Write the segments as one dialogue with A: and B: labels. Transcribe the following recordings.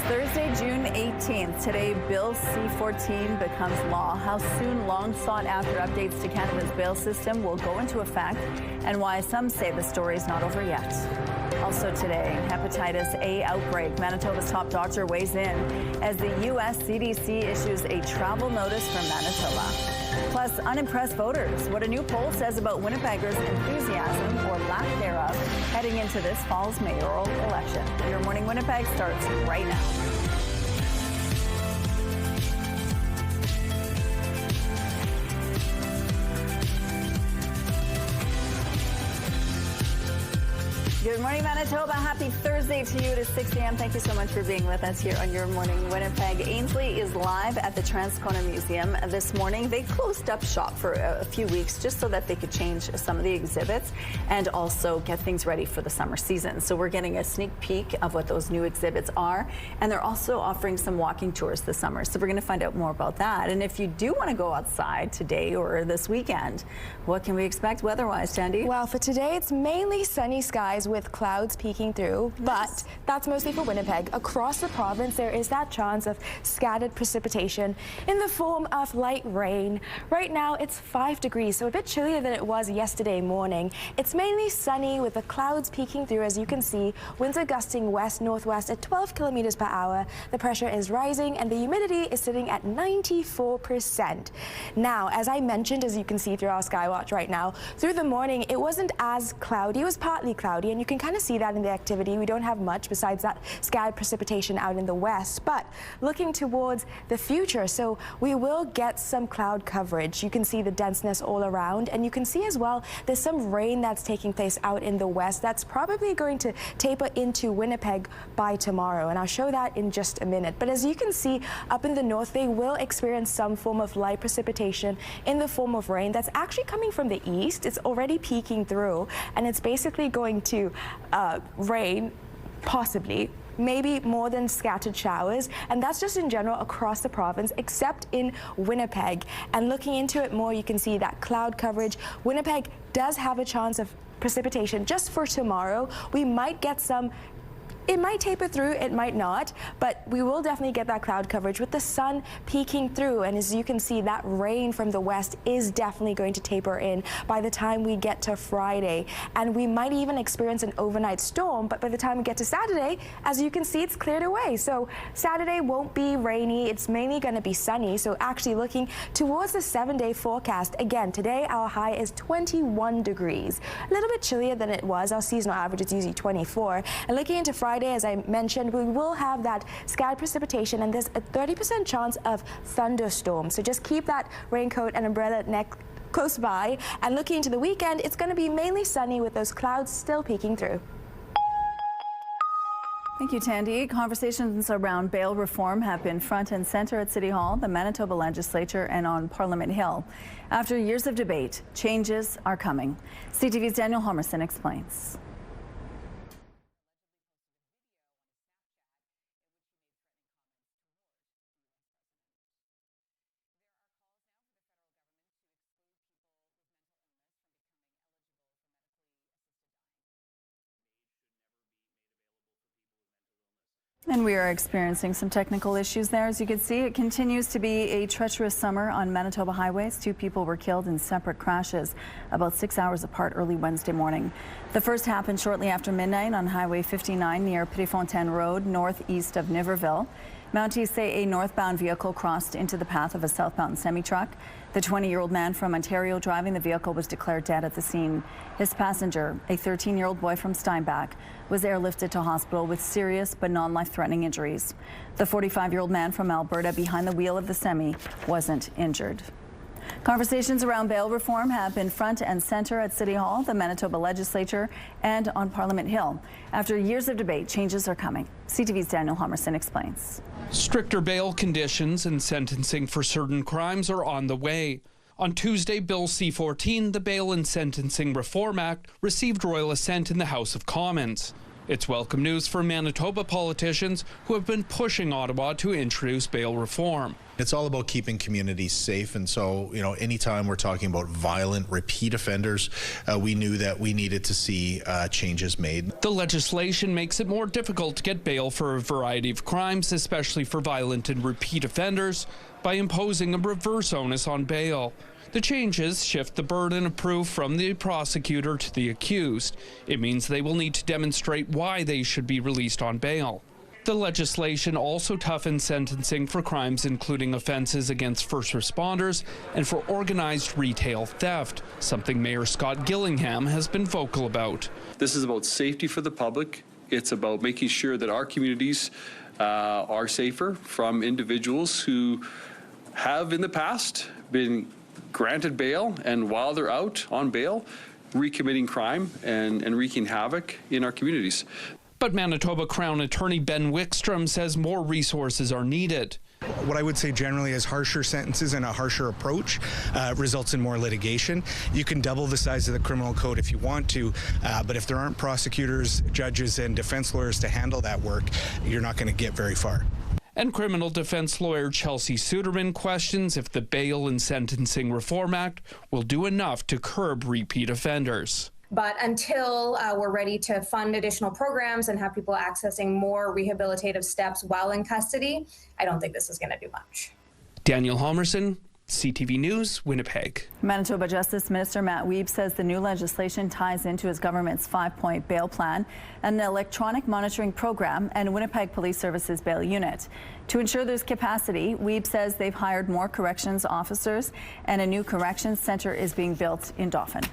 A: Thursday, June 18th. Today, Bill C-14 becomes law. How soon long-sought-after updates to Canada's bail system will go into effect, and why some say the story's not over yet. Also today, hepatitis A outbreak. Manitoba's top doctor weighs in as the U.S. CDC issues a travel notice for Manitoba. Plus, unimpressed voters. What a new poll says about Winnipeggers' enthusiasm, or lack thereof, heading into this fall's mayoral election. Your Morning Winnipeg starts right now. Good morning, Manitoba. Happy Thursday to you. It is 6 a.m. Thank you so much for being with us here on Your Morning Winnipeg. Ainsley is live at the Transcona Museum this morning. They closed up shop for a few weeks just so that they could change some of the exhibits and also get things ready for the summer season. So we're getting a sneak peek of what those new exhibits are. And they're also offering some walking tours this summer. So we're going to find out more about that. And if you do want to go outside today or this weekend, what can we expect weather-wise, Tandy?
B: Well, for today, it's mainly sunny skies with clouds peeking through, but that's mostly for Winnipeg. Across the province, there is that chance of scattered precipitation in the form of light rain. Right now, it's 5 degrees, so a bit chillier than it was yesterday morning. It's mainly sunny with the clouds peeking through, as you can see. Winds are gusting west-northwest at 12 kilometers per hour. The pressure is rising, and the humidity is sitting at 94%. Now, as I mentioned, as you can see through our Skywatch right now, through the morning, it wasn't as cloudy. It was partly cloudy, and you can kind of see that in the activity. We don't have much besides that scattered precipitation out in the west, but looking towards the future, so we will get some cloud coverage. You can see the denseness all around, and you can see as well there's some rain that's taking place out in the west that's probably going to taper into Winnipeg by tomorrow, and I'll show that in just a minute. But as you can see up in the north, they will experience some form of light precipitation in the form of rain that's actually coming from the east. It's already peeking through, and it's basically going to rain, possibly, maybe more than scattered showers, and that's just in general across the province except in Winnipeg. And looking into it more, you can see that cloud coverage. Winnipeg does have a chance of precipitation just for tomorrow. We might get some. It might taper through, it might not, but we will definitely get that cloud coverage with the sun peeking through. And as you can see, that rain from the west is definitely going to taper in by the time we get to Friday. And we might even experience an overnight storm, but by the time we get to Saturday, as you can see, it's cleared away. So Saturday won't be rainy, it's mainly going to be sunny. So actually looking towards the 7-day forecast, again, today our high is 21 degrees. A little bit chillier than it was. Our seasonal average is usually 24. And looking into Friday, as I mentioned, we will have that scattered precipitation, and there's a 30% chance of thunderstorms. So just keep that raincoat and umbrella neck close by. And looking into the weekend, it's going to be mainly sunny with those clouds still peeking through.
A: Thank you, Tandy. Conversations around bail reform have been front and center at City Hall, the Manitoba Legislature, and on Parliament Hill. After years of debate, changes are coming. CTV's Daniel Homerson explains. And we are experiencing some technical issues there. As you can see, it continues to be a treacherous summer on Manitoba highways. 2 people were killed in separate crashes about 6 hours apart early Wednesday morning. The first happened shortly after midnight on Highway 59 near Petitfontaine Road, northeast of Niverville. Mounties say a northbound vehicle crossed into the path of a southbound semi-truck. The 20-year-old man from Ontario driving the vehicle was declared dead at the scene. His passenger, a 13-year-old boy from Steinbach, was airlifted to hospital with serious but non-life-threatening injuries. The 45-year-old man from Alberta behind the wheel of the semi wasn't injured. Conversations around bail reform have been front and center at City Hall, the Manitoba Legislature, and on Parliament Hill. After years of debate, changes are coming. CTV's Daniel Homerson explains.
C: Stricter bail conditions and sentencing for certain crimes are on the way. On Tuesday, Bill C-14, the Bail and Sentencing Reform Act, received royal assent in the House of Commons. It's welcome news for Manitoba politicians who have been pushing Ottawa to introduce bail reform.
D: It's all about keeping communities safe, and so, anytime we're talking about violent repeat offenders, we knew that we needed to see changes made.
C: The legislation makes it more difficult to get bail for a variety of crimes, especially for violent and repeat offenders, by imposing a reverse onus on bail. The changes shift the burden of proof from the prosecutor to the accused. It means they will need to demonstrate why they should be released on bail. The legislation also toughens sentencing for crimes including offenses against first responders and for organized retail theft, something Mayor Scott Gillingham has been vocal about.
E: This is about safety for the public. It's about making sure that our communities are safer from individuals who have in the past been granted bail, and while they're out on bail, recommitting crime and wreaking havoc in our communities.
C: But Manitoba Crown Attorney Ben Wickstrom says more resources are needed.
F: What I would say generally is harsher sentences and a harsher approach results in more litigation. You can double the size of the criminal code if you want to, but if there aren't prosecutors, judges, and defense lawyers to handle that work, you're not going to get very far.
C: And criminal defense lawyer Chelsea Suderman questions if the Bail and Sentencing Reform Act will do enough to curb repeat offenders.
G: But until we're ready to fund additional programs and have people accessing more rehabilitative steps while in custody, I don't think this is going to do much. Daniel
C: Halmerson, CTV News, Winnipeg.
A: Manitoba Justice Minister Matt Wiebe says the new legislation ties into his government's 5-point bail plan, an electronic monitoring program, and Winnipeg Police Services bail unit. To ensure there's capacity, Wiebe says they've hired more corrections officers and a new corrections center is being built in Dauphin.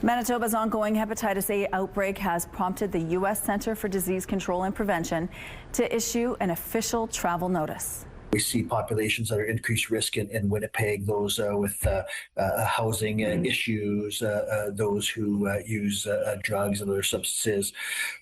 A: Manitoba's ongoing hepatitis A outbreak has prompted the U.S. Centre for Disease Control and Prevention to issue an official travel notice.
H: We see populations that are increased risk in Winnipeg, those with housing issues, those who use drugs and other substances.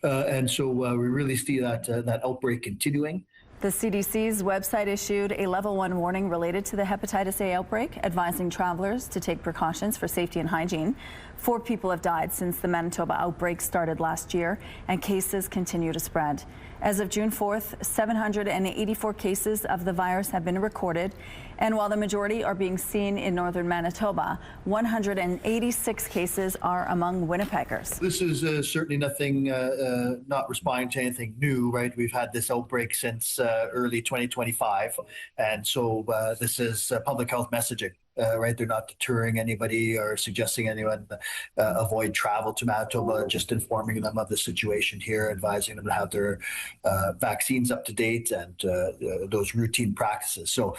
H: And so we really see that outbreak continuing.
A: The CDC's website issued a level 1 warning related to the hepatitis A outbreak, advising travelers to take precautions for safety and hygiene. 4 people have died since the Manitoba outbreak started last year, and cases continue to spread. As of June 4th, 784 cases of the virus have been recorded, and while the majority are being seen in northern Manitoba, 186 cases are among Winnipeggers.
H: This is certainly nothing, not responding to anything new, right? We've had this outbreak since early 2025, and so this is public health messaging. Right, they're not deterring anybody or suggesting anyone avoid travel to Manitoba, just informing them of the situation here, advising them to have their vaccines up to date and those routine practices. So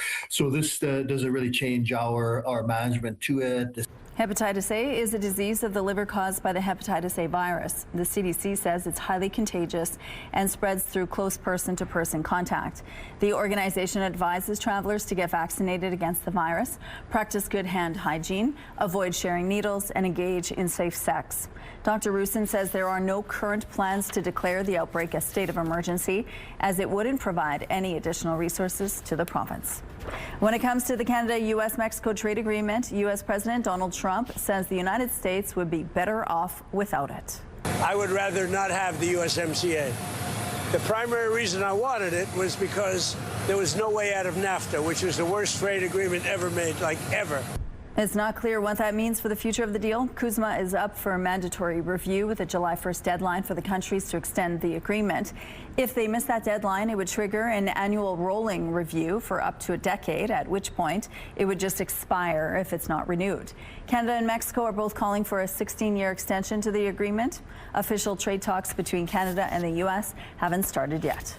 H: this doesn't really change our management to it.
A: Hepatitis A is a disease of the liver caused by the hepatitis A virus. The CDC says it's highly contagious and spreads through close person-to-person contact. The organization advises travelers to get vaccinated against the virus, practice good hand hygiene, avoid sharing needles, and engage in safe sex. Dr. Roussin says there are no current plans to declare the outbreak a state of emergency, as it wouldn't provide any additional resources to the province. When it comes to the Canada-U.S.-Mexico trade agreement, U.S. President Donald Trump says the United States would be better off without it.
I: I would rather not have the USMCA. The primary reason I wanted it was because there was no way out of NAFTA, which was the worst trade agreement ever made, like ever.
A: It's not clear what that means for the future of the deal. CUSMA is up for a mandatory review with a July 1st deadline for the countries to extend the agreement. If they miss that deadline, it would trigger an annual rolling review for up to a decade, at which point it would just expire if it's not renewed. Canada and Mexico are both calling for a 16-year extension to the agreement. Official trade talks between Canada and the U.S. haven't started yet.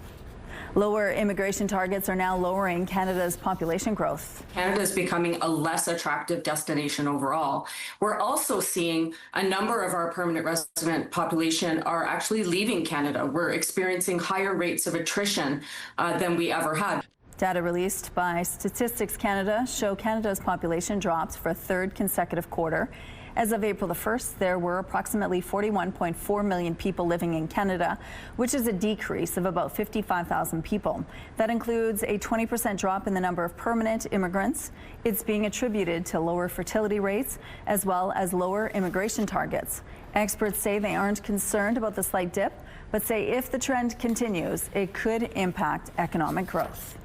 A: Lower immigration targets are now lowering Canada's population growth.
J: Canada is becoming a less attractive destination overall. We're also seeing a number of our permanent resident population are actually leaving Canada. We're experiencing higher rates of attrition than we ever had.
A: Data released by Statistics Canada show Canada's population dropped for a 3rd consecutive quarter. As of April the 1st, there were approximately 41.4 million people living in Canada, which is a decrease of about 55,000 people. That includes a 20% drop in the number of permanent immigrants. It's being attributed to lower fertility rates as well as lower immigration targets. Experts say they aren't concerned about the slight dip, but say if the trend continues, it could impact economic growth.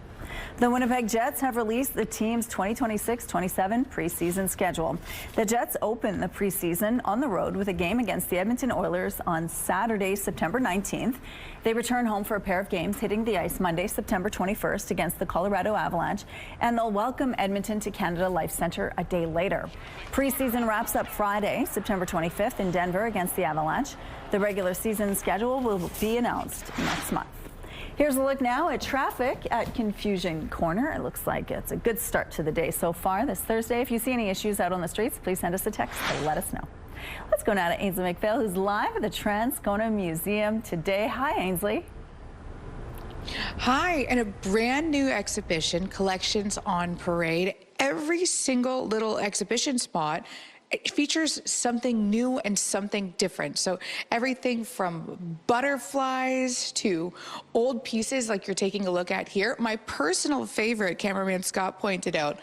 A: The Winnipeg Jets have released the team's 2026-27 preseason schedule. The Jets open the preseason on the road with a game against the Edmonton Oilers on Saturday, September 19th. They return home for a pair of games hitting the ice Monday, September 21st against the Colorado Avalanche, and they'll welcome Edmonton to Canada Life Centre a day later. Preseason wraps up Friday, September 25th in Denver against the Avalanche. The regular season schedule will be announced next month. Here's a look now at traffic at Confusion Corner. It looks like it's a good start to the day so far this Thursday. If you see any issues out on the streets, please send us a text to let us know. Let's go now to Ainsley McPhail, who's live at the Transcona Museum today. Hi, Ainsley.
K: Hi, and a brand new exhibition, Collections on Parade. Every single little exhibition spot, it features something new and something different. So everything from butterflies to old pieces like you're taking a look at here. My personal favorite, cameraman Scott pointed out,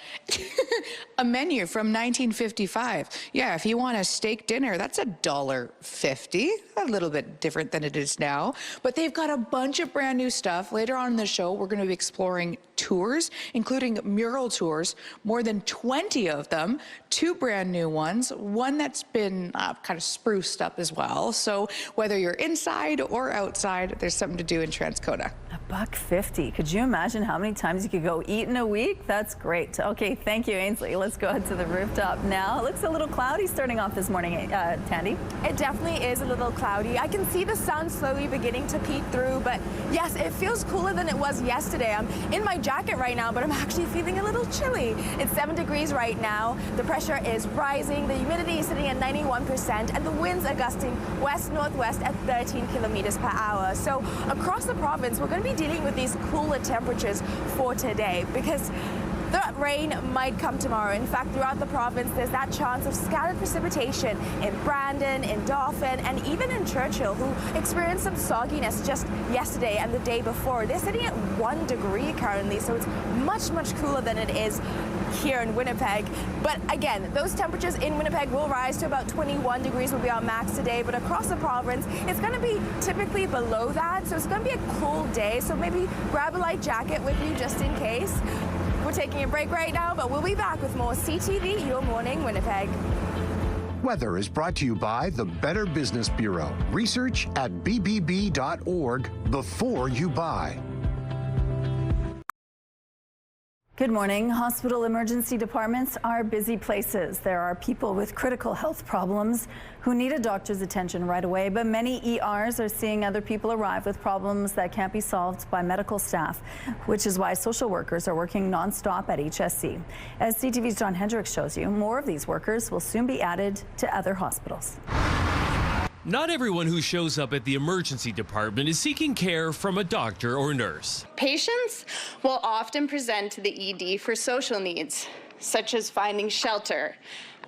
K: a menu from 1955. Yeah, if you want a steak dinner, that's $1.50. A little bit different than it is now. But they've got a bunch of brand new stuff. Later on in the show, we're going to be exploring tours, including mural tours, more than 20 of them, 2 brand new ones, one that's been kind of spruced up as well. So whether you're inside or outside, there's something to do in Transcona.
A: $1.50. Could you imagine how many times you could go eat in a week? That's great. Okay, thank you, Ainsley. Let's go ahead to the rooftop now. It looks a little cloudy starting off this morning, Tandy.
B: It definitely is a little cloudy. I can see the sun slowly beginning to peek through, but yes, it feels cooler than it was yesterday. I'm in my jacket right now, but I'm actually feeling a little chilly. It's 7 degrees right now. The pressure is rising. The humidity is sitting at 91%, and the winds are gusting west-northwest at 13 kilometers per hour. So across the province, we're going to be dealing with these cooler temperatures for today because the rain might come tomorrow. In fact, throughout the province, there's that chance of scattered precipitation in Brandon, in Dauphin, and even in Churchill, who experienced some sogginess just yesterday and the day before. They're sitting at 1 degree currently, so it's much, much cooler than it is here in Winnipeg. But again, those temperatures in Winnipeg will rise to about 21 degrees will be our max today, but across the province, it's going to be typically below that, so it's going to be a cool day, so maybe grab a light jacket with you just in case. We're taking a break right now, but we'll be back with more CTV Your Morning Winnipeg.
L: Weather is brought to you by the Better Business Bureau. Research at bbb.org before you buy.
A: Good morning. Hospital emergency departments are busy places. There are people with critical health problems who need a doctor's attention right away, but many ERs are seeing other people arrive with problems that can't be solved by medical staff, which is why social workers are working nonstop at HSC. As CTV's John Hendricks shows you, more of these workers will soon be added to other hospitals.
M: Not everyone who shows up at the emergency department is seeking care from a doctor or nurse.
N: Patients will often present to the ED for social needs, such as finding shelter,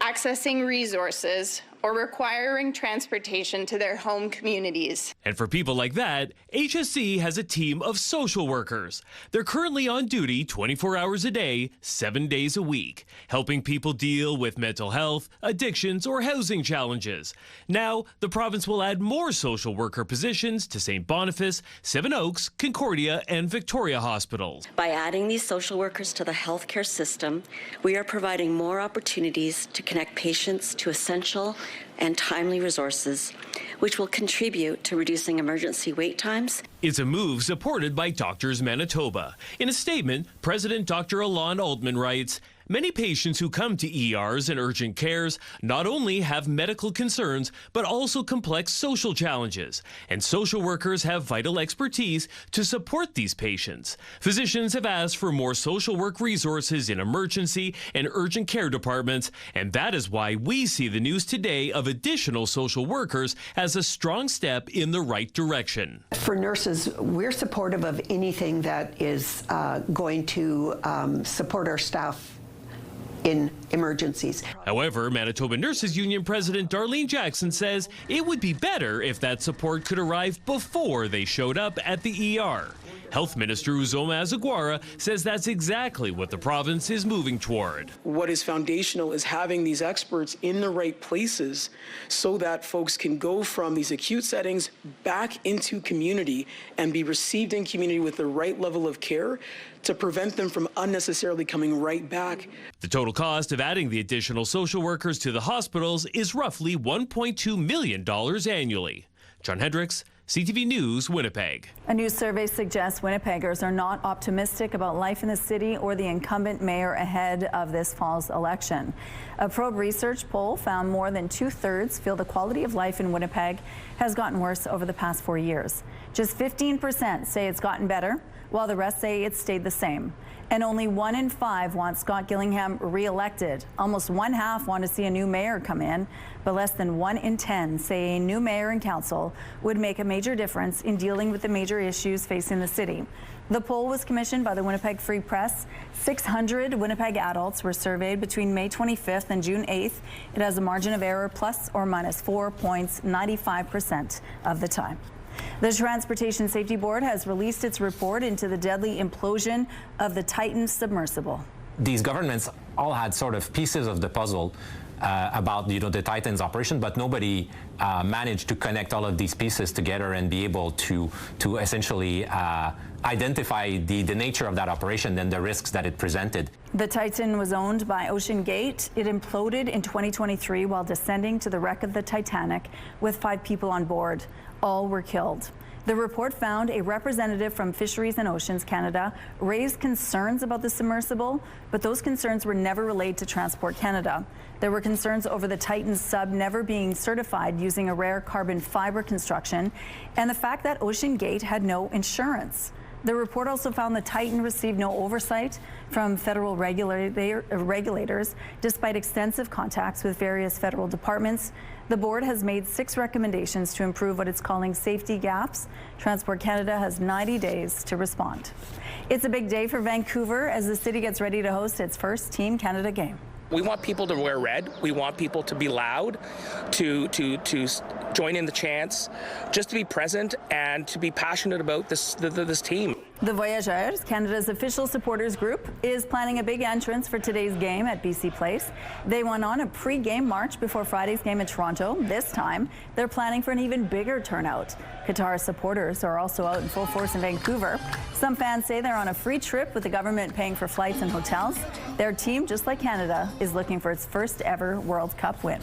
N: accessing resources, or requiring transportation to their home communities.
M: And for people like that, HSC has a team of social workers. They're currently on duty 24 hours a day, 7 days a week, helping people deal with mental health, addictions, or housing challenges. Now, the province will add more social worker positions to St. Boniface, Seven Oaks, Concordia, and Victoria hospitals.
O: By adding these social workers to the healthcare system, we are providing more opportunities to connect patients to essential and timely resources, which will contribute to reducing emergency wait times.
M: It's a move supported by Doctors Manitoba. In a statement, President Dr. Alon Altman writes, "Many patients who come to ERs and urgent cares not only have medical concerns, but also complex social challenges, and social workers have vital expertise to support these patients. Physicians have asked for more social work resources in emergency and urgent care departments, and that is why we see the news today of additional social workers as a strong step in the right direction."
P: For nurses, we're supportive of anything that is going to support our staff in emergencies.
M: However, Manitoba Nurses Union President Darlene Jackson says it would be better if that support could arrive before they showed up at the ER. Health Minister Uzoma Azagwara says that's exactly what the province is moving toward.
Q: What is foundational is having these experts in the right places so that folks can go from these acute settings back into community and be received in community with the right level of care to prevent them from unnecessarily coming right back.
M: The total cost of adding the additional social workers to the hospitals is roughly $1.2 million annually. John Hendricks, CTV News, Winnipeg.
A: A new survey suggests Winnipeggers are not optimistic about life in the city or the incumbent mayor ahead of this fall's election. A Probe Research poll found more than 2/3 feel the quality of life in Winnipeg has gotten worse over the past 4 years. Just 15% say it's gotten better, while the rest say it's stayed the same. And only 1 in 5 want Scott Gillingham re-elected. Almost 1/2 want to see a new mayor come in, but less than 1 in 10 say a new mayor and council would make a major difference in dealing with the major issues facing the city. The poll was commissioned by the Winnipeg Free Press. 600 Winnipeg adults were surveyed between May 25th and June 8th. It has a margin of error plus or minus 4 points 95% of the time. The Transportation Safety Board has released its report into the deadly implosion of the Titan submersible.
R: These governments all had sort of pieces of the puzzle about the Titan's operation, but nobody managed to connect all of these pieces together and be able to essentially identify the nature of that operation and the risks that it presented.
A: The Titan was owned by Ocean Gate. It imploded in 2023 while descending to the wreck of the Titanic with 5 people on board. All were killed. The report found a representative from Fisheries and Oceans Canada raised concerns about the submersible, but those concerns were never relayed to Transport Canada. There were concerns over the Titan sub never being certified using a rare carbon fiber construction and the fact that Ocean Gate had no insurance. The report also found the Titan received no oversight from federal regulators, despite extensive contacts with various federal departments. The board has made 6 recommendations to improve what it's calling safety gaps. Transport Canada has 90 days to respond. It's a big day for Vancouver as the city gets ready to host its first Team Canada game.
S: We want people to wear red. We want people to be loud, to join in the chants, just to be present and to be passionate about this team.
A: The Voyageurs, Canada's official supporters group, is planning a big entrance for today's game at BC Place. They went on a pre-game march before Friday's game in Toronto. This time, they're planning for an even bigger turnout. Qatar supporters are also out in full force in Vancouver. Some fans say they're on a free trip with the government paying for flights and hotels. Their team, just like Canada, is looking for its first ever World Cup win.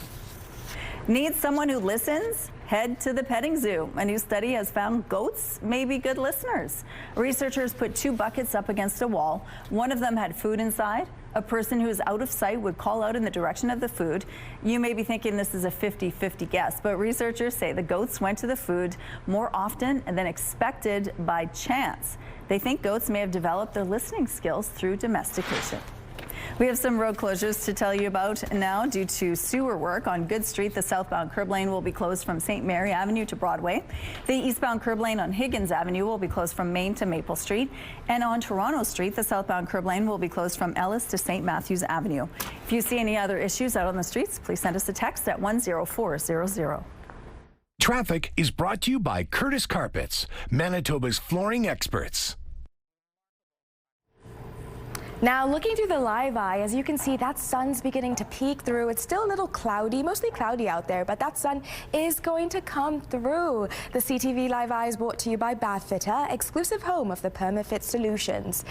A: Need someone who listens? Head to the petting zoo. A new study has found goats may be good listeners. Researchers put 2 buckets up against a wall. One of them had food inside. A person who is out of sight would call out in the direction of the food. You may be thinking this is a 50-50 guess, but researchers say the goats went to the food more often than expected by chance. They think goats may have developed their listening skills through domestication. We have some road closures to tell you about now due to sewer work. On Good Street, the southbound curb lane will be closed from St. Mary Avenue to Broadway. The eastbound curb lane on Higgins Avenue will be closed from Main to Maple Street. And on Toronto Street, the southbound curb lane will be closed from Ellis to St. Matthews Avenue. If you see any other issues out on the streets, please send us a text at 10400.
L: Traffic is brought to you by Curtis Carpets, Manitoba's flooring experts.
B: Now, looking through the live eye, as you can see, that sun's beginning to peek through. It's still a little cloudy, mostly cloudy out there, but that sun is going to come through. The CTV Live Eye is brought to you by Bathfitter, exclusive home of the PermaFit solutions.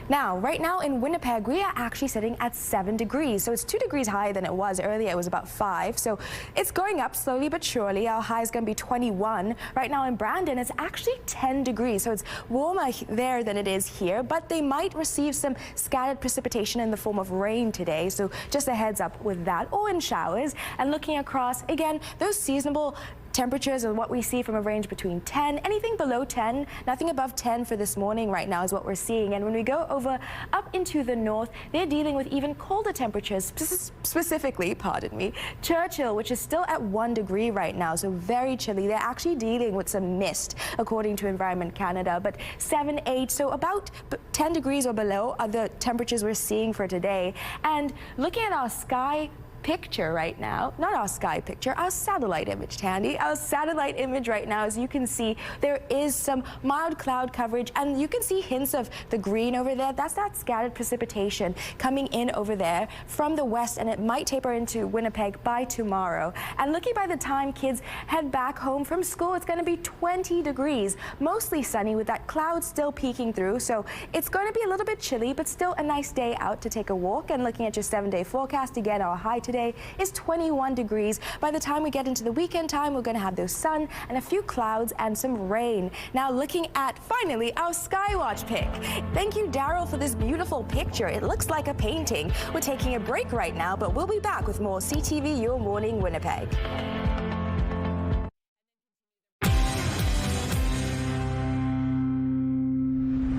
B: Now, right now in Winnipeg, we are actually sitting at 7 degrees, so it's 2 degrees higher than it was earlier. It was about 5, so it's going up slowly but surely. Our high is going to be 21. Right now in Brandon, it's actually 10 degrees, so it's warmer there than it is here, but they might receive some scattered precipitation in the form of rain today, so just a heads up with that, or in showers. And looking across, again, those seasonable temperatures are what we see from a range between 10, anything below 10, nothing above 10 for this morning right now is what we're seeing. And when we go over up into the north, they're dealing with even colder temperatures, specifically, pardon me, Churchill, which is still at 1 degree right now, so very chilly. They're actually dealing with some mist, according to Environment Canada, but 7, 8, so about 10 degrees or below are the temperatures we're seeing for today. And looking at our sky, picture right now, not our sky picture, our satellite image, Tandy. Our satellite image right now, as you can see, there is some mild cloud coverage, and you can see hints of the green over there. That's that scattered precipitation coming in over there from the west, and it might taper into Winnipeg by tomorrow. And looking by the time kids head back home from school, it's going to be 20 degrees, mostly sunny with that cloud still peeking through. So it's going to be a little bit chilly, but still a nice day out to take a walk. And looking at your 7-day forecast, again, our high today is 21 degrees. By the time we get into the weekend time, we're going to have those sun and a few clouds and some rain. Now looking at, finally, our Skywatch pick. Thank you, Daryl, for this beautiful picture. It looks like a painting. We're taking a break right now, but we'll be back with more CTV Your Morning Winnipeg.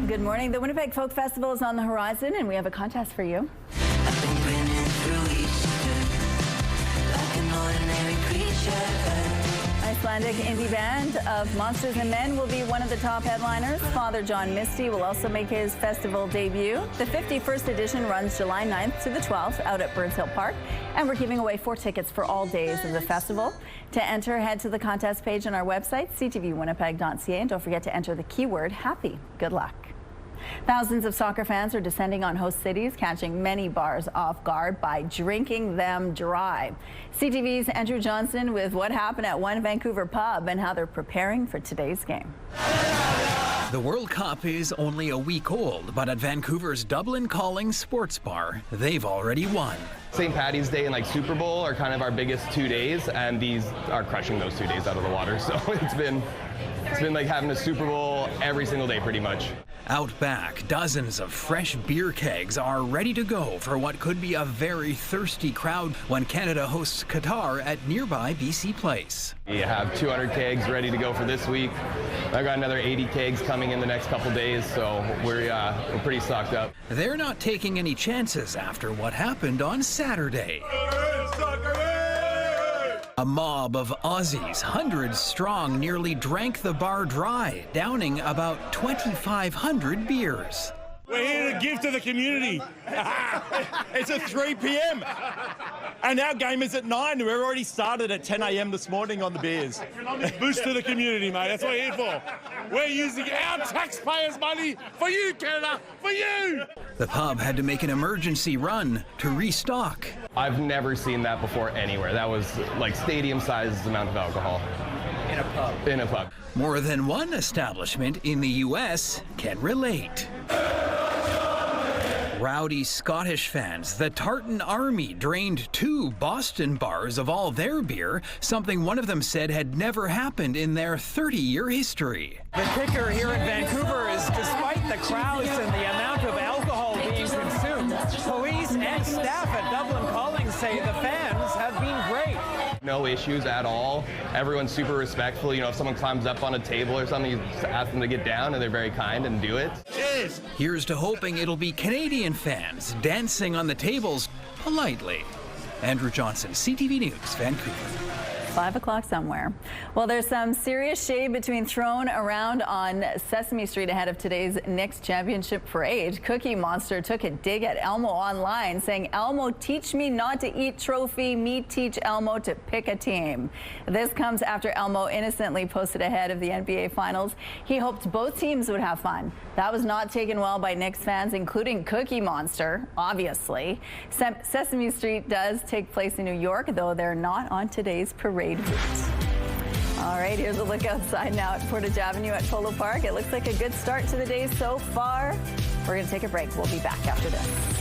A: Good morning. The Winnipeg Folk Festival is on the horizon, and we have a contest for you. Icelandic indie band of Monsters and Men will be one of the top headliners. Father John Misty will also make his festival debut. The 51st edition runs July 9th to the 12th out at Birds Hill Park, and we're giving away 4 tickets for all days of the festival. To enter, head to the contest page on our website, ctvwinnipeg.ca, and don't forget to enter the keyword happy. Good luck. Thousands of soccer fans are descending on host cities, catching many bars off guard by drinking them dry. CTV's Andrew Johnson with what happened at one Vancouver pub and how they're preparing for today's game.
T: The World Cup is only a week old, but at Vancouver's Dublin Calling Sports Bar, they've already won.
U: St. Paddy's Day and like Super Bowl are kind of our biggest 2 days, and these are crushing those 2 days out of the water. So it's been like having a Super Bowl every single day pretty much.
T: Out back, dozens of fresh beer kegs are ready to go for what could be a very thirsty crowd when Canada hosts Qatar at nearby BC Place.
U: We have 200 kegs ready to go for this week. I've got another 80 kegs coming in the next couple days, so we're pretty stocked up.
T: They're not taking any chances after what happened on Saturday. A mob of Aussies, hundreds strong, nearly drank the bar dry, downing about 2,500 beers.
V: We're here to give to the community. It's at 3 p.m. and our game is at 9. We're already started at 10 a.m. this morning on the beers. Boost to the community, mate. That's what we're here for. We're using our taxpayers' money for you, Canada, for you.
T: The pub had to make an emergency run to restock.
U: I've never seen that before anywhere. That was like stadium-sized amount of alcohol.
T: In a pub.
U: In a pub.
T: More than one establishment in the U.S. can relate. Rowdy Scottish fans, the Tartan Army drained 2 Boston bars of all their beer, something one of them said had never happened in their 30-year history.
W: The kicker here in Vancouver is, despite the crowds and the amount of alcohol being consumed, police and staff at Dublin Calling say the fans have been great.
U: No issues at all. Everyone's super respectful. You know, if someone climbs up on a table or something, you just ask them to get down, and they're very kind and do it.
T: Cheers! Here's to hoping it'll be Canadian fans dancing on the tables politely. Andrew Johnson, CTV News, Vancouver.
A: 5 o'clock somewhere. Well, there's some serious shade being thrown around on Sesame Street ahead of today's Knicks championship parade. Cookie Monster took a dig at Elmo online, saying, "Elmo, teach me not to eat trophy. Me teach Elmo to pick a team." This comes after Elmo innocently posted ahead of the NBA Finals. He hoped both teams would have fun. That was not taken well by Knicks fans, including Cookie Monster, obviously. Sesame Street does take place in New York, though they're not on today's parade route. All right, here's a look outside now at Portage Avenue at Polo Park. It looks like a good start to the day so far. We're going to take a break. We'll be back after this.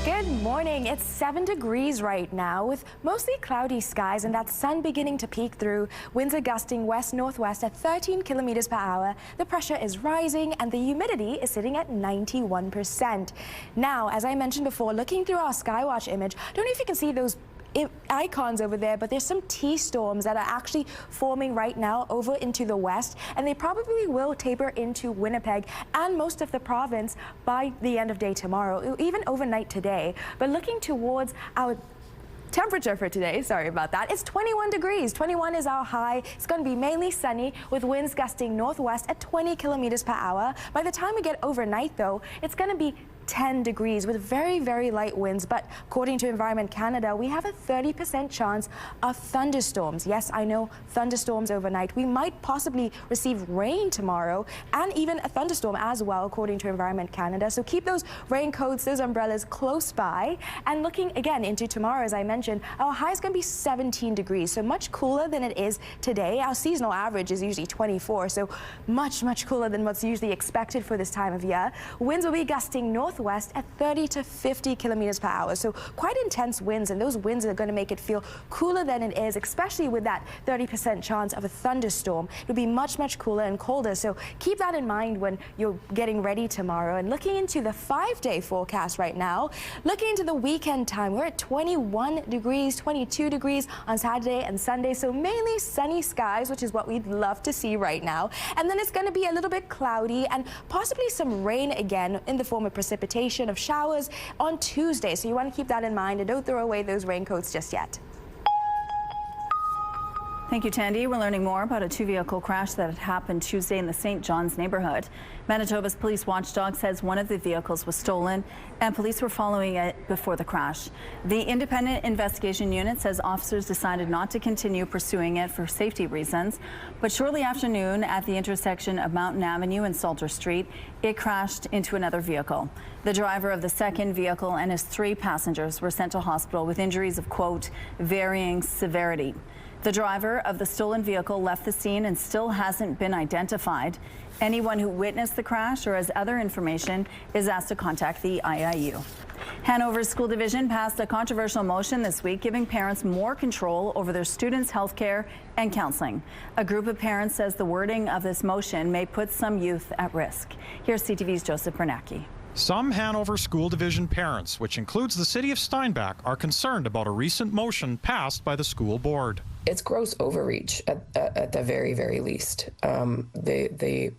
B: Good morning. It's 7 degrees right now with mostly cloudy skies and that sun beginning to peek through. Winds are gusting west-northwest at 13 kilometers per hour. The pressure is rising and the humidity is sitting at 91%. Now, as I mentioned before, looking through our Skywatch image, I don't know if you can see those icons over there, but there's some T-storms that are actually forming right now over into the west, and they probably will taper into Winnipeg and most of the province by the end of day tomorrow, even overnight today. But looking towards our temperature for today, sorry about that, it's 21 degrees. 21 is our high. It's going to be mainly sunny with winds gusting northwest at 20 kilometers per hour. By the time we get overnight, though, it's going to be 10 degrees with very, very light winds. But according to Environment Canada, we have a 30% chance of thunderstorms. Yes, I know, thunderstorms overnight. We might possibly receive rain tomorrow and even a thunderstorm as well, according to Environment Canada. So keep those raincoats, those umbrellas close by. And looking again into tomorrow, as I mentioned, our high is going to be 17 degrees, so much cooler than it is today. Our seasonal average is usually 24, so much, much cooler than what's usually expected for this time of year. Winds will be gusting northwest at 30 to 50 kilometers per hour, so quite intense winds, and those winds are going to make it feel cooler than it is, especially with that 30% chance of a thunderstorm. It'll be much, much cooler and colder, so keep that in mind when you're getting ready tomorrow. And looking into the 5-day forecast right now, looking into the weekend time, we're at 21 degrees, 22 degrees on Saturday and Sunday, so mainly sunny skies, which is what we'd love to see right now. And then it's going to be a little bit cloudy and possibly some rain again in the form of precipitation of showers on Tuesday. So you want to keep that in mind and don't throw away those raincoats just yet.
A: Thank you, Tandy. We're learning more about a 2-vehicle crash that had happened Tuesday in the St. John's neighborhood. Manitoba's police watchdog says one of the vehicles was stolen and police were following it before the crash. The independent investigation unit says officers decided not to continue pursuing it for safety reasons, but shortly after noon at the intersection of Mountain Avenue and Salter Street, it crashed into another vehicle. The driver of the second vehicle and his 3 passengers were sent to hospital with injuries of, quote, varying severity. The driver of the stolen vehicle left the scene and still hasn't been identified. Anyone who witnessed the crash or has other information is asked to contact the IIU. Hanover's school division passed a controversial motion this week giving parents more control over their students' health care and counseling. A group of parents says the wording of this motion may put some youth at risk. Here's CTV's Joseph Bernacki.
D: Some Hanover School Division parents, which includes the city of Steinbach, are concerned about a recent motion passed by the school board.
E: It's gross overreach at the very, very least. The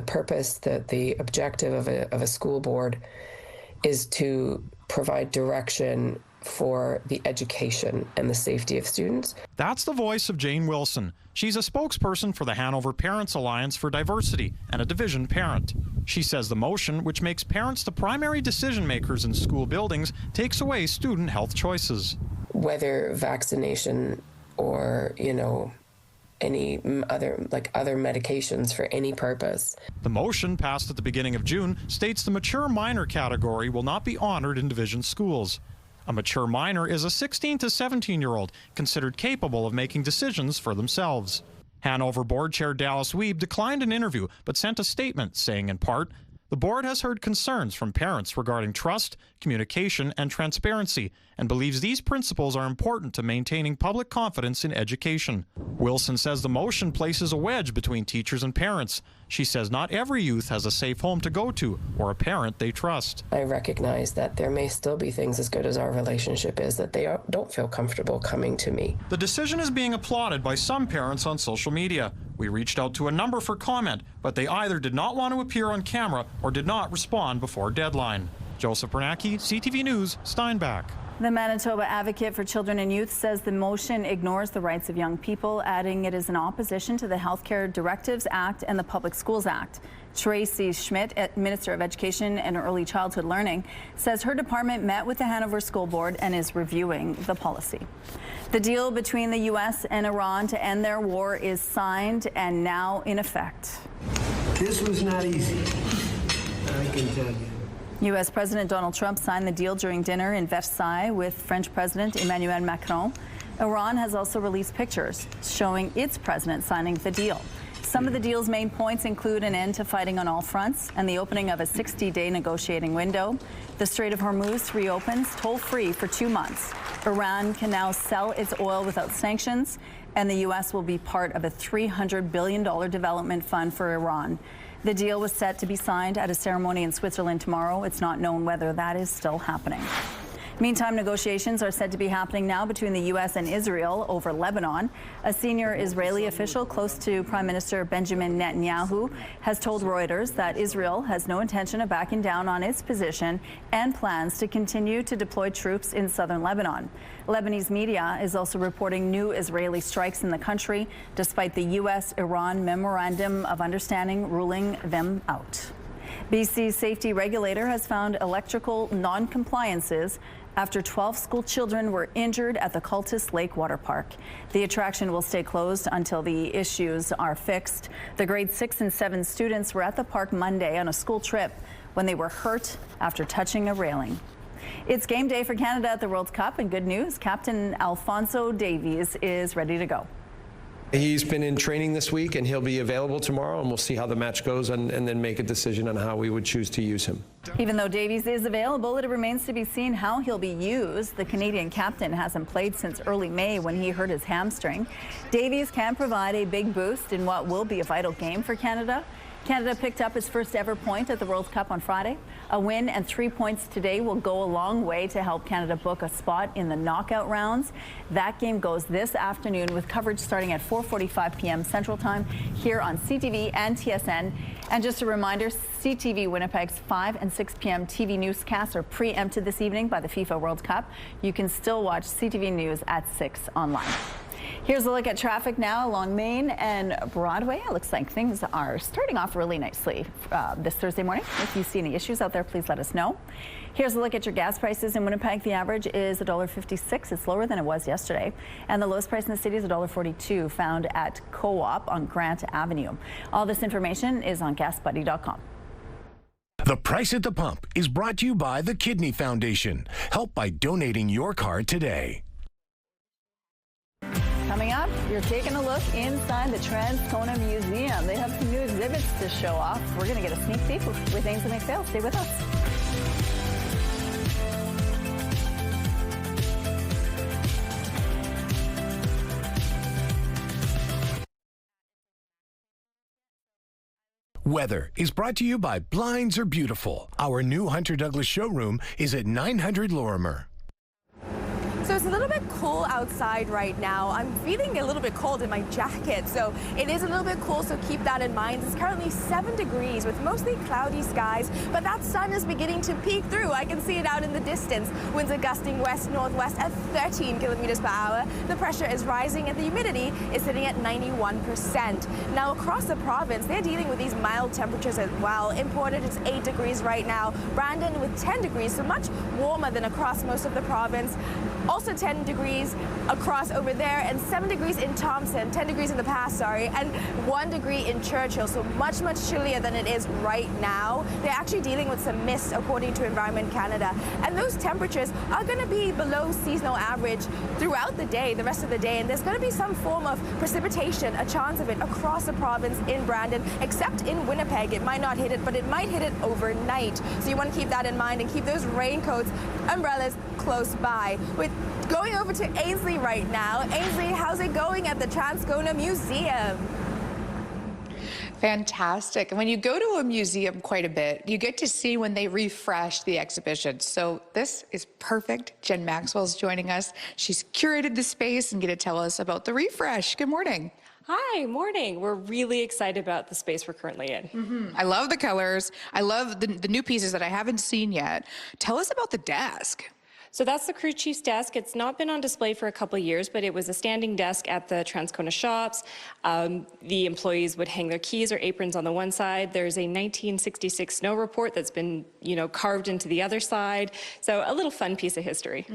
E: purpose, the objective of a school board is to provide direction for the education and the safety of students.
D: That's the voice of Jane Wilson. She's a spokesperson for the Hanover Parents Alliance for Diversity and a division parent. She says the motion, which makes parents the primary decision makers in school buildings, takes away student health choices.
E: Whether vaccination or, any other medications for any purpose.
D: The motion, passed at the beginning of June, states the mature minor category will not be honored in division schools. A mature minor is a 16 to 17-year-old considered capable of making decisions for themselves. Hanover Board Chair Dallas Wiebe declined an interview but sent a statement saying, in part, the board has heard concerns from parents regarding trust, communication, and transparency, and believes these principles are important to maintaining public confidence in education. Wilson says the motion places a wedge between teachers and parents. She says not every youth has a safe home to go to or a parent they trust.
E: I recognize that there may still be things, as good as our relationship is, that they don't feel comfortable coming to me.
D: The decision is being applauded by some parents on social media. We reached out to a number for comment, but they either did not want to appear on camera or did not respond before deadline. Joseph Bernacki, CTV News, Steinbach.
A: The Manitoba Advocate for Children and Youth says the motion ignores the rights of young people, adding it is in opposition to the Healthcare Directives Act and the Public Schools Act. Tracy Schmidt, Minister of Education and Early Childhood Learning, says her department met with the Hanover School Board and is reviewing the policy. The deal between the U.S. and Iran to end their war is signed and now in effect.
F: This was not easy, I can tell you.
A: U.S. President Donald Trump signed the deal during dinner in Versailles with French President Emmanuel Macron. Iran has also released pictures showing its president signing the deal. Some of the deal's main points include an end to fighting on all fronts and the opening of a 60-day negotiating window. The Strait of Hormuz reopens toll-free for 2 months. Iran can now sell its oil without sanctions, and the U.S. will be part of a $300 billion development fund for Iran. The deal was set to be signed at a ceremony in Switzerland tomorrow. It's not known whether that is still happening. Meantime, negotiations are said to be happening now between the U.S. and Israel over Lebanon. A senior Israeli official close to Prime Minister Benjamin Netanyahu has told Reuters that Israel has no intention of backing down on its position and plans to continue to deploy troops in southern Lebanon. Lebanese media is also reporting new Israeli strikes in the country, despite the U.S.-Iran Memorandum of Understanding ruling them out. BC's safety regulator has found electrical non-compliances after 12 school children were injured at the Cultus Lake Water Park. The attraction will stay closed until the issues are fixed. The grade 6 and 7 students were at the park Monday on a school trip when they were hurt after touching a railing. It's game day for Canada at the World Cup, and good news, Captain Alphonso Davies is ready to go.
C: He's been in training this week, and he'll be available tomorrow, and we'll see how the match goes and then make a decision on how we would choose to use him.
A: Even though Davies is available, it remains to be seen how he'll be used. The Canadian captain hasn't played since early May when he hurt his hamstring. Davies can provide a big boost in what will be a vital game for Canada. Canada picked up its first ever point at the World Cup on Friday. A win and 3 points today will go a long way to help Canada book a spot in the knockout rounds. That game goes this afternoon with coverage starting at 4:45 p.m. Central Time here on CTV and TSN. And just a reminder, CTV Winnipeg's 5 and 6 p.m. TV newscasts are preempted this evening by the FIFA World Cup. You can still watch CTV News at 6 online. Here's a look at traffic now along Main and Broadway. It looks like things are starting off really nicely this Thursday morning. If you see any issues out there, please let us know. Here's a look at your gas prices in Winnipeg. The average is $1.56. It's lower than it was yesterday. And the lowest price in the city is $1.42, found at Co-op on Grant Avenue. All this information is on gasbuddy.com.
L: The Price at the Pump is brought to you by the Kidney Foundation. Help by donating your card today.
A: Coming up, you're taking a look inside the Transcona Museum. They have some new exhibits to show off. We're going to get a sneak peek with Ainsley McPhail. Stay with us.
L: Weather is brought to you by Blinds Are Beautiful. Our new Hunter Douglas showroom is at 900 Lorimer.
B: So it's a little bit cool outside right now. I'm feeling a little bit cold in my jacket, so it is a little bit cool, so keep that in mind. It's currently 7 degrees with mostly cloudy skies, but that sun is beginning to peek through. I can see it out in the distance. Winds are gusting west-northwest at 13 kilometers per hour. The pressure is rising and the humidity is sitting at 91%. Now across the province, they're dealing with these mild temperatures as well. Imported, it's 8 degrees right now. Brandon with 10 degrees, so much warmer than across most of the province. Also 10 degrees across over there, and 7 degrees in Thompson, 10 degrees in the past, sorry, and 1 degree in Churchill, so much chillier than it is right now. They're actually dealing with some mist, according to Environment Canada, and those temperatures are going to be below seasonal average throughout the day, the rest of the day, and there's going to be some form of precipitation, a chance of it across the province in Brandon, except in Winnipeg. It might not hit it, but it might hit it overnight, so you want to keep that in mind and keep those raincoats, umbrellas close by. With going over to Ainsley right now. Ainsley, how's it going at the Transcona Museum?
K: Fantastic. And when you go to a museum quite a bit, you get to see when they refresh the exhibition. So this is perfect. Jen Maxwell's joining us. She's curated the space and going to tell us about the refresh. Good morning.
G: Hi, morning. We're really excited about the space we're currently in.
K: I love the colors. I love the new pieces that I haven't seen yet. Tell us about the desk.
G: So that's the crew chief's desk. It's not been on display for a couple of years, but it was a standing desk at the Transcona shops. The employees would hang their keys or aprons on the one side. There's a 1966 snow report that's been, carved into the other side. So a little fun piece of history.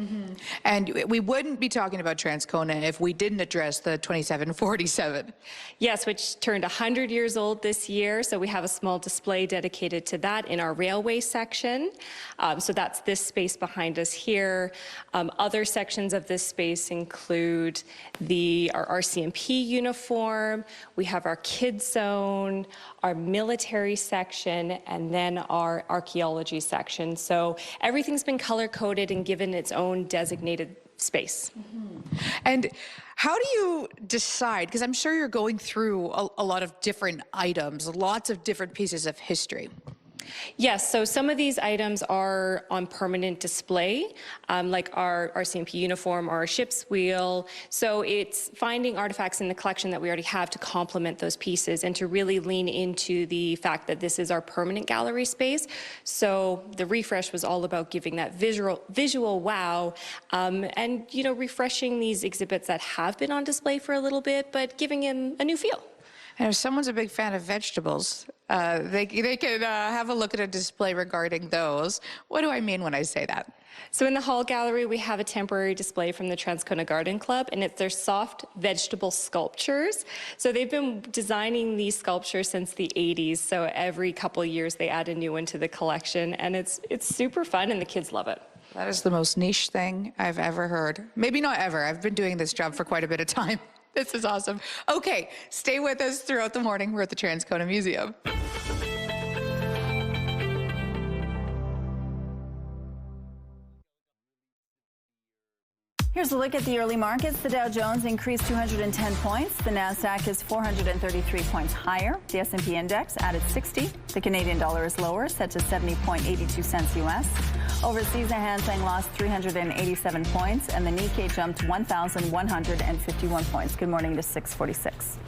K: And we wouldn't be talking about Transcona if we didn't address the 2747.
G: Yes, which turned 100 years old this year. So we have a small display dedicated to that in our railway section. So that's this space behind us here. Other sections of this space include our RCMP uniform, we have our kids zone, our military section, and then our archaeology section. So everything's been color-coded and given its own designated space.
K: And how do you decide, because I'm sure you're going through a lot of different items, lots of different pieces of history.
G: Yes, so some of these items are on permanent display, like our CMP uniform or our ship's wheel. So it's finding artifacts in the collection that we already have to complement those pieces and to really lean into the fact that this is our permanent gallery space. So the refresh was all about giving that visual wow and, you know, refreshing these exhibits that have been on display for a little bit, but giving them a new feel.
K: And if someone's a big fan of vegetables, they could have a look at a display regarding those. What do I mean when I say that?
G: So in the Hall Gallery, we have a temporary display from the Transcona Garden Club, and it's their soft vegetable sculptures. So they've been designing these sculptures since the 80s. So every couple of years, they add a new one to the collection, and it's super fun, and the kids love it.
K: That is the most niche thing I've ever heard. Maybe not ever. I've been doing this job for quite a bit of time. This is awesome. Okay, stay with us throughout the morning. We're at the Transcona Museum.
A: Here's a look at the early markets. The Dow Jones increased 210 points. The Nasdaq is 433 points higher. The S&P index added 60. The Canadian dollar is lower, set to 70.82 cents U.S. Overseas, the Hang Seng lost 387 points, and the Nikkei jumped 1,151 points. Good morning to 646.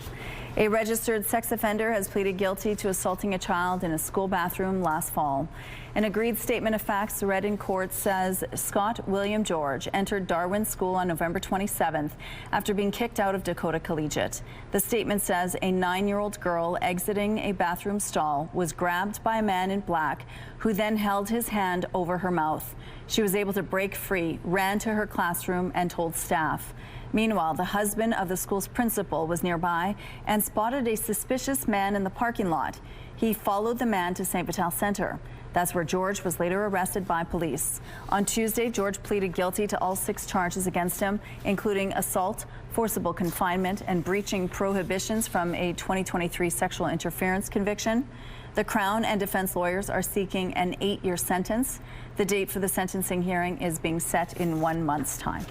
A: A registered sex offender has pleaded guilty to assaulting a child in a school bathroom last fall. An agreed statement of facts read in court says Scott William George entered Darwin School on November 27th after being kicked out of Dakota Collegiate. The statement says a 9-year-old girl exiting a bathroom stall was grabbed by a man in black who then held his hand over her mouth. She was able to break free, ran to her classroom, and told staff. Meanwhile, the husband of the school's principal was nearby and spotted a suspicious man in the parking lot. He followed the man to St. Vital Center. That's where George was later arrested by police. On Tuesday, George pleaded guilty to all 6 charges against him, including assault, forcible confinement, and breaching prohibitions from a 2023 sexual interference conviction. The Crown and defense lawyers are seeking an 8-year sentence. The date for the sentencing hearing is being set in 1 month's time.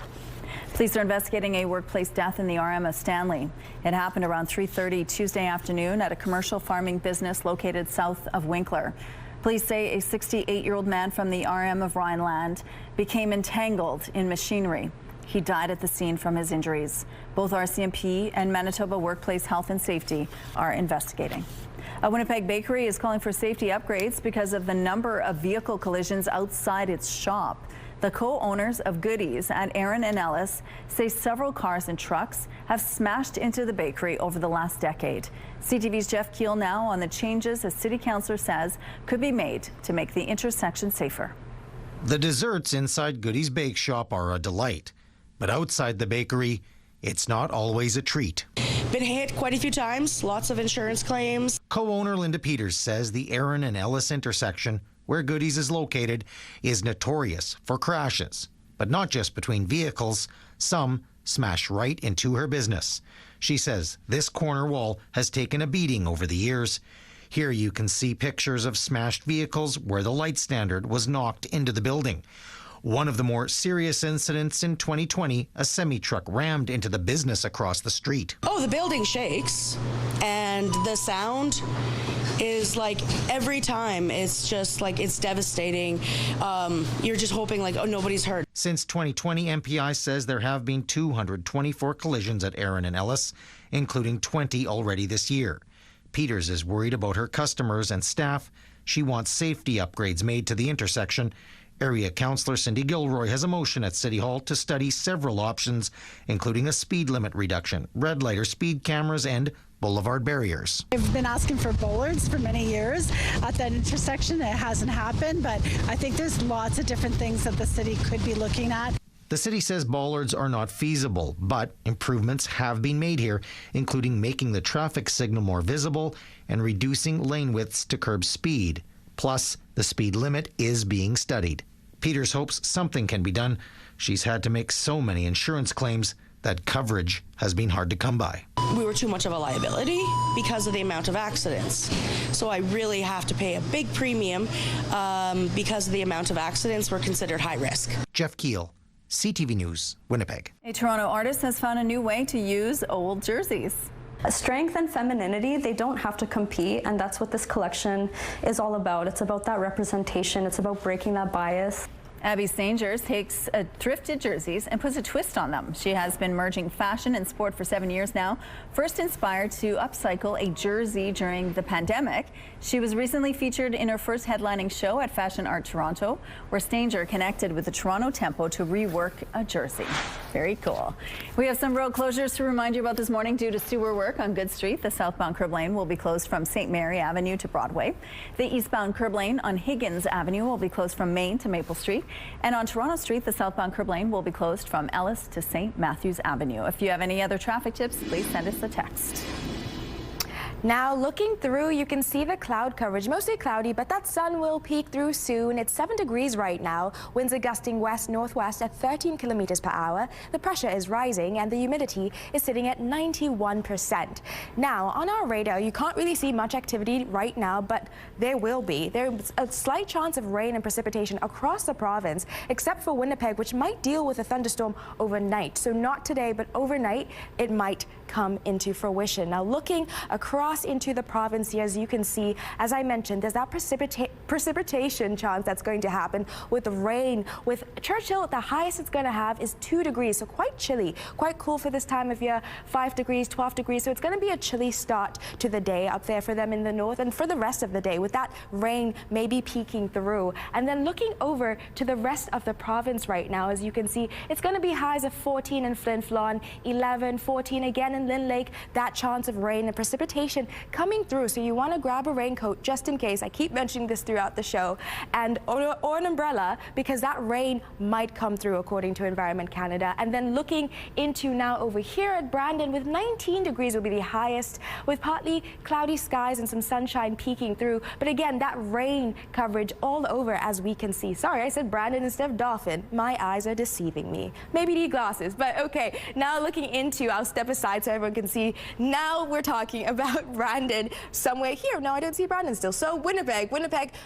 A: Police are investigating a workplace death in the RM of Stanley. It happened around 3:30 Tuesday afternoon at a commercial farming business located south of Winkler. Police say a 68-year-old man from the RM of Rhineland became entangled in machinery. He died at the scene from his injuries. Both RCMP and Manitoba Workplace Health and Safety are investigating. A Winnipeg bakery is calling for safety upgrades because of the number of vehicle collisions outside its shop. The co-owners of Goodies at Aaron and Ellis say several cars and trucks have smashed into the bakery over the last decade. CTV's Jeff Keel now on the changes a city councillor says could be made to make the intersection safer.
H: The desserts inside Goodies Bake Shop are a delight, but outside the bakery, it's not always a treat.
I: Been hit quite a few times, lots of insurance claims.
H: Co-owner Linda Peters says the Aaron and Ellis intersection, where Goodies is located, is notorious for crashes, but not just between vehicles. Some smash right into her business. She says this corner wall has taken a beating over the years. Here you can see pictures of smashed vehicles where the light standard was knocked into the building. One of the more serious incidents in 2020, a semi-truck rammed into the business across the street.
I: Oh, the building shakes, and the sound is like every time it's just like it's devastating. You're just hoping like, oh, nobody's hurt.
H: Since 2020, MPI says there have been 224 collisions at Aaron and Ellis, including 20 already this year. Peters is worried about her customers and staff. She wants safety upgrades made to the intersection. Area Councillor Cindy Gilroy has a motion at City Hall to study several options, including a speed limit reduction, red light or speed cameras, and boulevard barriers.
J: I've been asking for bollards for many years at that intersection. It hasn't happened, but I think there's lots of different things that the city could be looking at.
H: The city says bollards are not feasible, but improvements have been made here, including making the traffic signal more visible and reducing lane widths to curb speed. Plus, the speed limit is being studied. Peters hopes something can be done. She's had to make so many insurance claims that coverage has been hard to come by.
I: We were too much of a liability because of the amount of accidents. So I really have to pay a big premium because of the amount of accidents were considered high risk.
H: Jeff Keel, CTV News, Winnipeg.
A: A Toronto artist has found a new way to use old jerseys.
N: Strength and femininity, they don't have to compete, and that's what this collection is all about. It's about that representation. It's about breaking that bias.
A: Abby Stangers takes thrifted jerseys and puts a twist on them. She has been merging fashion and sport for 7 years now. First inspired to upcycle a jersey during the pandemic, she was recently featured in her first headlining show at Fashion Art Toronto, where Stanger connected with the Toronto Tempo to rework a jersey. Very cool. We have some road closures to remind you about this morning due to sewer work on Good Street. The southbound curb lane will be closed from St. Mary Avenue to Broadway. The eastbound curb lane on Higgins Avenue will be closed from Main to Maple Street. And on Toronto Street, the southbound curb lane will be closed from Ellis to St. Matthews Avenue. If you have any other traffic tips, please send us a text.
B: Now looking through, you can see the cloud coverage, mostly cloudy, but that sun will peek through soon. It's 7 degrees right now. Winds are gusting west-northwest at 13 kilometers per hour. The pressure is rising and the humidity is sitting at 91%. Now on our radar, you can't really see much activity right now, but there will be. There's a slight chance of rain and precipitation across the province, except for Winnipeg, which might deal with a thunderstorm overnight. So not today, but overnight, it might come into fruition. Now looking across into the province here, as you can see, as I mentioned, there's that precipitation chance that's going to happen with rain. With Churchill, the highest it's going to have is 2 degrees, so quite chilly, quite cool for this time of year, 5 degrees, 12 degrees, so it's going to be a chilly start to the day up there for them in the north and for the rest of the day, with that rain maybe peeking through. And then looking over to the rest of the province right now, as you can see, it's going to be highs of 14 in Flin Flon, 11, 14 again in Lynn Lake, that chance of rain and precipitation coming through, so you want to grab a raincoat just in case. I keep mentioning this throughout the show, and or an umbrella, because that rain might come through according to Environment Canada. And then looking into now over here at Brandon, with 19 degrees will be the highest, with partly cloudy skies and some sunshine peeking through, but again that rain coverage all over, as we can see. Sorry, I said Brandon instead of Dauphin. My eyes are deceiving me. Maybe need glasses, but okay. Now looking into, I'll step aside so everyone can see. Now we're talking about Brandon, somewhere here. No, I don't see Brandon still. So Winnipeg,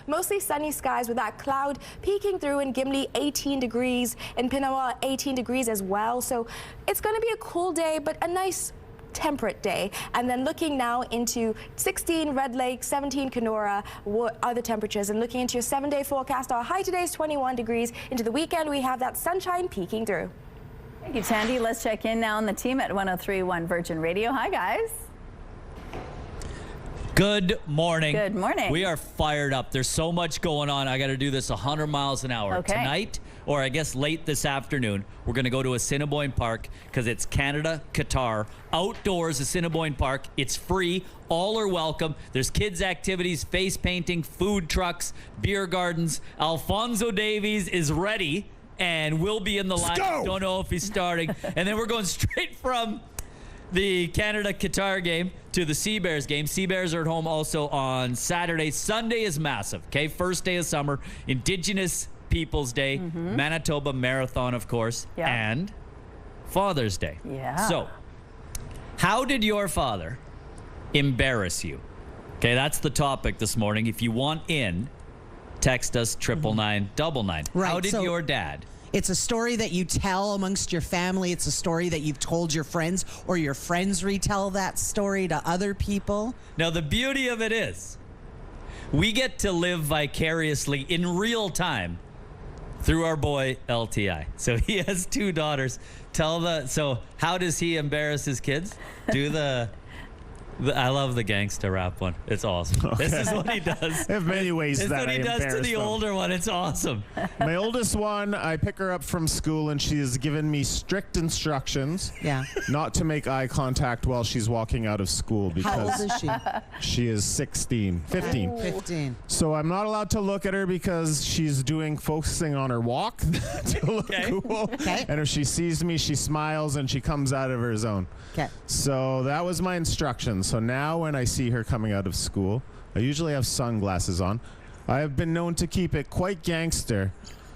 B: mostly sunny skies with that cloud peeking through. In Gimli, 18 degrees. In Pinawa, 18 degrees as well. So it's going to be a cool day, but a nice temperate day. And then looking now into 16 Red Lake, 17 Kenora, what are the temperatures? And looking into your 7-day forecast, our high today is 21 degrees. Into the weekend, we have that sunshine peeking through.
A: Thank you, Tandy. Let's check in now on the team at 103.1 Virgin Radio. Hi, guys.
O: Good morning.
A: Good morning.
O: We are fired up. There's so much going on. I got to do this 100 miles an hour.
A: Okay.
O: Tonight, or I guess late this afternoon, we're going to go to Assiniboine Park because it's Canada, Qatar, outdoors, Assiniboine Park. It's free. All are welcome. There's kids' activities, face painting, food trucks, beer gardens. Alfonso Davies is ready and will be in the line. Don't know if he's starting. And then we're going straight from the Canada-Qatar game to the Sea Bears game. Sea Bears are at home also on Saturday. Sunday is massive, okay? First day of summer, Indigenous Peoples Day, Manitoba Marathon, of course, and Father's Day.
A: Yeah.
O: So, how did your father embarrass you? Okay, that's the topic this morning. If you want in, text us 99999.
P: Right,
O: How did
P: so
O: your dad?
P: It's a story that you tell amongst your family. It's a story that you've told your friends, or your friends retell that story to other people.
O: Now, the beauty of it is we get to live vicariously in real time through our boy LTI. So he has 2 daughters. So how does he embarrass his kids? Do I love the gangsta rap one. It's awesome.
X: Okay.
O: This is what he does.
X: I have many ways
O: This is
X: that
O: what
X: I
O: he does to
X: embarrass
O: the
X: them.
O: older one. It's awesome.
X: My oldest one, I pick her up from school, and she has given me strict instructions not to make eye contact while she's walking out of school. Because
P: How old is she?
X: She is 15. So I'm not allowed to look at her because she's focusing on her walk to look cool.
P: Okay.
X: And if she sees me, she smiles and she comes out of her zone.
P: Okay.
X: So that was my instruction. So now when I see her coming out of school, I usually have sunglasses on. I have been known to keep it quite gangster.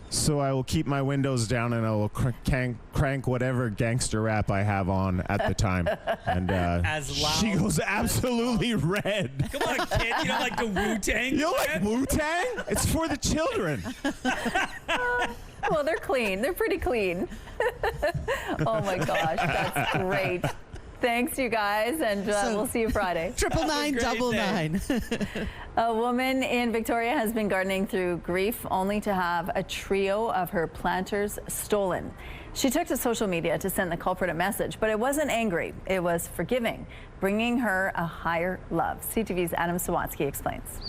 X: So I will keep my windows down and I will crank whatever gangster rap I have on at the time. And
O: As loud
X: she goes absolutely red.
O: Come on, kid. You don't like the Wu-Tang?
X: You don't like Wu-Tang? It's for the children.
A: Well, they're clean. They're pretty clean. Oh, my gosh. That's great. Thanks, you guys, and we'll see you Friday.
P: 999
A: A woman in Victoria has been gardening through grief only to have a trio of her planters stolen. She took to social media to send the culprit a message, but it wasn't angry. It was forgiving, bringing her a higher love. CTV's Adam Sawatsky explains.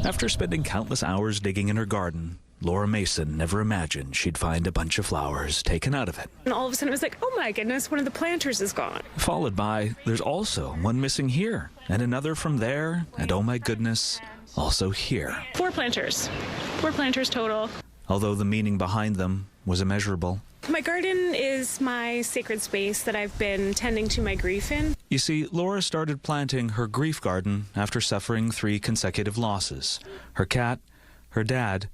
M: After spending countless hours digging in her garden, Laura Mason never imagined she'd find a bunch of flowers taken out of it.
Q: And all of a sudden it was like, oh my goodness, one of the planters is gone.
M: Followed by, there's also one missing here, and another from there, and oh my goodness, also here.
Q: 4 planters. 4 planters total.
M: Although the meaning behind them was immeasurable.
Q: My garden is my sacred space that I've been tending to my grief in.
M: You see, Laura started planting her grief garden after suffering 3 consecutive losses. Her cat, her dad,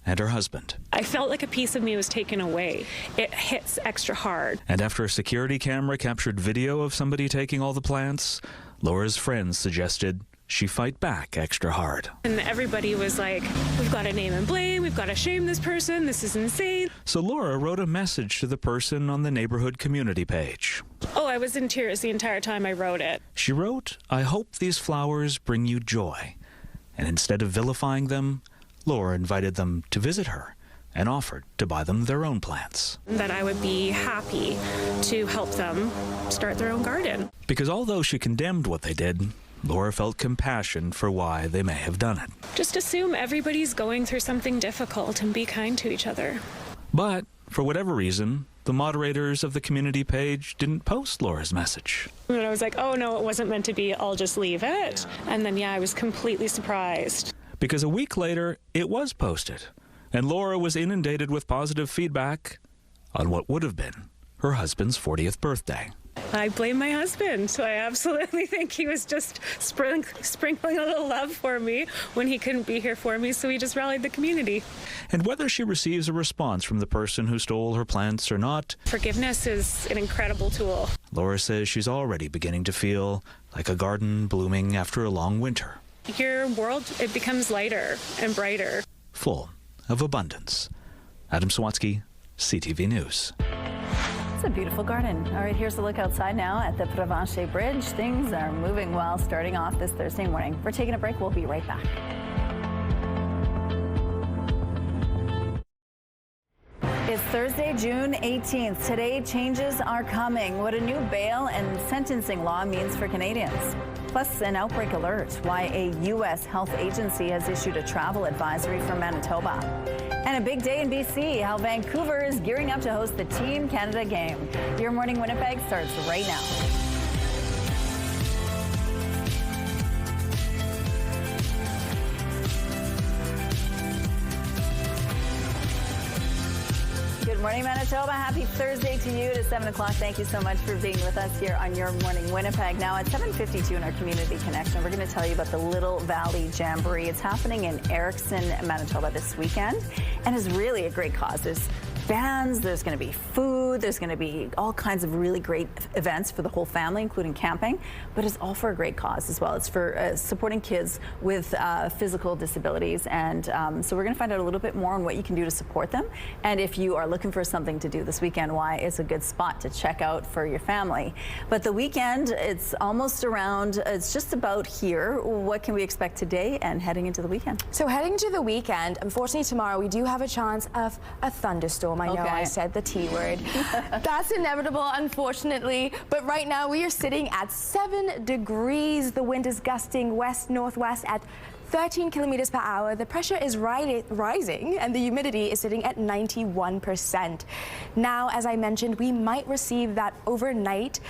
M: and her husband.
Q: I felt like a piece of me was taken away. It hits extra hard.
M: And after a security camera captured video of somebody taking all the plants, Laura's friends suggested she fight back extra hard.
Q: And everybody was like, we've got to name and blame, we've got to shame this person, this is insane.
M: So Laura wrote a message to the person on the neighborhood community page.
Q: Oh, I was in tears the entire time I wrote it.
M: She wrote, "I hope these flowers bring you joy." And instead of vilifying them, Laura invited them to visit her and offered to buy them their own plants.
Q: That I would be happy to help them start their own garden.
M: Because although she condemned what they did, Laura felt compassion for why they may have done it.
Q: Just assume everybody's going through something difficult and be kind to each other.
M: But for whatever reason, the moderators of the community page didn't post Laura's message.
Q: And I was like, oh no, it wasn't meant to be, I'll just leave it. And then, I was completely surprised.
M: Because a week later, it was posted, and Laura was inundated with positive feedback on what would have been her husband's 40th birthday.
Q: I blame my husband. So I absolutely think he was just sprinkling a little love for me when he couldn't be here for me, so he just rallied the community.
M: And whether she receives a response from the person who stole her plants or not,
Q: forgiveness is an incredible tool.
M: Laura says she's already beginning to feel like a garden blooming after a long winter.
Q: Your world, it becomes lighter and brighter.
M: Full of abundance. Adam Sawatsky, CTV News.
A: It's a beautiful garden. All right, here's a look outside now at the Provencher Bridge. Things are moving well starting off this Thursday morning. We're taking a break. We'll be right back. It's Thursday, June 18th. Today, changes are coming. What a new bail and sentencing law means for Canadians. Plus, an outbreak alert. Why a U.S. health agency has issued a travel advisory for Manitoba. And a big day in BC. How Vancouver is gearing up to host the Team Canada game. Your Morning Winnipeg starts right now. Good morning, Manitoba. Happy Thursday to you. It is 7 o'clock. Thank you so much for being with us here on Your Morning Winnipeg. Now at 7:52 in our Community Connection, we're going to tell you about the Little Valley Jamboree. It's happening in Erickson, Manitoba this weekend, and is really a great cause. There's bands, there's going to be food, there's going to be all kinds of really great events for the whole family, including camping, but it's all for a great cause as well. It's for supporting kids with physical disabilities, and so we're going to find out a little bit more on what you can do to support them, and if you are looking for something to do this weekend, why it's a good spot to check out for your family. But the weekend, it's almost around, it's just about here. What can we expect today and heading into the weekend?
B: So heading to the weekend, unfortunately tomorrow we do have a chance of a thunderstorm. I know I said the T word. That's inevitable, unfortunately. But right now we are sitting at 7 degrees. The wind is gusting west-northwest at 13 kilometers per hour. The pressure is rising and the humidity is sitting at 91%. Now, as I mentioned, we might receive that overnight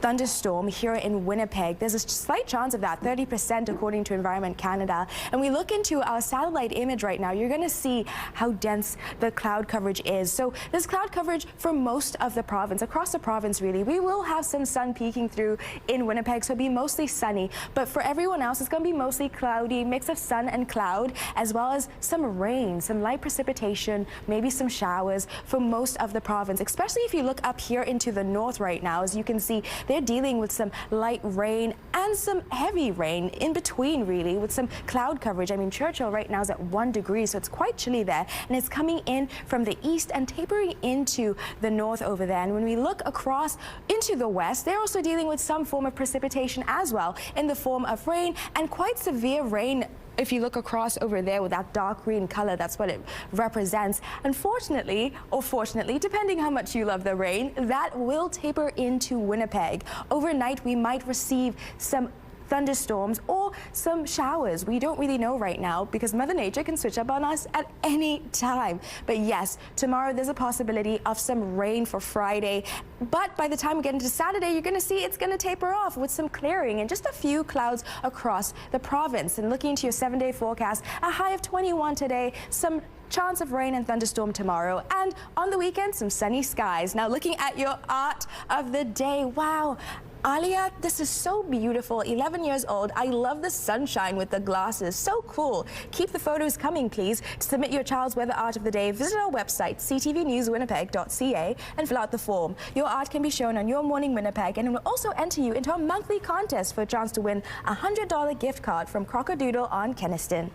B: thunderstorm here in Winnipeg. There's a slight chance of that, 30% according to Environment Canada. And we look into our satellite image right now, you're going to see how dense the cloud coverage is. So there's cloud coverage for most of the province, across the province really. We will have some sun peeking through in Winnipeg, so it'll be mostly sunny. But for everyone else, it's going to be mostly cloudy, mix of sun and cloud, as well as some rain, some light precipitation, maybe some showers for most of the province, especially if you look up here into the north right now. As you can see, they're dealing with some light rain and some heavy rain in between, really, with some cloud coverage. I mean, Churchill right now is at 1 degree, so it's quite chilly there, and it's coming in from the east and tapering into the north over there. And when we look across into the west, they're also dealing with some form of precipitation as well in the form of rain, and quite severe rain. If you look across over there with that dark green color, that's what it represents. Unfortunately, or fortunately, depending how much you love the rain, that will taper into Winnipeg. Overnight, we might receive some thunderstorms or some showers. We don't really know right now because Mother Nature can switch up on us at any time. But yes, tomorrow there's a possibility of some rain for Friday. But by the time we get into Saturday, you're going to see it's going to taper off with some clearing and just a few clouds across the province. And looking into your 7-day forecast, a high of 21 today, some chance of rain and thunderstorm tomorrow, and on the weekend, some sunny skies. Now, looking at your art of the day, wow. Alia, this is so beautiful. 11 years old. I love the sunshine with the glasses. So cool. Keep the photos coming, please. To submit your child's weather art of the day, visit our website, ctvnewswinnipeg.ca, and fill out the form. Your art can be shown on Your Morning Winnipeg, and it will also enter you into a monthly contest for a chance to win a $100 gift card from Crockadoodle on Kenniston.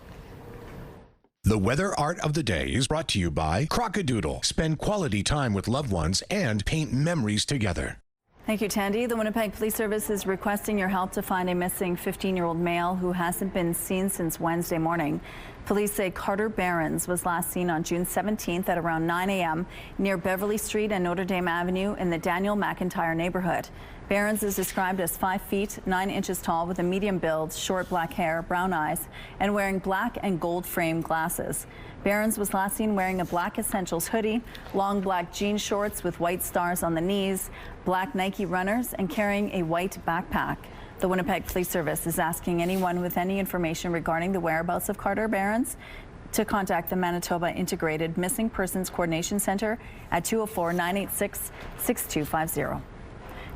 L: The weather art of the day is brought to you by Crockadoodle. Spend quality time with loved ones and paint memories together.
A: Thank you, Tandy. The Winnipeg Police Service is requesting your help to find a missing 15-year-old male who hasn't been seen since Wednesday morning. Police say Carter Behrens was last seen on June 17th at around 9 a.m. near Beverly Street and Notre Dame Avenue in the Daniel McIntyre neighborhood. Behrens is described as 5 feet 9 inches tall with a medium build, short black hair, brown eyes, and wearing black and gold framed glasses. Behrens was last seen wearing a black Essentials hoodie, long black jean shorts with white stars on the knees, black Nike runners, and carrying a white backpack. The Winnipeg Police Service is asking anyone with any information regarding the whereabouts of Carter Behrens to contact the Manitoba Integrated Missing Persons Coordination Center at 204-986-6250.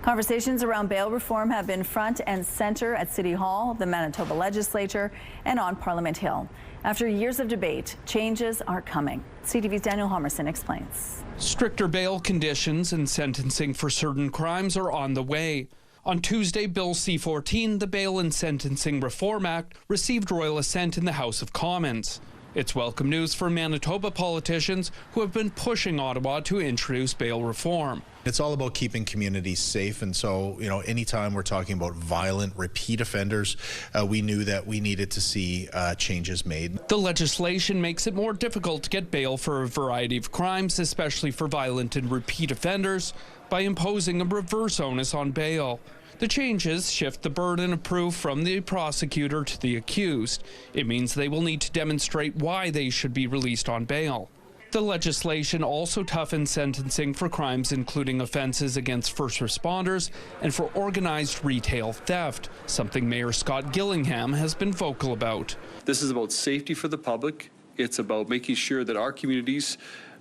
A: Conversations around bail reform have been front and center at City Hall, the Manitoba Legislature, and on Parliament Hill. After years of debate, changes are coming. CTV's Daniel Homerson explains.
R: Stricter bail conditions and sentencing for certain crimes are on the way. On Tuesday, Bill C-14, the Bail and Sentencing Reform Act, received royal assent in the House of Commons. It's welcome news for Manitoba politicians who have been pushing Ottawa to introduce bail reform.
S: It's all about keeping communities safe, and so, anytime we're talking about violent repeat offenders, we knew that we needed to see changes made.
R: The legislation makes it more difficult to get bail for a variety of crimes, especially for violent and repeat offenders, by imposing a reverse onus on bail. The changes shift the burden of proof from the prosecutor to the accused. It means they will need to demonstrate why they should be released on bail. The legislation also toughens sentencing for crimes including offenses against first responders and for organized retail theft, something Mayor Scott Gillingham has been vocal about.
V: This is about safety for the public. It's about making sure that our communities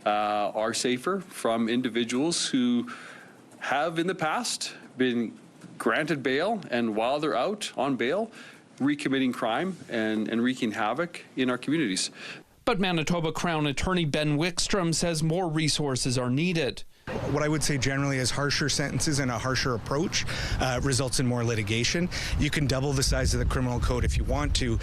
V: are safer from individuals who have in the past been granted bail and while they're out on bail, recommitting crime and wreaking havoc in our communities.
R: But Manitoba Crown Attorney Ben Wickstrom says more resources are needed.
W: What I would say generally is harsher sentences and a harsher approach results in more litigation. You can double the size of the criminal code if you want to,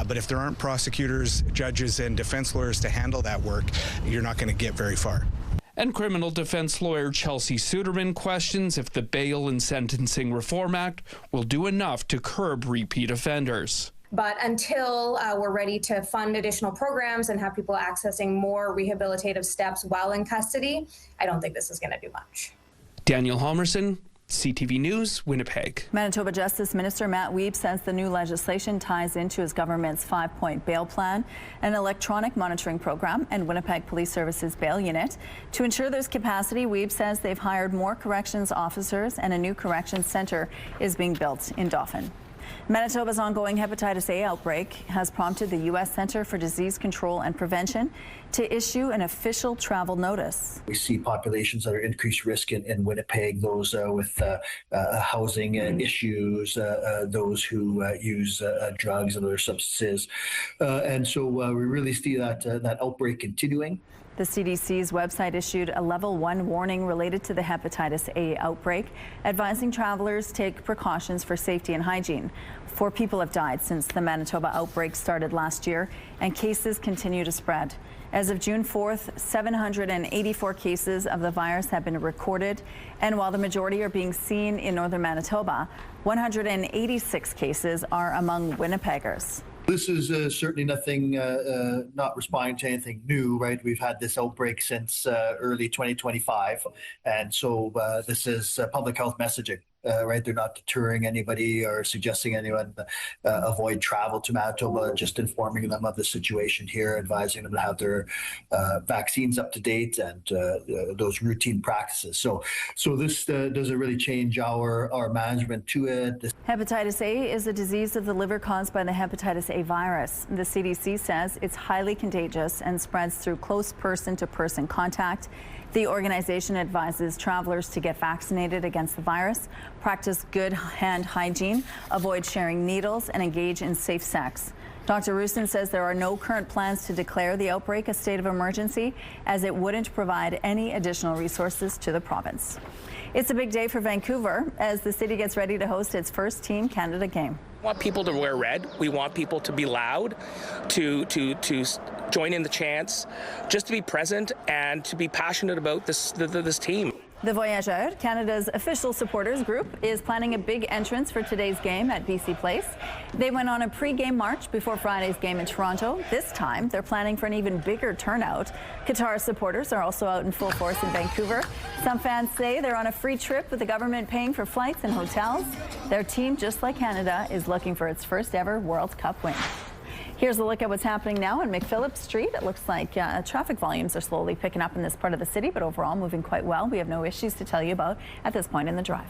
W: but if there aren't prosecutors, judges, and defense lawyers to handle that work, you're not going to get very far.
R: And criminal defense lawyer Chelsea Suderman questions if the Bail and Sentencing Reform Act will do enough to curb repeat offenders.
Y: But until we're ready to fund additional programs and have people accessing more rehabilitative steps while in custody, I don't think this is going to do much.
R: Daniel Homerson, CTV News, Winnipeg.
A: Manitoba Justice Minister Matt Wiebe says the new legislation ties into his government's 5-point bail plan, an electronic monitoring program, and Winnipeg Police Services bail unit. To ensure there's capacity, Wiebe says they've hired more corrections officers and a new corrections center is being built in Dauphin. Manitoba's ongoing hepatitis A outbreak has prompted the U.S. Centre for Disease Control and Prevention to issue an official travel notice.
Z: We see populations that are increased risk in Winnipeg, those with housing issues, those who use drugs and other substances. And so we really see that outbreak continuing.
A: The CDC's website issued a level 1 warning related to the hepatitis A outbreak, advising travelers take precautions for safety and hygiene. 4 people have died since the Manitoba outbreak started last year, and cases continue to spread. As of June 4th, 784 cases of the virus have been recorded, and while the majority are being seen in northern Manitoba, 186 cases are among Winnipeggers.
Z: This is certainly nothing, not responding to anything new, right? We've had this outbreak since early 2025. And so this is public health messaging, right? They're not deterring anybody or suggesting anyone avoid travel to Manitoba, just informing them of the situation here, advising them to have their vaccines up to date and those routine practices. So this doesn't really change our management to it.
A: Hepatitis A is a disease of the liver caused by the hepatitis A virus. The CDC says it's highly contagious and spreads through close person-to-person contact. The organization advises travelers to get vaccinated against the virus, practice good hand hygiene, avoid sharing needles, and engage in safe sex. Dr. Roustan says there are no current plans to declare the outbreak a state of emergency, as it wouldn't provide any additional resources to the province. It's a big day for Vancouver as the city gets ready to host its first Team Canada game.
C: We want people to wear red. We want people to be loud, to join in the chants, just to be present and to be passionate about this team.
A: The Voyageurs, Canada's official supporters group, is planning a big entrance for today's game at BC Place. They went on a pre-game march before Friday's game in Toronto. This time, they're planning for an even bigger turnout. Qatar supporters are also out in full force in Vancouver. Some fans say they're on a free trip with the government paying for flights and hotels. Their team, just like Canada, is looking for its first ever World Cup win. Here's a look at what's happening now on McPhillips Street. It looks like traffic volumes are slowly picking up in this part of the city, but overall moving quite well. We have no issues to tell you about at this point in the drive.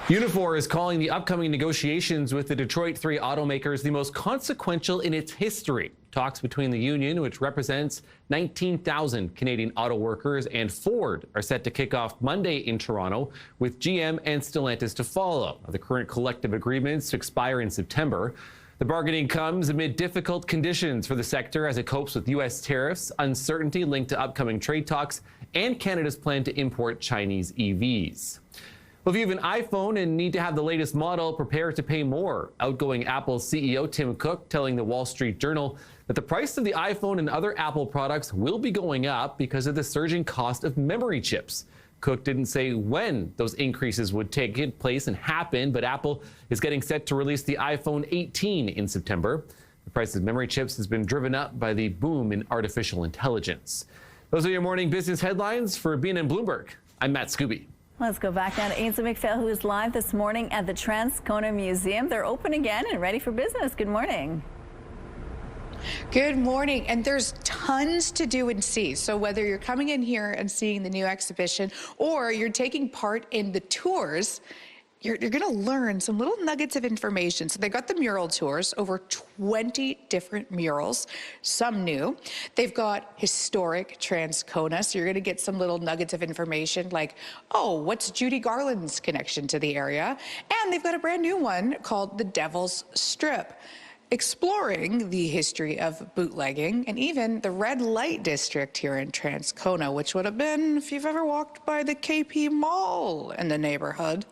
D: Unifor is calling the upcoming negotiations with the Detroit 3 automakers the most consequential in its history. Talks between the union, which represents 19,000 Canadian auto workers, and Ford are set to kick off Monday in Toronto, with GM and Stellantis to follow. The current collective agreements expire in September. The bargaining comes amid difficult conditions for the sector as it copes with U.S. tariffs, uncertainty linked to upcoming trade talks, and Canada's plan to import Chinese EVs. Well, if you have an iPhone and need to have the latest model, prepare to pay more. Outgoing Apple CEO Tim Cook telling the Wall Street Journal that the price of the iPhone and other Apple products will be going up because of the surging cost of memory chips. Cook didn't say when those increases would take place and happen, but Apple is getting set to release the iPhone 18 in September. The price of memory chips has been driven up by the boom in artificial intelligence. Those are your morning business headlines. For BNN Bloomberg, I'm Matt Scooby.
A: Let's go back now to Ainsley McPhail, who is live this morning at the Transcona Museum. They're open again and ready for business. Good morning.
K: Good morning, and there's tons to do and see. So whether you're coming in here and seeing the new exhibition or you're taking part in the tours, you're going to learn some little nuggets of information. So they got the mural tours, over 20 different murals, some new. They've got historic Transcona, so you're going to get some little nuggets of information like, oh, what's Judy Garland's connection to the area? And they've got a brand new one called the Devil's Strip, exploring the history of bootlegging and even the red light district here in Transcona, which would have been if you've ever walked by the KP Mall in the neighborhood.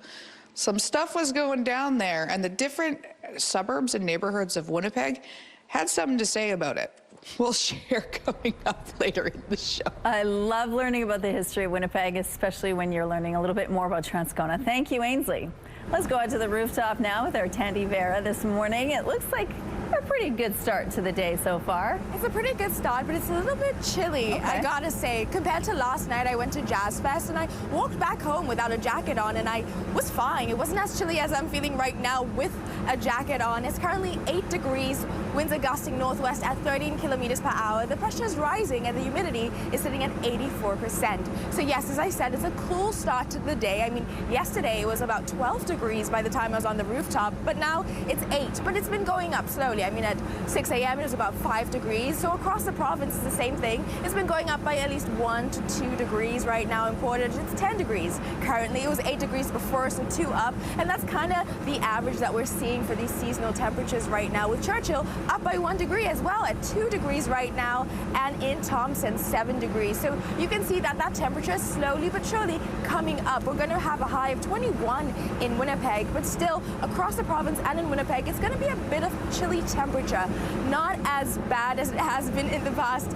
K: Some stuff was going down there, and the different suburbs and neighborhoods of Winnipeg had something to say about it. We'll share coming up later in the show.
A: I love learning about the history of Winnipeg, especially when you're learning a little bit more about Transcona. Thank you, Ainsley. Let's go out to the rooftop now with our Tandy Vera this morning. It looks like a pretty good start to the day so far.
B: It's a pretty good start, but it's a little bit chilly,
A: Okay.
B: I gotta say. Compared to last night, I went to Jazz Fest and I walked back home without a jacket on, and I was fine. It wasn't as chilly as I'm feeling right now with a jacket on. It's currently 8 degrees, winds are gusting northwest at 13 kilometers per hour. The pressure is rising and the humidity is sitting at 84%. So yes, as I said, it's a cool start to the day. I mean, yesterday it was about 12 degrees by the time I was on the rooftop, but now it's 8, but it's been going up slowly. I mean, at 6 a.m. it was about 5 degrees. So across the province, it's the same thing. It's been going up by at least 1 to 2 degrees right now in Portage. It's 10 degrees currently. It was 8 degrees before, so 2 up. And that's kind of the average that we're seeing for these seasonal temperatures right now, with Churchill up by 1 degree as well at 2 degrees right now, and in Thompson 7 degrees. So you can see that temperature is slowly but surely coming up. We're going to have a high of 21 in Winnipeg, but still across the province and in Winnipeg, it's going to be a bit of chilly temperature. Not as bad as it has been in the past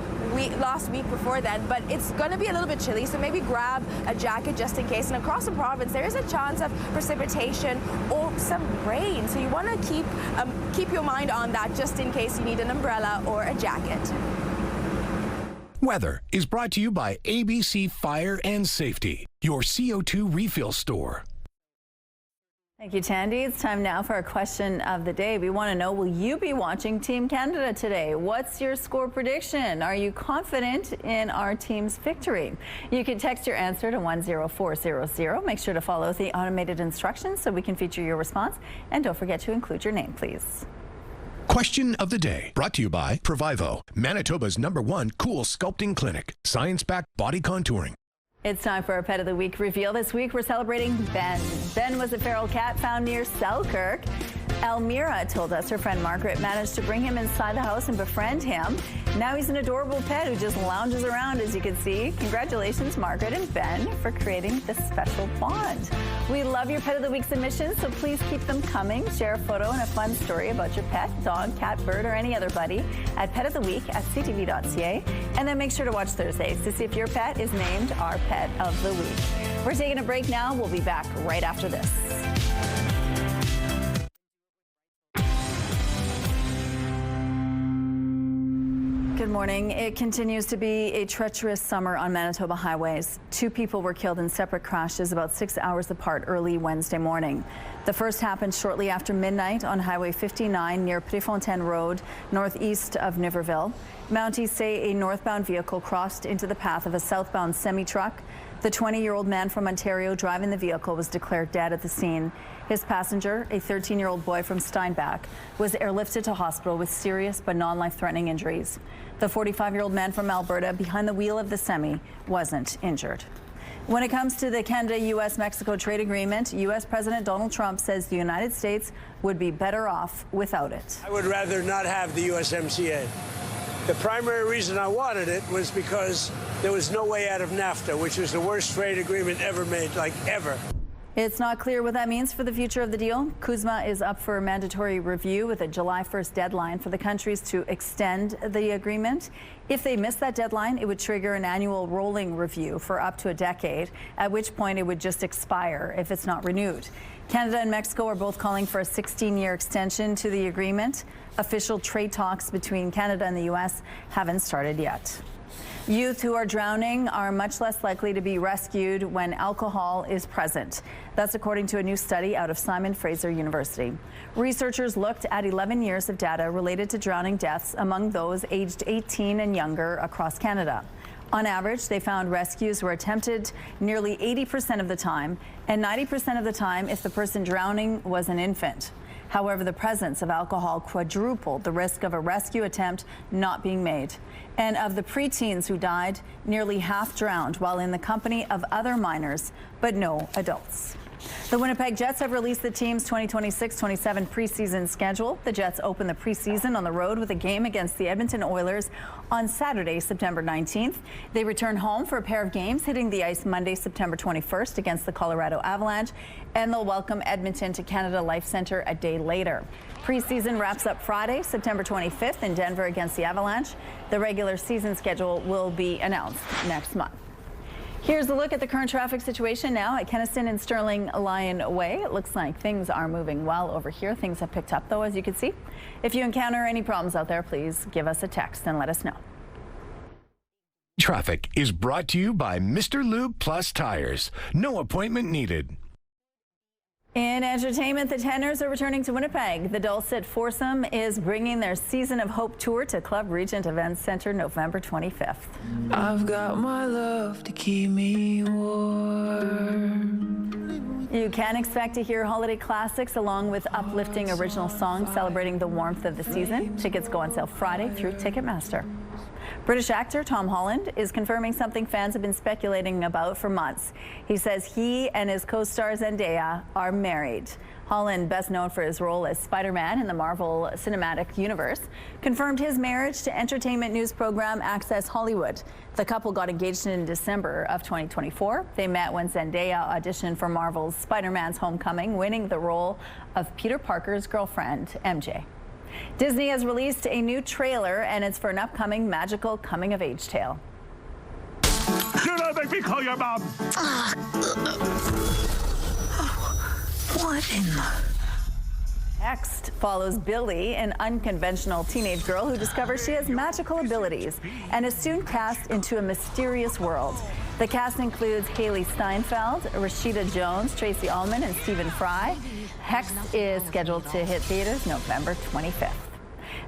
B: last week before then, but it's going to be a little bit chilly, so maybe grab a jacket just in case. And across the province, there is a chance of precipitation or some rain, so you want to keep your mind on that just in case you need an umbrella or a jacket.
L: Weather is brought to you by ABC Fire and Safety, your CO2 refill store.
A: Thank you, Tandy. It's time now for our question of the day. We want to know, will you be watching Team Canada today? What's your score prediction? Are you confident in our team's victory? You can text your answer to 10400. Make sure to follow the automated instructions so we can feature your response. And don't forget to include your name, please.
L: Question of the day, brought to you by Provivo, Manitoba's #1 cool sculpting clinic, science-backed body contouring.
A: It's time for our Pet of the Week reveal. This week, we're celebrating Ben. Ben was a feral cat found near Selkirk. Elmira told us her friend Margaret managed to bring him inside the house and befriend him. Now he's an adorable pet who just lounges around, as you can see. Congratulations, Margaret and Ben, for creating this special bond. We love your Pet of the Week submissions, so please keep them coming. Share a photo and a fun story about your pet, dog, cat, bird, or any other buddy at petoftheweek@ctv.ca. And then make sure to watch Thursdays to see if your pet is named our Pet of the Week. We're taking a break now. We'll be back right after this. Good morning. It continues to be a treacherous summer on Manitoba highways. 2 people were killed in separate crashes about 6 hours apart early Wednesday morning. The first happened shortly after midnight on Highway 59 near Préfontaine Road, northeast of Niverville. Mounties say a northbound vehicle crossed into the path of a southbound semi-truck. The 20-year-old man from Ontario driving the vehicle was declared dead at the scene. His passenger, a 13-year-old boy from Steinbach, was airlifted to hospital with serious but non-life-threatening injuries. The 45-year-old man from Alberta behind the wheel of the semi wasn't injured. When it comes to the Canada-U.S.-Mexico trade agreement, U.S. President Donald Trump says the United States would be better off without it.
E: I would rather not have the USMCA. The primary reason I wanted it was because there was no way out of NAFTA, which was the worst trade agreement ever made, like ever.
A: It's not clear what that means for the future of the deal. CUSMA is up for mandatory review with a July 1st deadline for the countries to extend the agreement. If they miss that deadline, it would trigger an annual rolling review for up to a decade, at which point it would just expire if it's not renewed. Canada and Mexico are both calling for a 16-year extension to the agreement. Official trade talks between Canada and the U.S. haven't started yet. Youth who are drowning are much less likely to be rescued when alcohol is present. That's according to a new study out of Simon Fraser University. Researchers looked at 11 years of data related to drowning deaths among those aged 18 and younger across Canada. On average, they found rescues were attempted nearly 80% of the time, and 90% of the time if the person drowning was an infant. However, the presence of alcohol quadrupled the risk of a rescue attempt not being made. And of the preteens who died, nearly half drowned while in the company of other minors, but no adults. The Winnipeg Jets have released the team's 2026-27 preseason schedule. The Jets open the preseason on the road with a game against the Edmonton Oilers on Saturday, September 19th. They return home for a pair of games, hitting the ice Monday, September 21st against the Colorado Avalanche, and they'll welcome Edmonton to Canada Life Centre a day later. Preseason wraps up Friday, September 25th in Denver against the Avalanche. The regular season schedule will be announced next month. Here's a look at the current traffic situation now at Kenaston and Sterling Lion Way. It looks like things are moving well over here. Things have picked up, though, as you can see. If you encounter any problems out there, please give us a text and let us know.
L: Traffic is brought to you by Mr. Lube Plus Tires. No appointment needed.
A: In entertainment, the Tenors are returning to Winnipeg. The Dulcet Foursome is bringing their Season of Hope tour to Club Regent Events Center November 25th.
F: I've got my love to keep me warm.
A: You can expect to hear holiday classics along with uplifting original songs celebrating the warmth of the season. Tickets go on sale Friday through Ticketmaster. British actor Tom Holland is confirming something fans have been speculating about for months. He says he and his co-star Zendaya are married. Holland, best known for his role as Spider-Man in the Marvel Cinematic Universe, confirmed his marriage to entertainment news program Access Hollywood. The couple got engaged in December of 2024. They met when Zendaya auditioned for Marvel's Spider-Man's Homecoming, winning the role of Peter Parker's girlfriend, MJ. Disney has released a new trailer, and it's for an upcoming magical coming-of-age tale.
G: Do not make me call your mom!
A: What in the... Next follows Billy, an unconventional teenage girl who discovers she has magical abilities and is soon cast into a mysterious world. The cast includes Haley Steinfeld, Rashida Jones, Tracy Ullman, and Stephen Fry. Hex is scheduled to hit theaters November 25th.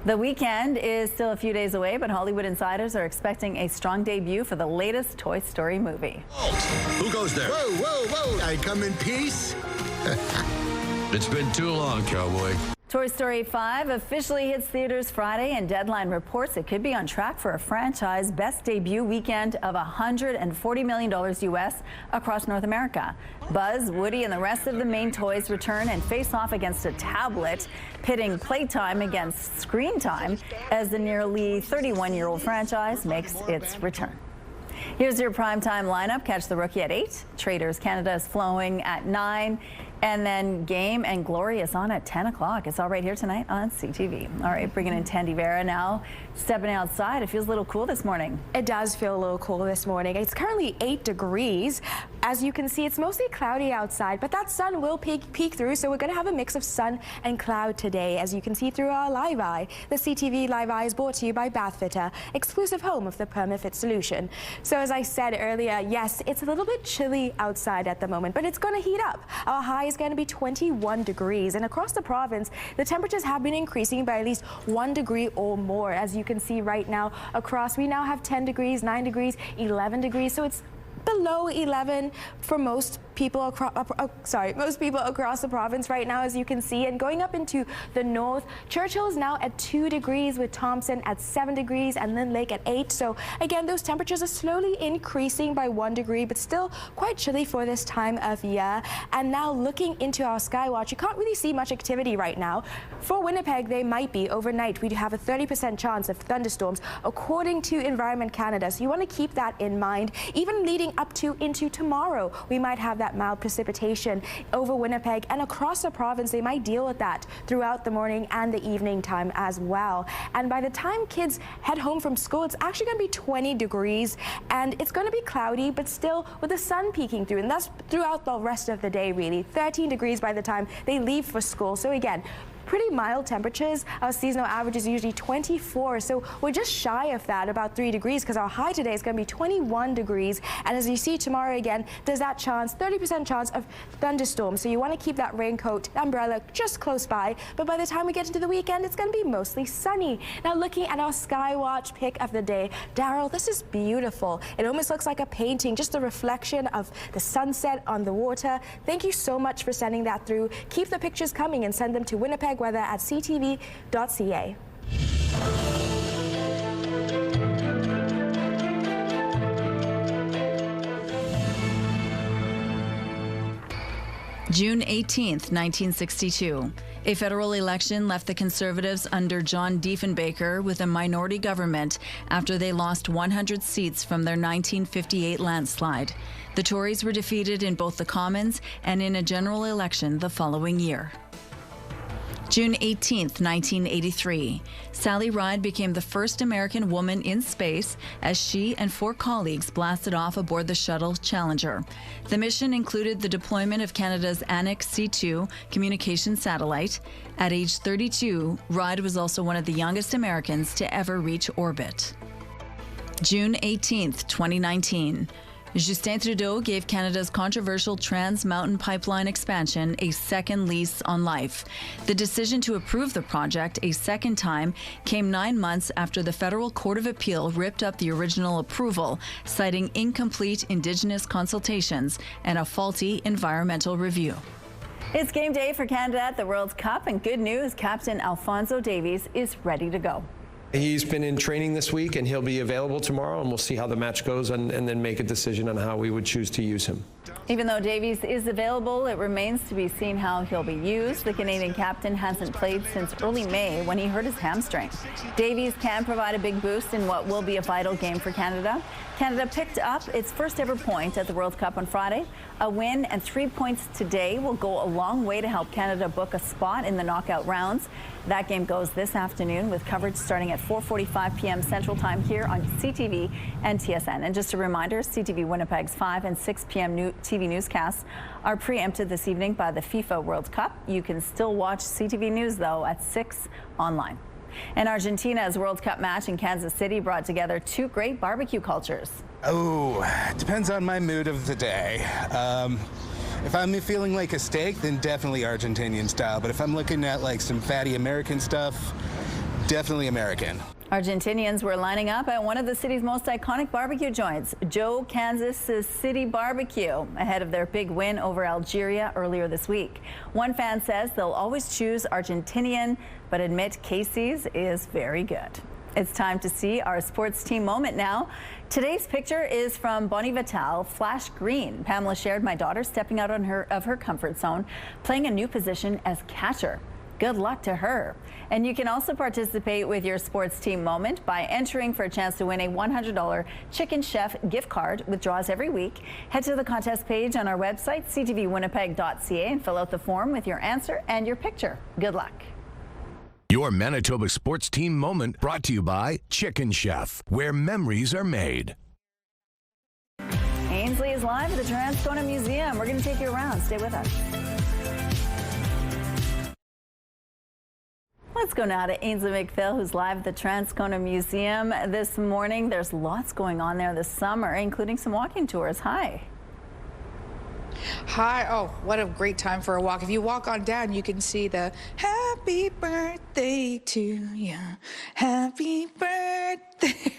A: The weekend is still a few days away, but Hollywood insiders are expecting a strong debut for the latest Toy Story movie.
H: Who goes there?
I: Whoa, whoa, whoa! I come in peace?
H: It's been too long, cowboy.
A: Toy Story 5 officially hits theaters Friday, and Deadline reports it could be on track for a franchise best debut weekend of $140 million US across North America. Buzz, Woody, and the rest of the main toys return and face off against a tablet, pitting playtime against screen time as the nearly 31-year-old franchise makes its return. Here's your primetime lineup. Catch the Rookie at 8. Traders Canada is flowing at 9. And then Game and Glory is on at 10 o'clock. It's all right here tonight on CTV. All right, bringing in Tandy Vera now. Stepping outside, it feels a little cool this morning.
B: It does feel a little cool this morning. It's currently 8 degrees. As you can see, it's mostly cloudy outside, but that sun will peek through, so we're going to have a mix of sun and cloud today, as you can see through our Live Eye. The CTV Live Eye is brought to you by Bathfitter, exclusive home of the PermaFit solution. So as I said earlier, yes, it's a little bit chilly outside at the moment, but it's going to heat up. Our high is going to be 21 degrees, and across the province, the temperatures have been increasing by at least 1 degree or more. As you can see right now across, we now have 10 degrees, 9 degrees, 11 degrees, so it's below 11 for most people across the province right now, as you can see. And going up into the north, Churchill is now at 2 degrees, with Thompson at 7 degrees, and Lynn Lake at 8. So again, those temperatures are slowly increasing by 1 degree, but still quite chilly for this time of year. And now looking into our sky watch, you can't really see much activity right now. For Winnipeg, they might be overnight. We have a 30% chance of thunderstorms, according to Environment Canada. So you want to keep that in mind. Even leading up to into tomorrow, we might have that mild precipitation over Winnipeg, and across the province they might deal with that throughout the morning and the evening time as well. And by the time kids head home from school, it's actually going to be 20 degrees, and it's going to be cloudy, but still with the sun peeking through, and that's throughout the rest of the day really. 13 degrees by the time they leave for school. So again, pretty mild temperatures. Our seasonal average is usually 24, so we're just shy of that, about 3 degrees, because our high today is going to be 21 degrees. And as you see tomorrow again, there's that chance, 30% chance of thunderstorms. So you want to keep that raincoat, umbrella just close by. But by the time we get into the weekend, it's going to be mostly sunny. Now looking at our Skywatch pick of the day, Daryl, this is beautiful. It almost looks like a painting, just a reflection of the sunset on the water. Thank you so much for sending that through. Keep the pictures coming and send them to Winnipeg Weather at ctv.ca.
A: June 18th, 1962. A federal election left the Conservatives under John Diefenbaker with a minority government after they lost 100 seats from their 1958 landslide. The Tories were defeated in both the Commons and in a general election the following year. June 18th, 1983. Sally Ride became the first American woman in space as she and 4 colleagues blasted off aboard the shuttle Challenger. The mission included the deployment of Canada's Anik C2 communication satellite. At age 32, Ride was also one of the youngest Americans to ever reach orbit. June 18th, 2019. Justin Trudeau gave Canada's controversial Trans Mountain Pipeline expansion a second lease on life. The decision to approve the project a second time came 9 months after the Federal Court of Appeal ripped up the original approval, citing incomplete Indigenous consultations and a faulty environmental review. It's game day for Canada at the World Cup, and good news, Captain Alphonso Davies is ready to go.
J: He's been in training this week, and he'll be available tomorrow, and we'll see how the match goes and then make a decision on how we would choose to use him.
A: Even though Davies is available, it remains to be seen how he'll be used. The Canadian captain hasn't played since early May when he hurt his hamstring. Davies can provide a big boost in what will be a vital game for Canada. Canada picked up its first ever point at the World Cup on Friday. A win and 3 points today will go a long way to help Canada book a spot in the knockout rounds. That game goes this afternoon with coverage starting at 4:45 p.m. Central Time here on CTV and TSN. And just a reminder, CTV Winnipeg's 5 and 6 p.m. TV newscasts are preempted this evening by the FIFA World Cup. You can still watch CTV News, though, at 6 online. And Argentina's World Cup match in Kansas City brought together two great barbecue cultures.
N: Oh, depends on my mood of the day. If I'm feeling like a steak, then definitely Argentinian style. But if I'm looking at like some fatty American stuff, definitely American.
A: Argentinians were lining up at one of the city's most iconic barbecue joints, Joe Kansas City Barbecue, ahead of their big win over Algeria earlier this week. One fan says they'll always choose Argentinian, but admit Casey's is very good. It's time to see our sports team moment now. Today's picture is from Bonnie Vital, Flash Green. Pamela shared my daughter stepping out of her comfort zone, playing a new position as catcher. Good luck to her. And you can also participate with your sports team moment by entering for a chance to win a $100 Chicken Chef gift card with draws every week. Head to the contest page on our website, ctvwinnipeg.ca, and fill out the form with your answer and your picture. Good luck.
L: Your Manitoba Sports Team moment brought to you by Chicken Chef, where memories are made.
A: Ainsley is live at the Transcona Museum. We're going to take you around. Stay with us. Let's go now to Ainsley McPhail, who's live at the Transcona Museum this morning. There's lots going on there this summer, including some walking tours. Hi.
K: Hi. Oh, what a great time for a walk. If you walk on down, you can see the happy birthday to you. Happy birthday.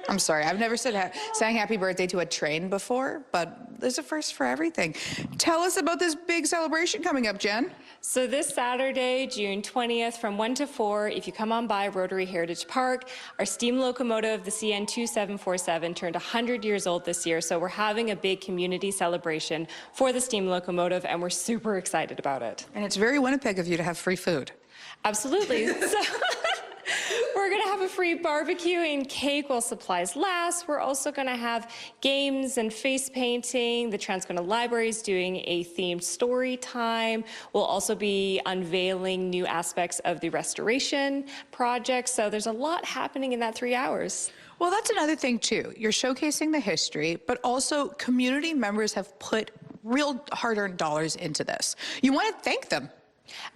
K: I'm sorry. I've never sang happy birthday to a train before, but there's a first for everything. Tell us about this big celebration coming up, Jen.
O: So this Saturday, June 20th, from 1 to 4, if you come on by Rotary Heritage Park, our steam locomotive, the CN2747, turned 100 years old this year. So we're having a big community celebration for the steam locomotive, and we're super excited about it.
K: And it's very Winnipeg of you to have free food.
O: Absolutely. So we're going to have a free barbecue and cake while supplies last. We're also going to have games and face painting. The Transcona Library is doing a themed story time. We'll also be unveiling new aspects of the restoration project. So there's a lot happening in that 3 hours.
K: Well, that's another thing, too. You're showcasing the history, but also community members have put real hard-earned dollars into this. You want to thank them.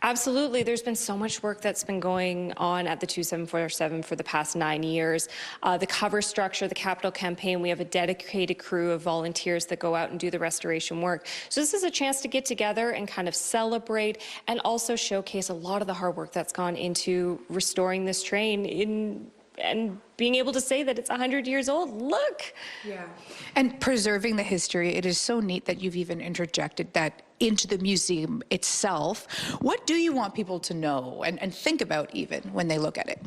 O: Absolutely. There's been so much work that's been going on at the 2747 for the past 9 years. The cover structure, the capital campaign, we have a dedicated crew of volunteers that go out and do the restoration work. So this is a chance to get together and kind of celebrate and also showcase a lot of the hard work that's gone into restoring this train and being able to say that it's 100 years old. Look.
K: Yeah. And preserving the history. It is so neat that you've even interjected that into the museum itself. What do you want people to know and think about even when they look at it?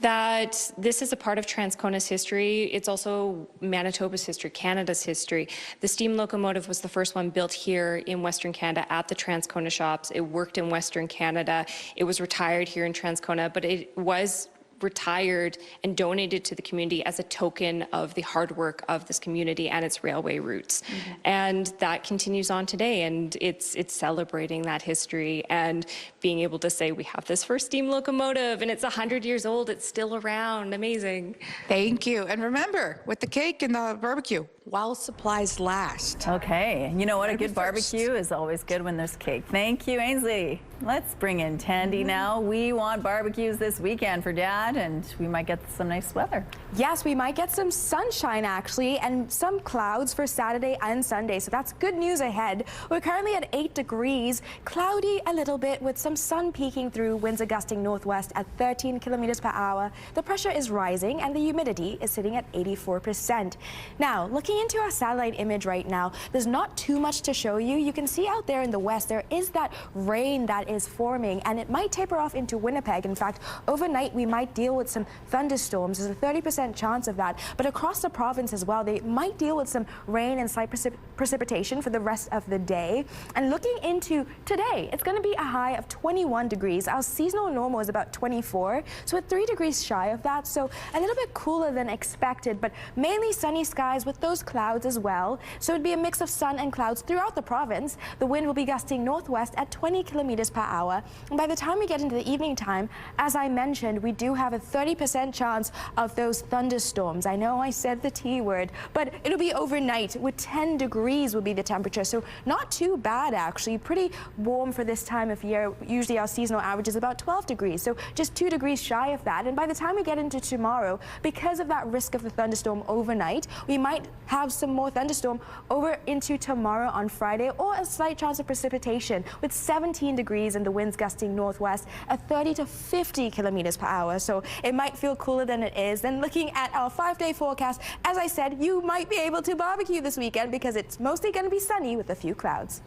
O: That this is a part of Transcona's history. It's also Manitoba's history, Canada's history. The steam locomotive was the first one built here in Western Canada at the Transcona shops. It worked in Western Canada. It was retired here in Transcona, but it was retired and donated to the community as a token of the hard work of this community and its railway routes. Mm-hmm. And that continues on today, and it's celebrating that history and being able to say we have this first steam locomotive and it's 100 years old, it's still around. Amazing.
K: Thank you. And remember, with the cake and the barbecue, while supplies last.
A: Okay. You know what? A good barbecue is always good when there's cake. Thank you, Ainsley. Let's bring in Tandy now. We want barbecues this weekend for Dad, and we might get some nice weather.
B: Yes, we might get some sunshine, actually, and some clouds for Saturday and Sunday. So that's good news ahead. We're currently at 8 degrees, cloudy a little bit with some sun peeking through, winds are gusting northwest at 13 kilometers per hour. The pressure is rising, and the humidity is sitting at 84%. Now, looking looking into our satellite image right now, there's not too much to show you. You can see out there in the west, there is that rain that is forming, and it might taper off into Winnipeg. In fact, overnight, we might deal with some thunderstorms. There's a 30% chance of that. But across the province as well, they might deal with some rain and slight precipitation for the rest of the day. And looking into today, it's going to be a high of 21 degrees. Our seasonal normal is about 24, so we're 3 degrees shy of that, so a little bit cooler than expected, but mainly sunny skies with those clouds as well. So it'd be a mix of sun and clouds throughout the province. The wind will be gusting northwest at 20 kilometers per hour. And by the time we get into the evening time, as I mentioned, we do have a 30% chance of those thunderstorms. I know I said the T word, but it'll be overnight with 10 degrees will be the temperature. So not too bad, actually. Pretty warm for this time of year. Usually our seasonal average is about 12 degrees, so just 2 degrees shy of that. And by the time we get into tomorrow, because of that risk of the thunderstorm overnight, we might have some more thunderstorm over into tomorrow on Friday, or a slight chance of precipitation with 17 degrees and the winds gusting northwest at 30 to 50 kilometers per hour. So it might feel cooler than it is. Then looking at our 5-day forecast, as I said, you might be able to barbecue this weekend because it's mostly going to be sunny with a few clouds.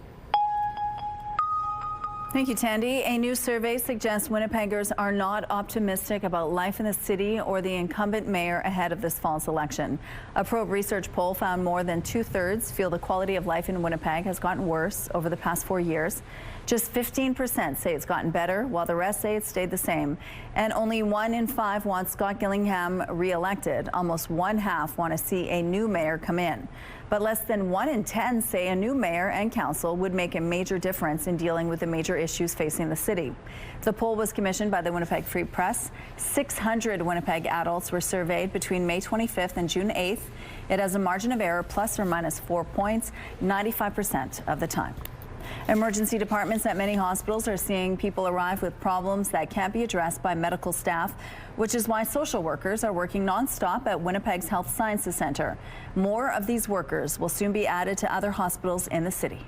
A: Thank you, Tandy. A new survey suggests Winnipeggers are not optimistic about life in the city or the incumbent mayor ahead of this fall's election. A Probe research poll found more than 2/3 feel the quality of life in Winnipeg has gotten worse over the past 4 years. Just 15% say it's gotten better, while the rest say it's stayed the same. And only 1 in 5 want Scott Gillingham re-elected. Almost 1/2 want to see a new mayor come in. But less than 1 in 10 say a new mayor and council would make a major difference in dealing with the major issues facing the city. The poll was commissioned by the Winnipeg Free Press. 600 Winnipeg adults were surveyed between May 25th and June 8th. It has a margin of error plus or minus 4 points 95% of the time. Emergency departments at many hospitals are seeing people arrive with problems that can't be addressed by medical staff, which is why social workers are working nonstop at Winnipeg's Health Sciences Centre. More of these workers will soon be added to other hospitals in the city.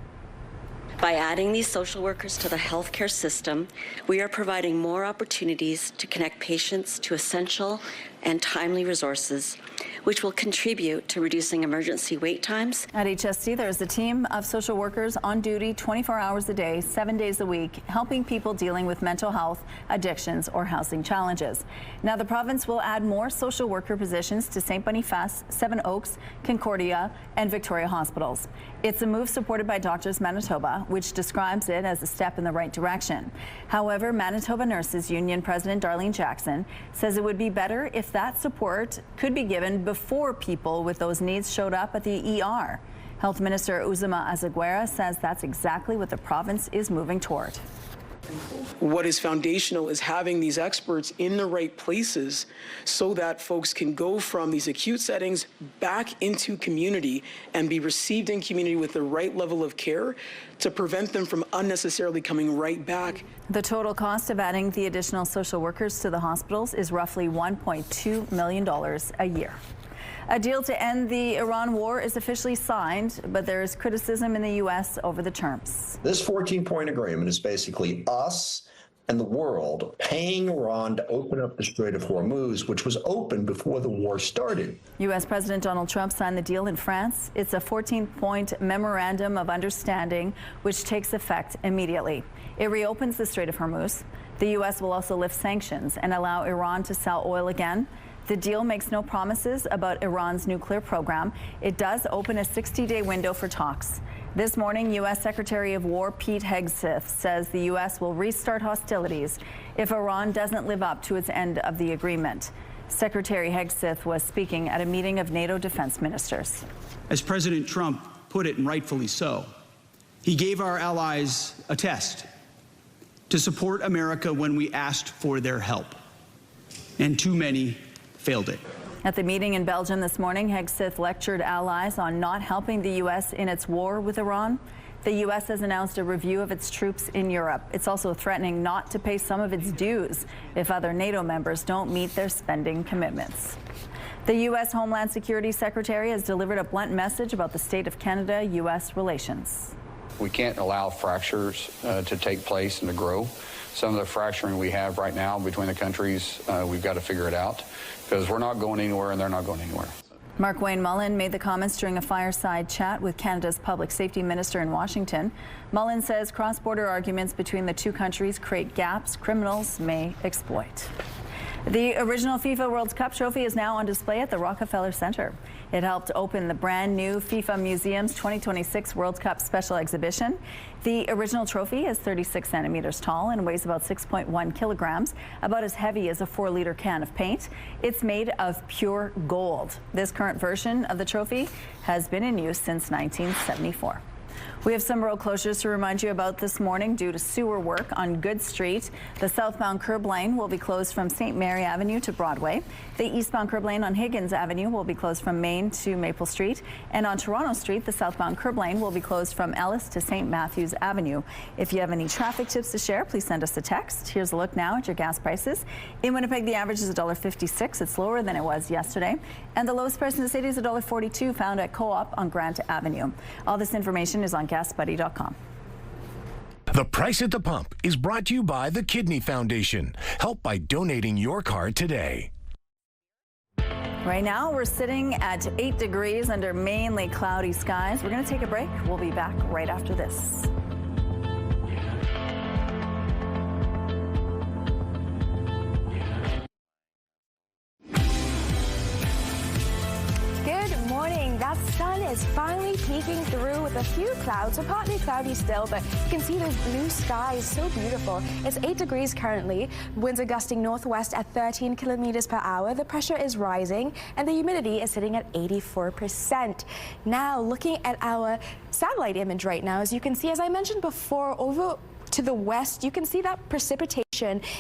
M: By adding these social workers to the healthcare system, we are providing more opportunities to connect patients to essential and timely resources, which will contribute to reducing emergency wait times.
A: At HSC, there's a team of social workers on duty 24 hours a day, 7 days a week, helping people dealing with mental health, addictions, or housing challenges. Now, the province will add more social worker positions to St. Boniface, Seven Oaks, Concordia, and Victoria hospitals. It's a move supported by Doctors Manitoba, which describes it as a step in the right direction. However, Manitoba Nurses Union President Darlene Jackson says it would be better if that support could be given before people with those needs showed up at the ER. Health Minister Uzuma Azaguera says that's exactly what the province is moving toward.
P: What is foundational is having these experts in the right places so that folks can go from these acute settings back into community and be received in community with the right level of care to prevent them from unnecessarily coming right back.
A: The total cost of adding the additional social workers to the hospitals is roughly $1.2 million a year. A deal to end the Iran war is officially signed, but there is criticism in the U.S. over the terms.
Q: This 14-point agreement is basically us and the world paying Iran to open up the Strait of Hormuz, which was open before the war started.
A: U.S. President Donald Trump signed the deal in France. It's a 14-point memorandum of understanding, which takes effect immediately. It reopens the Strait of Hormuz. The U.S. will also lift sanctions and allow Iran to sell oil again. The deal makes no promises about Iran's nuclear program. It does open a 60-day window for talks. This morning, U.S. Secretary of War Pete Hegseth says the U.S. will restart hostilities if Iran doesn't live up to its end of the agreement. Secretary Hegseth was speaking at a meeting of NATO defense ministers.
T: As President Trump put it, and rightfully so, he gave our allies a test to support America when we asked for their help. And too many failed it.
A: At the meeting in Belgium this morning, Hegseth lectured allies on not helping the U.S. in its war with Iran. The U.S. has announced a review of its troops in Europe. It's also threatening not to pay some of its dues if other NATO members don't meet their spending commitments. The U.S. Homeland Security Secretary has delivered a blunt message about the state of Canada-U.S. relations.
U: We can't allow fractures to take place and to grow. Some of the fracturing we have right now between the countries, we've got to figure it out, because we're not going anywhere and they're not going anywhere.
A: Mark Wayne Mullen made the comments during a fireside chat with Canada's Public Safety Minister in Washington. Mullen says cross-border arguments between the two countries create gaps criminals may exploit. The original FIFA World Cup trophy is now on display at the Rockefeller Center. It helped open the brand new FIFA Museum's 2026 World Cup special exhibition. The original trophy is 36 centimeters tall and weighs about 6.1 kilograms, about as heavy as a 4-liter can of paint. It's made of pure gold. This current version of the trophy has been in use since 1974. We have some road closures to remind you about this morning due to sewer work on Good Street. The southbound curb lane will be closed from St. Mary Avenue to Broadway. The eastbound curb lane on Higgins Avenue will be closed from Main to Maple Street. And on Toronto Street, the southbound curb lane will be closed from Ellis to St. Matthews Avenue. If you have any traffic tips to share, please send us a text. Here's a look now at your gas prices. In Winnipeg, the average is $1.56. It's lower than it was yesterday. And the lowest price in the city is $1.42, found at Co-op on Grant Avenue. All this information is on GasBuddy.com.
L: The Price at the Pump is brought to you by the Kidney Foundation. Help by donating your card today.
A: Right now, we're sitting at 8 degrees under mainly cloudy skies. We're going to take a break. We'll be back right after this.
B: Good morning. That sun is finally peeking through with a few clouds, so partly cloudy still, but you can see those blue skies, so beautiful. It's 8 degrees currently. Winds are gusting northwest at 13 kilometers per hour. The pressure is rising and the humidity is sitting at 84%. Now, looking at our satellite image right now, as you can see, as I mentioned before, over to the west, you can see that precipitation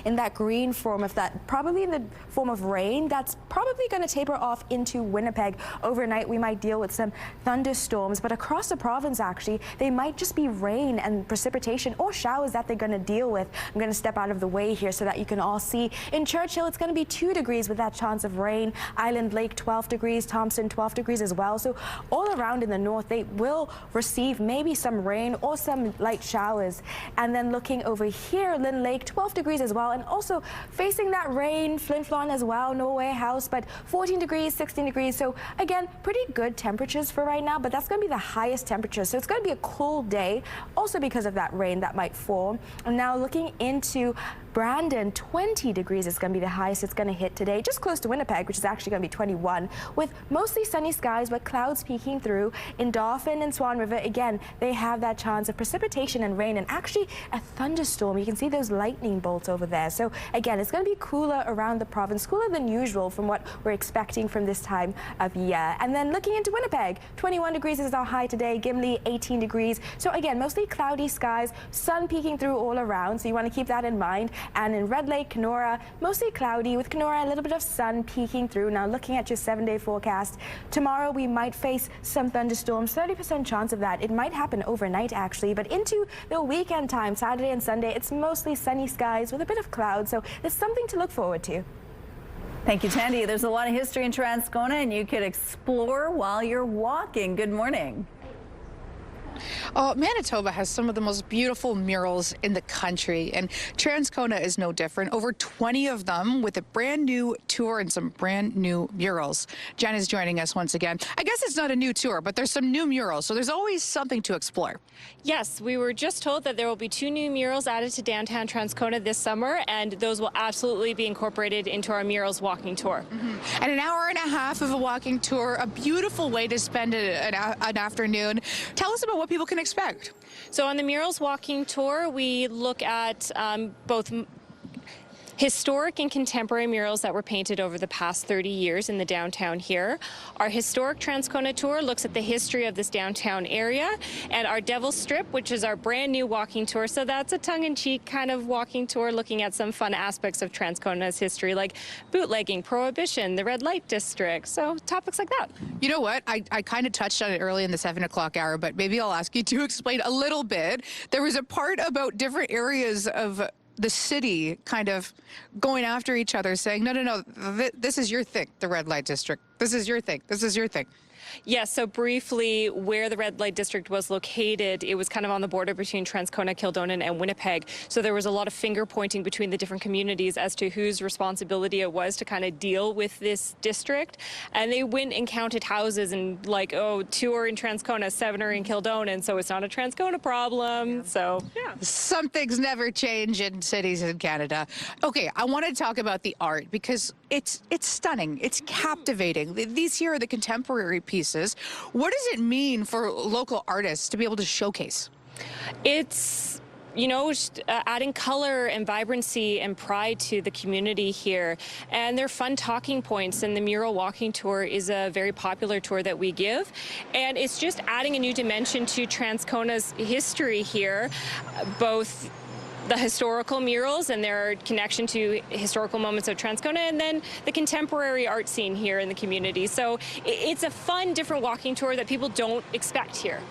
B: in that green form of that, probably in the form of rain. That's probably going to taper off into Winnipeg. Overnight, we might deal with some thunderstorms, but across the province, actually, they might just be rain and precipitation or showers that they're going to deal with. I'm going to step out of the way here so that you can all see. In Churchill, it's going to be 2 degrees with that chance of rain. Island Lake, 12 degrees. Thompson, 12 degrees as well. So all around in the north, they will receive maybe some rain or some light showers. And then looking over here, Lynn Lake, 12 degrees as well, and also facing that rain, Flin Flon as well, Norway House, but 14 degrees, 16 degrees. So again, pretty good temperatures for right now, but that's going to be the highest temperature. So it's going to be a cool day, also because of that rain that might fall. And now looking into Brandon, 20 degrees is going to be the highest it's going to hit today, just close to Winnipeg, which is actually going to be 21, with mostly sunny skies, but clouds peeking through. In Dauphin and Swan River, again, they have that chance of precipitation and rain, and actually a thunderstorm. You can see those lightning bolts over there. So again, it's going to be cooler around the province, cooler than usual from what we're expecting from this time of year. And then looking into Winnipeg, 21 degrees is our high today. Gimli, 18 degrees. So again, mostly cloudy skies, sun peeking through all around. So you want to keep that in mind. And in Red Lake, Kenora, mostly cloudy with Kenora, a little bit of sun peeking through. Now looking at your 7-day forecast, tomorrow we might face some thunderstorms, 30% chance of that. It might happen overnight actually, but into the weekend time, Saturday and Sunday, it's mostly sunny skies with a bit of clouds. So there's something to look forward to.
A: Thank you, Tandy. There's a lot of history in Transcona, and you could explore while you're walking. Good morning.
K: Oh, Manitoba has some of the most beautiful murals in the country, and Transcona is no different. Over 20 of them with a brand new tour and some brand new murals. Jen is joining us once again. I guess it's not a new tour, but there's some new murals, so there's always something to explore.
O: Yes, we were just told that there will be 2 new murals added to downtown Transcona this summer, and those will absolutely be incorporated into our murals walking tour.
K: And an hour and a half of a walking tour, a beautiful way to spend an afternoon. Tell us about what people can expect.
O: So on the murals walking tour, we look at both historic and contemporary murals that were painted over the past 30 years in the downtown here. Our historic Transcona tour looks at the history of this downtown area, and our Devil's Strip, which is our brand new walking tour. So that's a tongue-in-cheek kind of walking tour looking at some fun aspects of Transcona's history, like bootlegging, prohibition, the red light district. So topics like that.
K: You know what? I kind of touched on it early in the 7 o'clock hour, but maybe I'll ask you to explain a little bit. There was a part about different areas of the city kind of going after each other, saying, no, this is your thing, the red light district. This is your thing. This is your thing.
O: Yes, so briefly, where the red light district was located, it was kind of on the border between Transcona, Kildonan, and Winnipeg. So there was a lot of finger pointing between the different communities as to whose responsibility it was to kind of deal with this district. And they went and counted houses and like, oh, 2 are in Transcona, 7 are in Kildonan, so it's not a Transcona problem. So, yeah.
K: Some things never change in cities in Canada. Okay, I want to talk about the art because it's stunning. It's captivating. These here are the contemporary pieces. What does it mean for local artists to be able to showcase?
O: It's, you know, adding color and vibrancy and pride to the community here. And they're fun talking points, and the mural walking tour is a very popular tour that we give. And it's just adding a new dimension to Transcona's history here, both the historical murals and their connection to historical moments of Transcona, and then the contemporary art scene here in the community. So it's a fun, different walking tour that people don't expect here.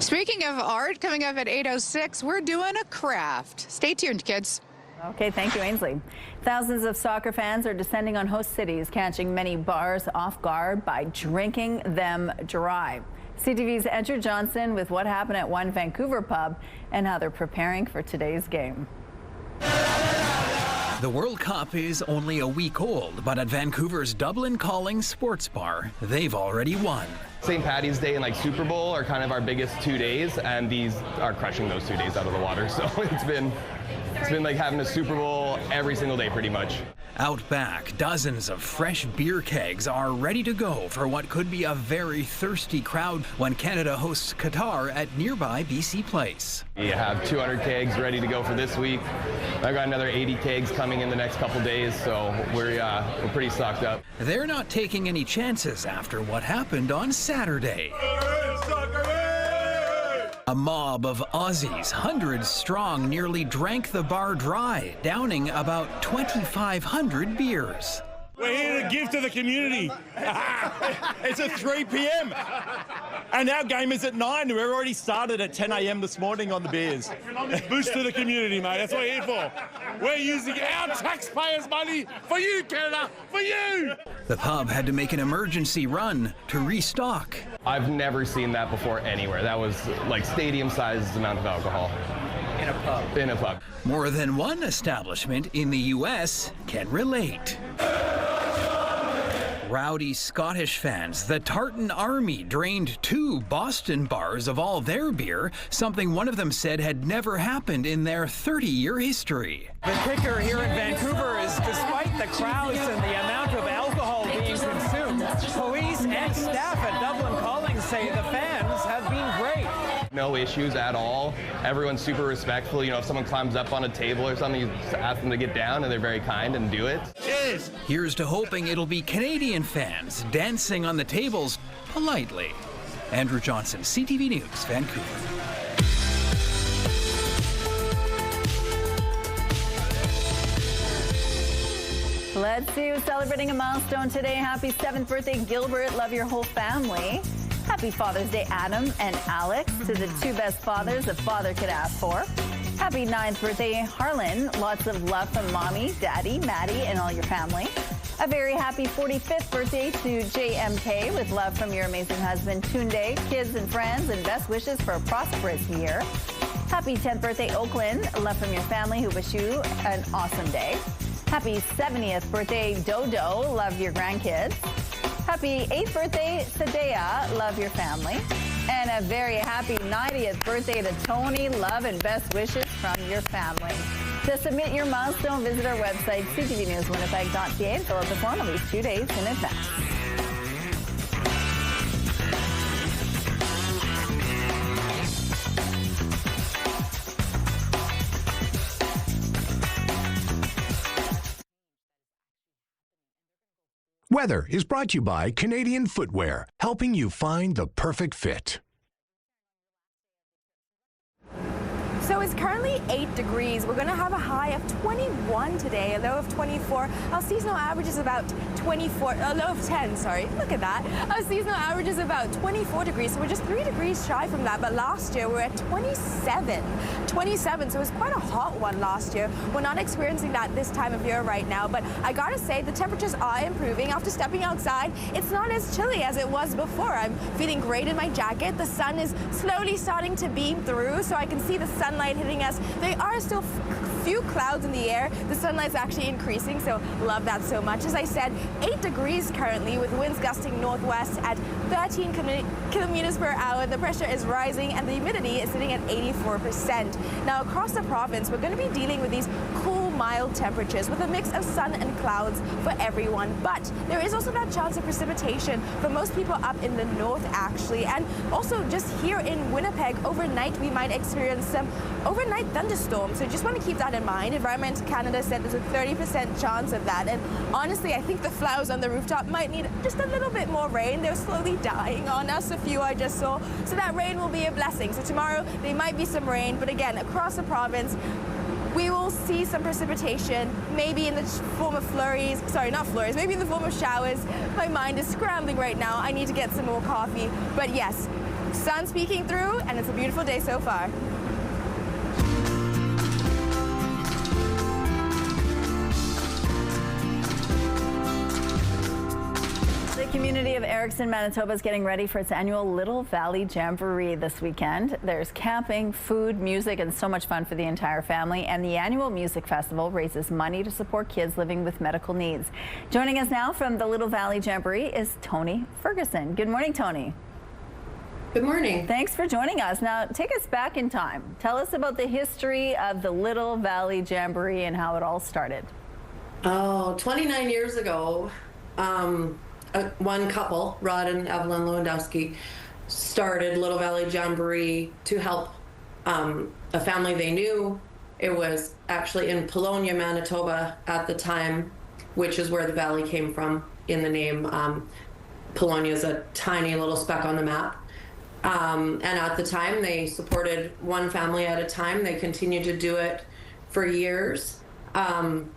K: Speaking of art, coming up at 8:06, we're doing a craft. Stay tuned, kids.
A: Okay, thank you, Ainsley. Thousands of soccer fans are descending on host cities, catching many bars off guard by drinking them dry. CTV's Andrew Johnson with what happened at one Vancouver pub and how they're preparing for today's game.
R: The World Cup is only a week old, but at Vancouver's Dublin Calling Sports Bar, they've already won.
S: St. Paddy's Day and like Super Bowl are kind of our biggest 2 days, and these are crushing those 2 days out of the water. So it's been like having a Super Bowl every single day pretty much.
R: Out back, dozens of fresh beer kegs are ready to go for what could be a very thirsty crowd when Canada hosts Qatar at nearby BC Place.
S: We have 200 kegs ready to go for this week. I've got another 80 kegs coming in the next couple days, so we're pretty stocked up.
R: They're not taking any chances after what happened on Saturday. A mob of Aussies, hundreds strong, nearly drank the bar dry, downing about 2,500 beers.
V: We're here to give to the community. It's at 3 p.m. and our game is at 9. We're already started at 10 a.m. this morning on the beers. Boost to the community, mate. That's what we're here for. We're using our taxpayers' money for you, Canada, for you.
R: The pub had to make an emergency run to restock.
S: I've never seen that before anywhere. That was like stadium-sized amount of alcohol.
R: In a pub.
S: In a pub.
R: More than one establishment in the U.S. can relate. Rowdy Scottish fans, the Tartan Army drained 2 Boston bars of all their beer, something one of them said had never happened in their 30-year history.
W: The kicker here in Vancouver is despite the crowds and the amount of alcohol being consumed, police and staff at Dublin Calling say the fans have been great.
S: No issues at all. Everyone's super respectful. You know, if someone climbs up on a table or something, you just ask them to get down, and they're very kind and do it.
W: Cheers!
R: Here's to hoping it'll be Canadian fans dancing on the tables politely. Andrew Johnson, CTV News, Vancouver.
A: Let's see who's celebrating a milestone today. Happy 7th birthday, Gilbert. Love your whole family. Happy Father's Day, Adam and Alex, to the 2 best fathers a father could ask for. Happy 9th birthday, Harlan. Lots of love from Mommy, Daddy, Maddie, and all your family. A very happy 45th birthday to JMK with love from your amazing husband, Tunde, kids and friends, and best wishes for a prosperous year. Happy 10th birthday, Oakland. Love from your family who wish you an awesome day. Happy 70th birthday, Dodo. Love your grandkids. Happy 8th birthday, Sadea. Love your family. And a very happy 90th birthday to Tony. Love and best wishes from your family. To submit your milestone, visit our website, ctvnewswinnipeg.ca, and fill out the form at least 2 days in advance.
L: Weather is brought to you by Canadian Footwear, helping you find the perfect fit.
B: So it's currently 8 degrees. We're going to have a high of 21 today, a low of 24. Our seasonal average is about 24, a low of 10, sorry. Look at that. Our seasonal average is about 24 degrees, so we're just 3 degrees shy from that. But last year we were at 27, so it was quite a hot one last year. We're not experiencing that this time of year right now, but I gotta say the temperatures are improving. After stepping outside, it's not as chilly as it was before. I'm feeling great in my jacket. The sun is slowly starting to beam through, so I can see the sunlight hitting us. There are still few clouds in the air. The sunlight's actually increasing, so love that so much. As I said, 8 degrees currently with winds gusting northwest at 13 kilometers per hour. The pressure is rising and the humidity is sitting at 84%. Now across the province, we're going to be dealing with these cool, mild temperatures with a mix of sun and clouds for everyone. But there is also that chance of precipitation for most people up in the north actually. And also just here in Winnipeg, overnight we might experience some overnight thunderstorms. So just want to keep that in mind. Environment Canada said there's a 30% chance of that. And honestly, I think the flowers on the rooftop might need just a little bit more rain. They're slowly dying on us, a few I just saw. So that rain will be a blessing. So tomorrow there might be some rain, but again, across the province, we will see some precipitation, maybe in the form of flurries, sorry, not flurries, maybe in the form of showers. My mind is scrambling right now. I need to get some more coffee. But yes, sun's peeking through and it's a beautiful day so far.
A: The community of Erickson, Manitoba is getting ready for its annual Little Valley Jamboree this weekend. There's camping, food, music, and so much fun for the entire family. And the annual music festival raises money to support kids living with medical needs. Joining us now from the Little Valley Jamboree is Tony Ferguson. Good morning, Tony.
C: Good morning.
A: Thanks for joining us. Now, take us back in time. Tell us about the history of the Little Valley Jamboree and how it all started.
C: Oh, 29 years ago, one couple, Rod and Evelyn Lewandowski, started Little Valley Jamboree to help a family they knew. It was actually in Polonia, Manitoba at the time, which is where the valley came from in the name. Polonia is a tiny little speck on the map. And at the time, they supported one family at a time. They continued to do it for years. And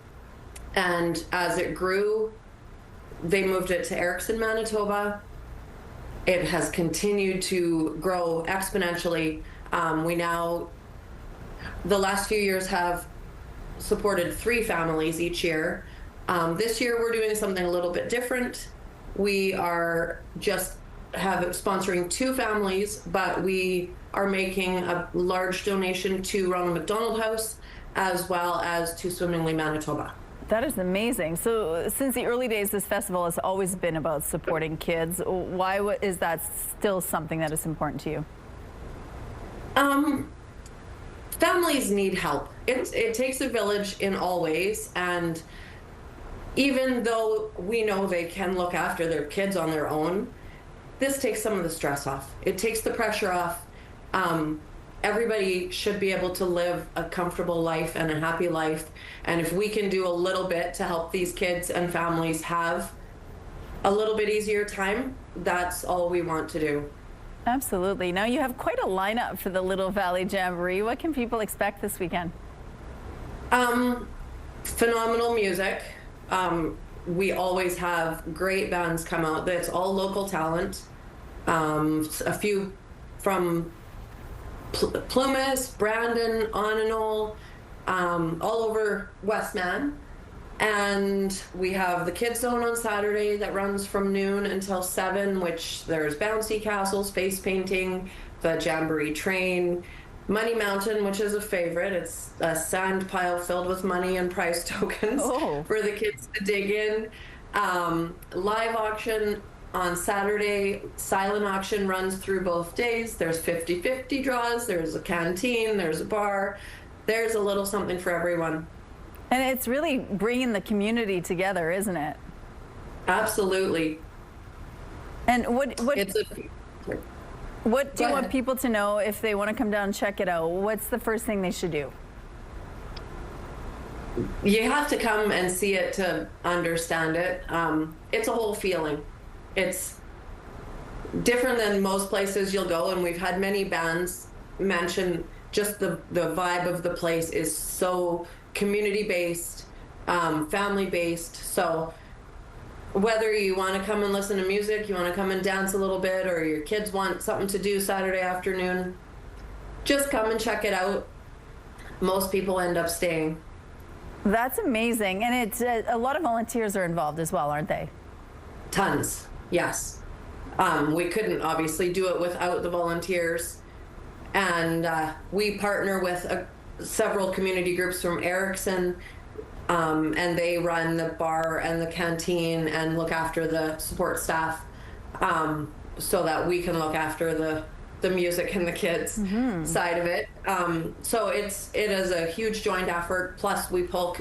C: as it grew, they moved it to Erickson, Manitoba. It has continued to grow exponentially. We now, the last few years, have supported 3 families each year. This year we're doing something a little bit different. We are just sponsoring 2 families, but we are making a large donation to Ronald McDonald House as well as to Swimmingly, Manitoba.
A: That is amazing. So since the early days, this festival has always been about supporting kids. Why is that still something that is important to you?
C: Families need help. It takes a village in all ways, and even though we know they can look after their kids on their own, this takes some of the stress off. It takes the pressure off. Everybody should be able to live a comfortable life and a happy life. And if we can do a little bit to help these kids and families have a little bit easier time, that's all we want to do.
A: Absolutely. Now you have quite a lineup for the Little Valley Jamboree. What can people expect this weekend?
C: Phenomenal music. We always have great bands come out. It's all local talent. A few from Plumas, Brandon, Onanol, all over Westman. And we have the Kids Zone on Saturday that runs from noon until 7, which there's bouncy castles, face painting, the Jamboree train, Money Mountain, which is a favorite. It's a sand pile filled with money and prize tokens for the kids to dig in. Live auction on Saturday. Silent auction runs through both days. There's 50-50 draws. There's a canteen. There's a bar. There's a little something for everyone.
A: And it's really bringing the community together, isn't it?
C: Absolutely.
A: And what do you want people to know if they want to come down and check it out? What's the first thing they should do?
C: You have to come and see it to understand it. It's a whole feeling. It's different than most places you'll go, and we've had many bands mention just the vibe of the place is so community-based, family-based. So whether you want to come and listen to music, you want to come and dance a little bit, or your kids want something to do Saturday afternoon, just come and check it out. Most people end up staying.
A: That's amazing. And it's a lot of volunteers are involved as well, aren't they?
C: Tons, yes. We couldn't obviously do it without the volunteers. And we partner with several community groups from Erickson, and they run the bar and the canteen and look after the support staff, so that we can look after the music and the kids side of it. So it is a huge joint effort. Plus we pull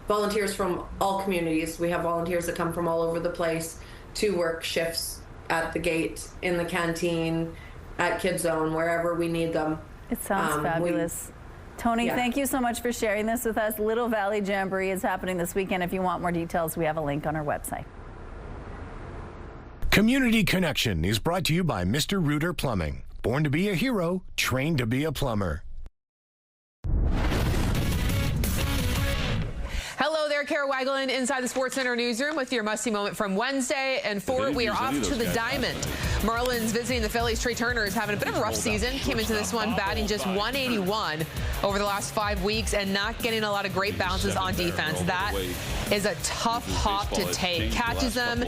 C: volunteers from all communities. We have volunteers that come from all over the place to work shifts at the gate, in the canteen, at Kids Zone, wherever we need them.
A: It sounds fabulous. Tony, thank you so much for sharing this with us. Little Valley Jamboree is happening this weekend. If you want more details, we have a link on our website.
L: Community Connection is brought to you by Mr. Reuter Plumbing. Born to be a hero, trained to be a plumber.
D: Hello there, Kara Wagland inside the Sports Center newsroom with your must-see moment from Wednesday. And for it, we are off to the Diamond. Marlins visiting the Phillies. Trey Turner is having a bit of a rough season. Came into this one batting just .181 over the last 5 weeks and not getting a lot of great bounces on defense. That is a tough hop to take. Catches them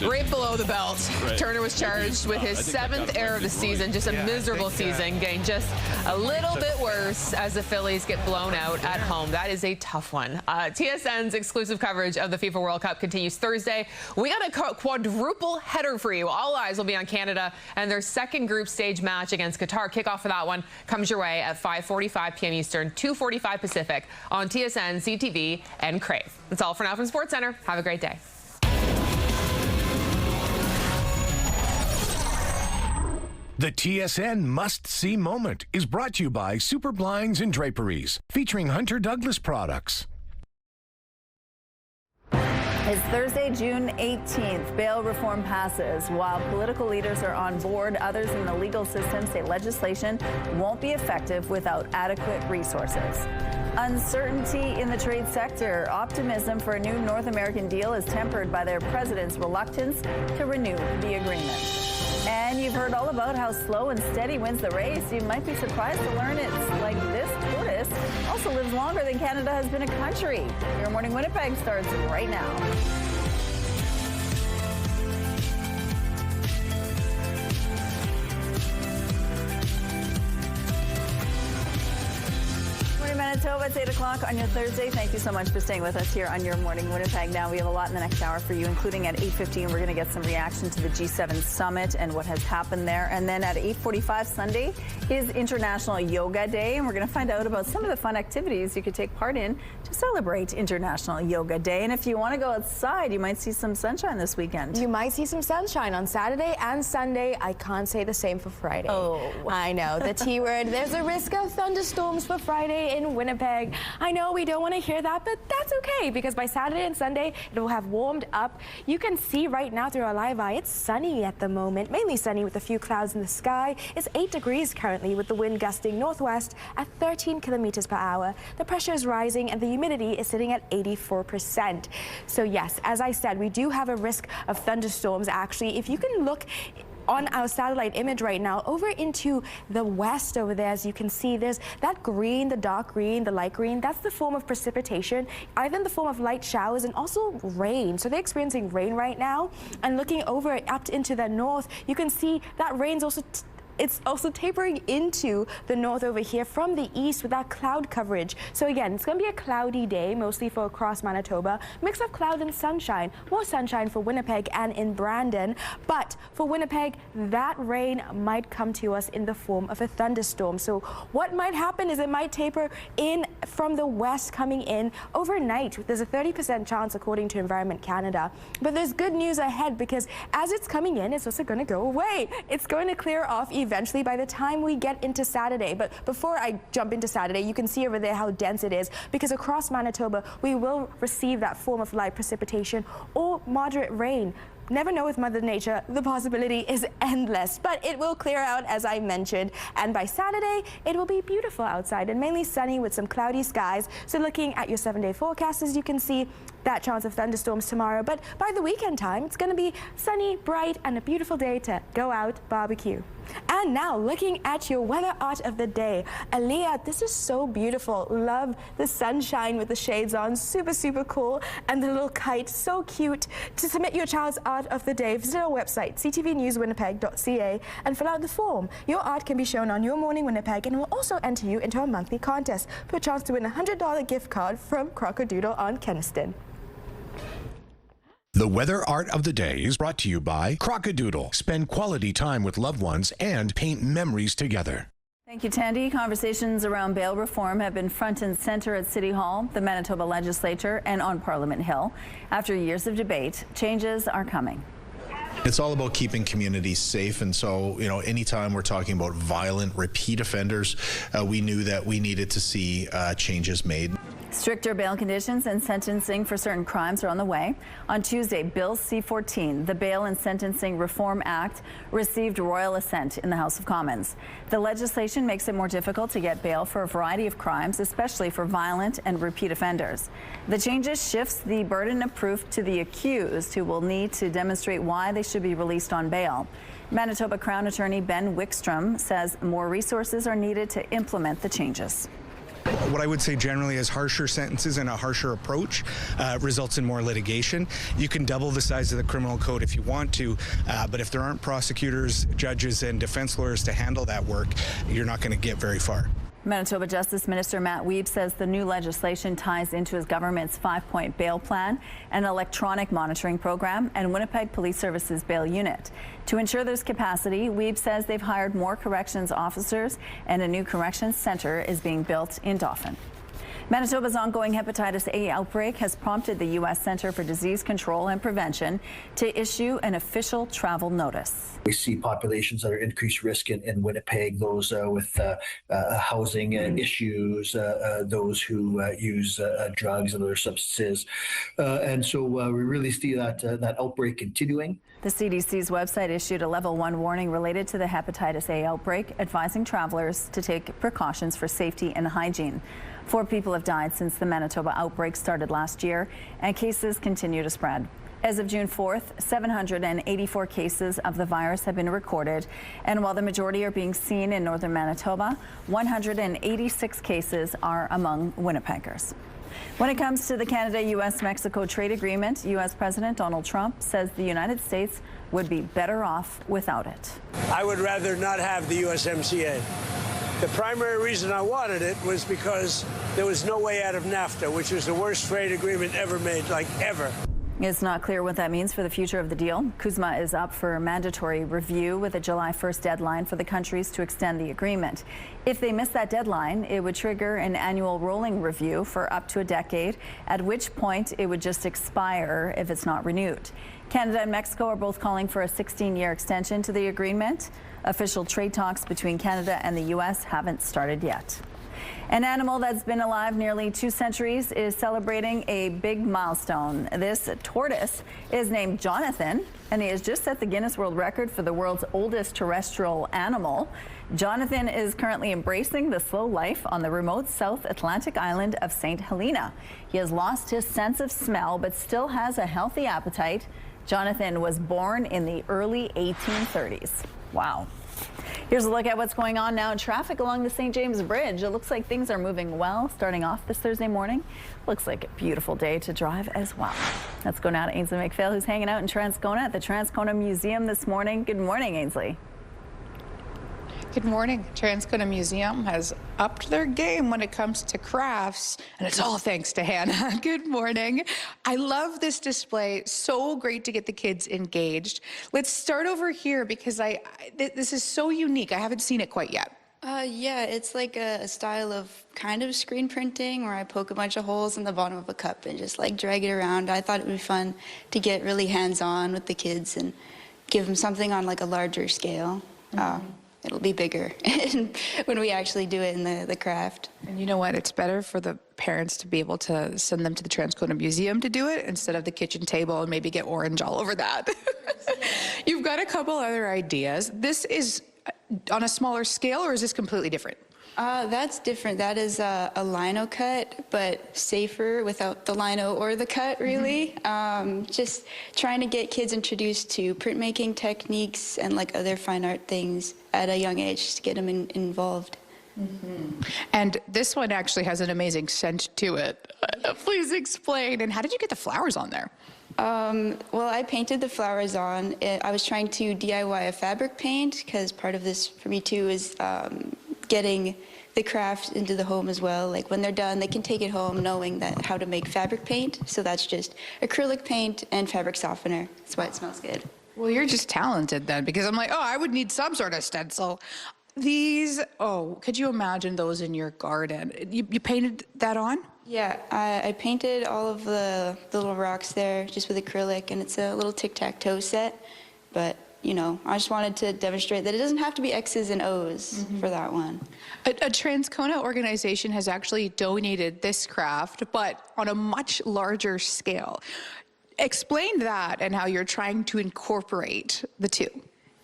D: right below the belt. Turner was charged with his 7th error of the season. Just a miserable season, getting just a little bit worse as the Phillies get blown out at home. That is a tough one. TSN's exclusive coverage of the FIFA World Cup continues Thursday. We got a quadruple header for you. All eyes will be on Canada and their second group stage match against Qatar. Kickoff for that one comes your way at 5:45 p.m. Eastern, 2:45 Pacific on TSN, CTV, and Crave. That's all for now from Sports Center. Have a great day.
L: The TSN must-see moment is brought to you by Super Blinds and Draperies, featuring Hunter Douglas products.
A: It's Thursday, June 18th. Bail reform passes. While political leaders are on board, others in the legal system say legislation won't be effective without adequate resources. Uncertainty in the trade sector. Optimism for a new North American deal is tempered by their president's reluctance to renew the agreement. And you've heard all about how slow and steady wins the race. You might be surprised to learn it's like this tortoise also lives longer than Canada has been a country. Your Morning Winnipeg starts right now. Manitoba, it's 8 o'clock on your Thursday. Thank you so much for staying with us here on Your Morning Winnipeg. Now we have a lot in the next hour for you, including at 8:15. We're going to get some reaction to the G7 summit and what has happened there. And then at 8:45 Sunday is International Yoga Day, and we're going to find out about some of the fun activities you could take part in to celebrate International Yoga Day. And if you want to go outside, you might see some sunshine this weekend.
B: You might see some sunshine on Saturday and Sunday. I can't say the same for Friday.
A: Oh,
B: I know, the T word. There's a risk of thunderstorms for Friday in Winnipeg. I know we don't want to hear that, but that's okay, because by Saturday and Sunday it will have warmed up. You can see right now through our live eye, it's sunny at the moment, mainly sunny with a few clouds in the sky. It's 8 degrees currently with the wind gusting northwest at 13 kilometers per hour. The pressure is rising and the humidity is sitting at 84%. So yes, as I said, we do have a risk of thunderstorms. Actually, if you can look on our satellite image right now over into the west over there, as you can see, there's that green, the dark green, the light green. That's the form of precipitation, either in the form of light showers and also rain. So they're experiencing rain right now. And looking over up into the north, you can see that rain's also it's also tapering into the north over here from the east with that cloud coverage. So again, it's going to be a cloudy day, mostly for across Manitoba. Mix of cloud and sunshine. More sunshine for Winnipeg and in Brandon. But for Winnipeg, that rain might come to us in the form of a thunderstorm. So what might happen is it might taper in from the west coming in overnight. There's a 30% chance according to Environment Canada. But there's good news ahead, because as it's coming in, it's also going to go away. It's going to clear off eventually by the time we get into Saturday. But before I jump into Saturday, you can see over there how dense it is, because across Manitoba we will receive that form of light precipitation or moderate rain never know with Mother Nature, the possibility is endless, but it will clear out as I mentioned, and by Saturday it will be beautiful outside and mainly sunny with some cloudy skies. So looking at your 7-day forecast, as you can see, that chance of thunderstorms tomorrow, but by the weekend time it's going to be sunny, bright, and a beautiful day to go out barbecue. And now looking at your weather art of the day, Aaliyah, this is so beautiful. Love the sunshine with the shades on, super cool, and the little kite, so cute. To submit your child's art of the day, visit our website ctvnewswinnipeg.ca and fill out the form. Your art can be shown on Your Morning Winnipeg and will also enter you into a monthly contest for a chance to win a $100 gift card from Crockadoodle on Keniston.
L: The weather art of the day is brought to you by Crockadoodle. Spend quality time with loved ones and paint memories together.
A: Thank you, Tandy. Conversations around bail reform have been front and center at City Hall, the Manitoba Legislature, and on Parliament Hill. After years of debate, changes are coming.
E: It's all about keeping communities safe, and so, you know, anytime we're talking about violent repeat offenders, we knew that we needed to see changes made.
A: Stricter bail conditions and sentencing for certain crimes are on the way. On Tuesday, Bill C-14, the Bail and Sentencing Reform Act, received royal assent in the House of Commons. The legislation makes it more difficult to get bail for a variety of crimes, especially for violent and repeat offenders. The changes shifts the burden of proof to the accused, who will need to demonstrate why they should be released on bail. Manitoba Crown Attorney Ben Wickstrom says more resources are needed to implement the changes.
F: What I would say generally is harsher sentences and a harsher approach results in more litigation. You can double the size of the criminal code if you want to, but if there aren't prosecutors, judges, and defense lawyers to handle that work, you're not going to get very far.
A: Manitoba Justice Minister Matt Wiebe says the new legislation ties into his government's 5-point bail plan, an electronic monitoring program, and Winnipeg Police Services bail unit. To ensure there's capacity, Wiebe says they've hired more corrections officers and a new corrections center is being built in Dauphin. Manitoba's ongoing hepatitis A outbreak has prompted the U.S. Centre for Disease Control and Prevention to issue an official travel notice.
G: We see populations that are increased risk in Winnipeg, those with housing issues, those who use drugs and other substances. And so we really see that outbreak continuing.
A: The CDC's website issued a level 1 warning related to the hepatitis A outbreak, advising travelers to take precautions for safety and hygiene. 4 people have died since the Manitoba outbreak started last year, and cases continue to spread. As of June 4th, 784 cases of the virus have been recorded, and while the majority are being seen in northern Manitoba, 186 cases are among Winnipeggers. When it comes to the Canada-U.S.-Mexico trade agreement, U.S. President Donald Trump says the United States would be better off without it.
X: I would rather not have the USMCA. The primary reason I wanted it was because there was no way out of NAFTA, which was the worst trade agreement ever made, like ever.
A: It's not clear what that means for the future of the deal. CUSMA is up for mandatory review with a July 1st deadline for the countries to extend the agreement. If they miss that deadline, it would trigger an annual rolling review for up to a decade, at which point it would just expire if it's not renewed. Canada and Mexico are both calling for a 16-year extension to the agreement. Official trade talks between Canada and the U.S. haven't started yet. An animal that's been alive nearly 2 centuries is celebrating a big milestone. This tortoise is named Jonathan, and he has just set the Guinness World Record for the world's oldest terrestrial animal. Jonathan is currently embracing the slow life on the remote South Atlantic island of St. Helena. He has lost his sense of smell, but still has a healthy appetite. Jonathan was born in the early 1830s. Wow. Here's a look at what's going on now in traffic along the St. James Bridge. It looks like things are moving well starting off this Thursday morning. Looks like a beautiful day to drive as well. Let's go now to Ainsley McPhail, who's hanging out in Transcona at the Transcona Museum this morning. Good morning, Ainsley.
K: Good morning. Transcona Museum has upped their game when it comes to crafts, and it's all thanks to Hannah. Good morning. I love this display. So great to get the kids engaged. Let's start over here because this is so unique. I haven't seen it quite yet.
Y: Yeah, it's like a style of kind of screen printing where I poke a bunch of holes in the bottom of a cup and just like drag it around. I thought it would be fun to get really hands-on with the kids and give them something on like a larger scale. It'll be bigger when we actually do it in the craft.
K: And you know what? It's better for the parents to be able to send them to the Transcona Museum to do it instead of the kitchen table and maybe get orange all over that. You've got a couple other ideas. This is on a smaller scale, or is this completely different?
Y: That's different. That is a lino cut, but safer without the lino or the cut, really. Just trying to get kids introduced to printmaking techniques and like other fine art things at a young age to get them involved.
K: And this one actually has an amazing scent to it. Please explain. And how did you get the flowers on there?
Y: Well, I painted the flowers on. I was trying to DIY a fabric paint because part of this for me too is getting the craft into the home as well. Like when they're done, they can take it home knowing that how to make fabric paint. So that's just acrylic paint and fabric softener. That's why it smells good.
K: Well, you're just talented then, because I'm like, oh, I would need some sort of stencil. These, oh, could you imagine those in your garden? You painted that on?
Y: Yeah, I painted all of the little rocks there just with acrylic, and it's a little tic-tac-toe set. But, you know, I just wanted to demonstrate that it doesn't have to be X's and O's for that one.
K: A Transcona organization has actually donated this craft, but on a much larger scale. Explain that and how you're trying to incorporate the two.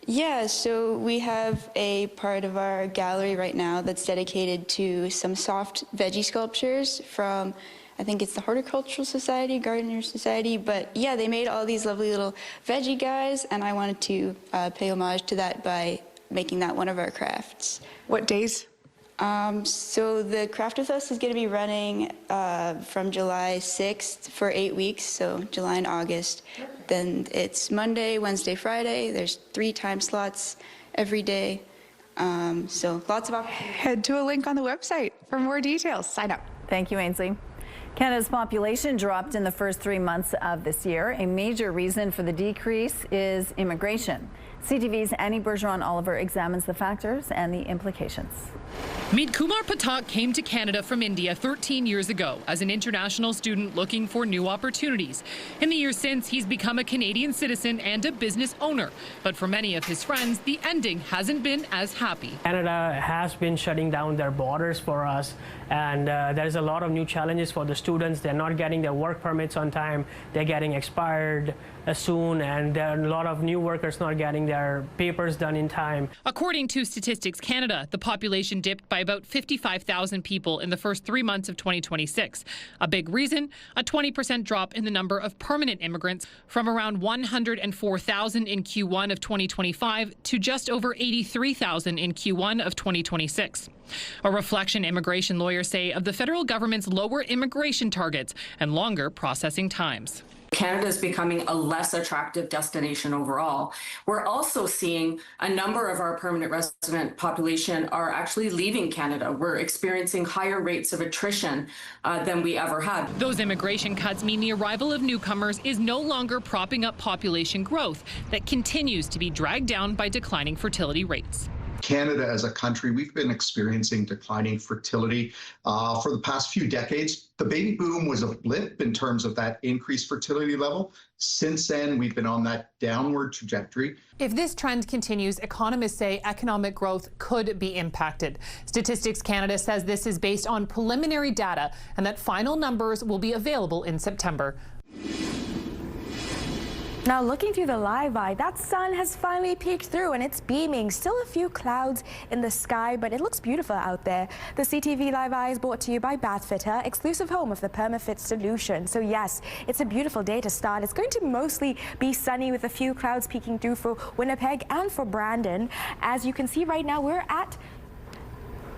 Y: Yeah, so we have a part of our gallery right now that's dedicated to some soft veggie sculptures from, I think it's the Horticultural Society, Gardener Society, but yeah, they made all these lovely little veggie guys, and I wanted to pay homage to that by making that one of our crafts.
K: What days?
Y: So the Craft With Us is going to be running from July 6th for 8 weeks, so July and August. Then it's Monday, Wednesday, Friday. There's 3 time slots every day. So lots of opportunities.
K: Head to a link on the website for more details. Sign up.
A: Thank you, Ainsley. Canada's population dropped in the first 3 months of this year. A major reason for the decrease is immigration. CTV's Annie Bergeron-Oliver examines the factors and the implications.
H: Meet Kumar Patak came to Canada from India 13 years ago as an international student looking for new opportunities. In the years since, he's become a Canadian citizen and a business owner. But for many of his friends, the ending hasn't been as happy.
I: Canada has been shutting down their borders for us, and there's a lot of new challenges for the students. They're not getting their work permits on time. They're getting expired soon, and there are a lot of new workers not getting their papers done in time.
H: According to Statistics Canada, the population dipped by about 55,000 people in the first 3 months of 2026. A big reason, a 20% drop in the number of permanent immigrants from around 104,000 in Q1 of 2025 to just over 83,000 in Q1 of 2026. A reflection, immigration lawyers say, of the federal government's lower immigration targets and longer processing times.
J: Canada is becoming a less attractive destination overall. We're also seeing a number of our permanent resident population are actually leaving Canada. We're experiencing higher rates of attrition than we ever had.
H: Those immigration cuts mean the arrival of newcomers is no longer propping up population growth that continues to be dragged down by declining fertility rates.
M: Canada as a country, we've been experiencing declining fertility for the past few decades. The baby boom was a blip in terms of that increased fertility level. Since then, we've been on that downward trajectory.
H: If this trend continues, economists say economic growth could be impacted. Statistics Canada says this is based on preliminary data and that final numbers will be available in September.
B: Now looking through the live eye, that sun has finally peeked through and it's beaming. Still a few clouds in the sky, but it looks beautiful out there. The CTV Live Eye is brought to you by Bathfitter, exclusive home of the PermaFit solution. So yes, it's a beautiful day to start. It's going to mostly be sunny with a few clouds peeking through for Winnipeg and for Brandon. As you can see right now, we're at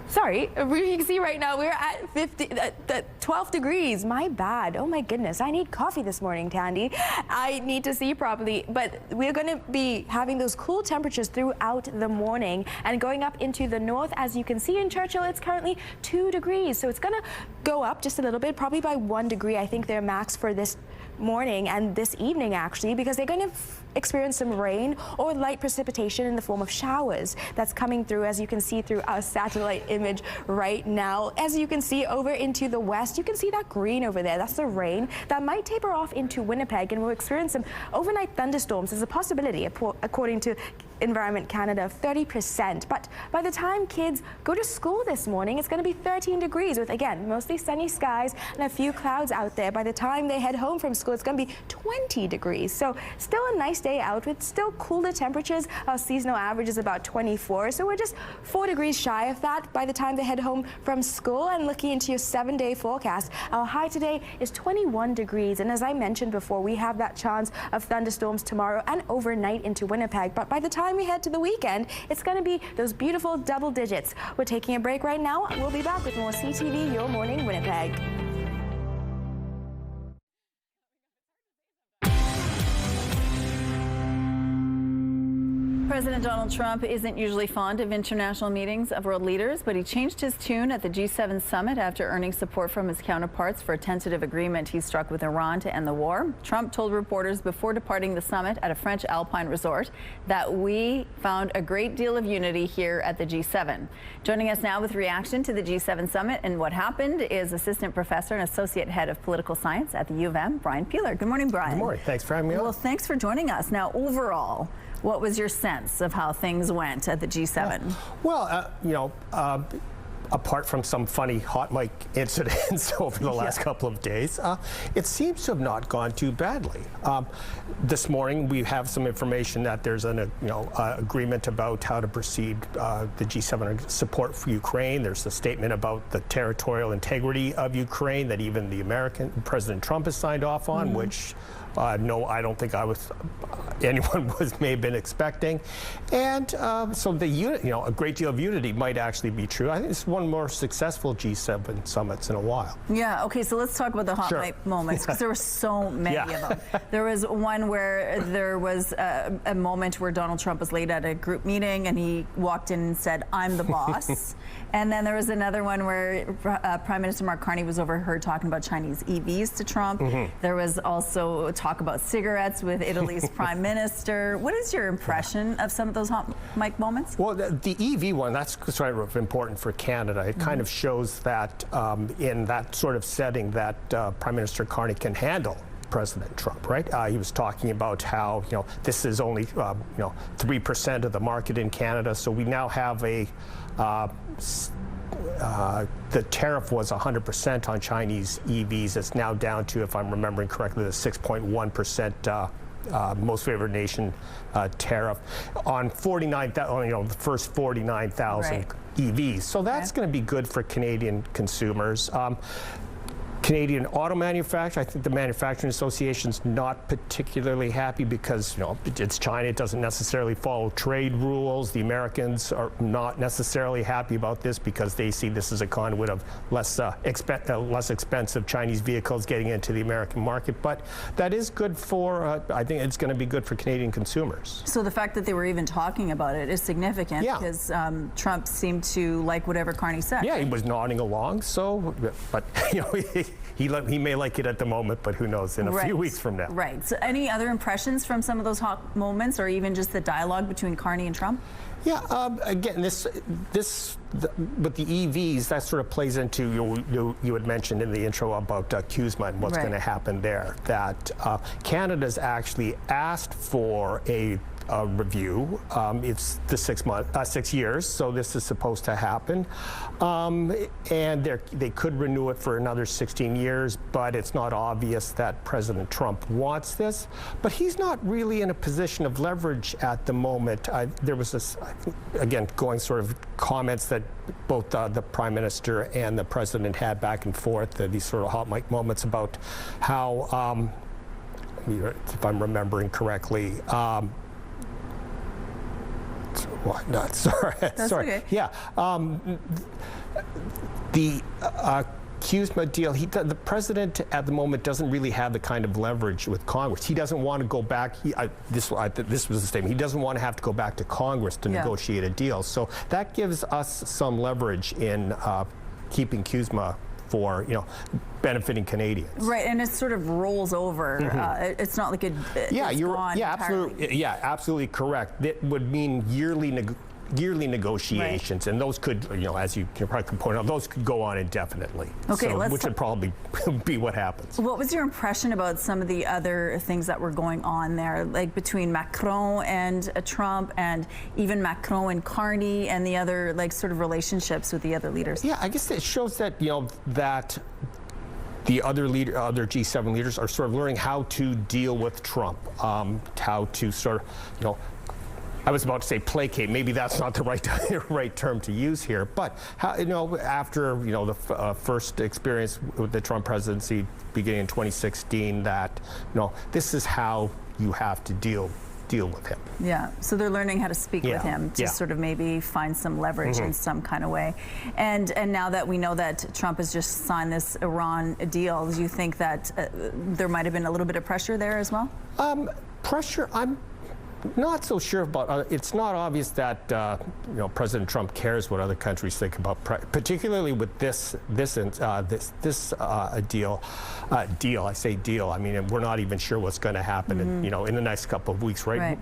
B: Sorry, you can see right now we're at 12 degrees. My bad. Oh my goodness. I need coffee this morning, Tandy. I need to see properly. But we're going to be having those cool temperatures throughout the morning and going up into the north. As you can see in Churchill, it's currently 2 degrees. So it's going to go up just a little bit, probably by 1 degree. I think their max for this morning and this evening, actually, because they're going to experience some rain or light precipitation in the form of showers that's coming through, as you can see through our satellite image right now. As you can see over into the west, you can see that green over there. That's the rain that might taper off into Winnipeg, and we'll experience some overnight thunderstorms. There's a possibility, according to Environment Canada of 30%. But by the time kids go to school this morning, it's going to be 13 degrees with, again, mostly sunny skies and a few clouds out there. By the time they head home from school, it's going to be 20 degrees. So still a nice day out with still cooler temperatures. Our seasonal average is about 24. So we're just 4 degrees shy of that by the time they head home from school. And looking into your 7-day forecast, our high today is 21 degrees. And as I mentioned before, we have that chance of thunderstorms tomorrow and overnight into Winnipeg. But by the time we head to the weekend, it's going to be those beautiful double digits. We're taking a break right now. We'll be back with more CTV Your Morning Winnipeg.
A: President Donald Trump isn't usually fond of international meetings of world leaders, but he changed his tune at the G7 summit after earning support from his counterparts for a tentative agreement he struck with Iran to end the war. Trump told reporters before departing the summit at a French alpine resort that we found a great deal of unity here at the G7. Joining us now with reaction to the G7 summit and what happened is assistant professor and associate head of political science at the U of M, Brian Peeler. Good morning, Brian.
N: Good morning. Thanks for having me on.
A: Well, thanks for joining us. Now, overall, what was your sense of how things went at the G7?
N: Apart from some funny hot mic incidents over the last couple of days, it seems to have not gone too badly. This morning, we have some information that there's an agreement about how to proceed the G7 support for Ukraine. There's a statement about the territorial integrity of Ukraine that even the American President Trump has signed off on, which no, I don't think anyone may have been expecting. And so a great deal of unity might actually be true. I think it's one of the more successful G7 summits in a while.
A: Yeah, okay, so let's talk about the hot mic moments, because there were so many of them. There was one where there was a moment where Donald Trump was late at a group meeting and he walked in and said, "I'm the boss." And then there was another one where Prime Minister Mark Carney was overheard talking about Chinese EVs to Trump. There was also talk about cigarettes with Italy's Prime Minister. What is your impression of some of those hot mic moments?
N: Well, the EV one, that's sort of important for Canada. It kind of shows that in that sort of setting that Prime Minister Carney can handle President Trump, right? He was talking about how, this is only, 3% of the market in Canada. So we now have the tariff was 100% on Chinese EVs. It's now down to, if I'm remembering correctly, the 6.1% most favored nation tariff on the first 49,000 EVs. So that's going to be good for Canadian consumers. Canadian auto manufacturer, I think the Manufacturing Association's not particularly happy because, it's China. It doesn't necessarily follow trade rules. The Americans are not necessarily happy about this because they see this as a conduit of less expensive Chinese vehicles getting into the American market. But that is good for, I think it's going to be good for Canadian consumers.
A: So the fact that they were even talking about it is significant because Trump seemed to like whatever Carney said.
N: Yeah, he was nodding along. So, but, he may like it at the moment, but who knows in a few weeks from now.
A: Right. So any other impressions from some of those hot moments or even just the dialogue between Carney and Trump?
N: Yeah, again, with the EVs, that sort of plays into, you had mentioned in the intro about CUSMA and what's going to happen there, that Canada's actually asked for a review. It's the 6 years, so this is supposed to happen. And they could renew it for another 16 years, but it's not obvious that President Trump wants this. But he's not really in a position of leverage at the moment. There was this, again, going sort of comments that both the Prime Minister and the President had back and forth, these sort of hot mic moments about how, if I'm remembering correctly, sorry.
A: Okay.
N: Yeah. The CUSMA deal, the president at the moment doesn't really have the kind of leverage with Congress. He doesn't want to go back. This was the statement. He doesn't want to have to go back to Congress to negotiate a deal. So that gives us some leverage in keeping CUSMA for benefiting Canadians.
A: Right, and it sort of rolls over. It's not like it's gone entirely.
N: Absolutely correct. It would mean yearly yearly negotiations, and those could, as you can probably point out, those could go on indefinitely.
A: Okay,
N: which would probably be what happens.
A: What was your impression about some of the other things that were going on there, like between Macron and Trump, and even Macron and Carney, and the other sort of relationships with the other leaders?
N: Yeah, I guess it shows that that the other G7 leaders are sort of learning how to deal with Trump, how to sort of, I was about to say placate. Maybe that's not the right term to use here. But how, after the first experience with the Trump presidency beginning in 2016, that this is how you have to deal with him.
A: Yeah, so they're learning how to speak with him to sort of maybe find some leverage in some kind of way. And now that we know that Trump has just signed this Iran deal, do you think that there might have been a little bit of pressure there as well?
N: Pressure, I'm not so sure about. It's not obvious that President Trump cares what other countries think about, particularly with this deal. I say deal. I mean, we're not even sure what's going to happen in the next couple of weeks, right?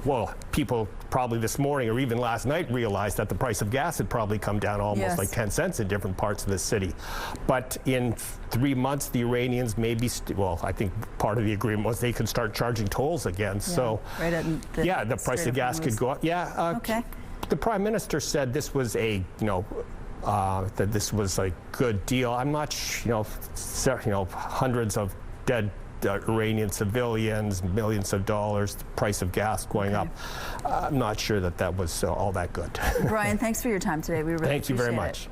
N: Well, people probably this morning or even last night realized that the price of gas had probably come down almost like 10 cents in different parts of the city. But in 3 months, the Iranians may be, I think part of the agreement was they could start charging tolls again. So, the price of gas could go up. Okay. The Prime Minister said this was a, that this was a good deal. I'm not, hundreds of dead Iranian civilians, millions of dollars, the price of gas going up. I'm not sure that was all that good.
A: Brian, thanks for your time today. We really
N: Thank you very much.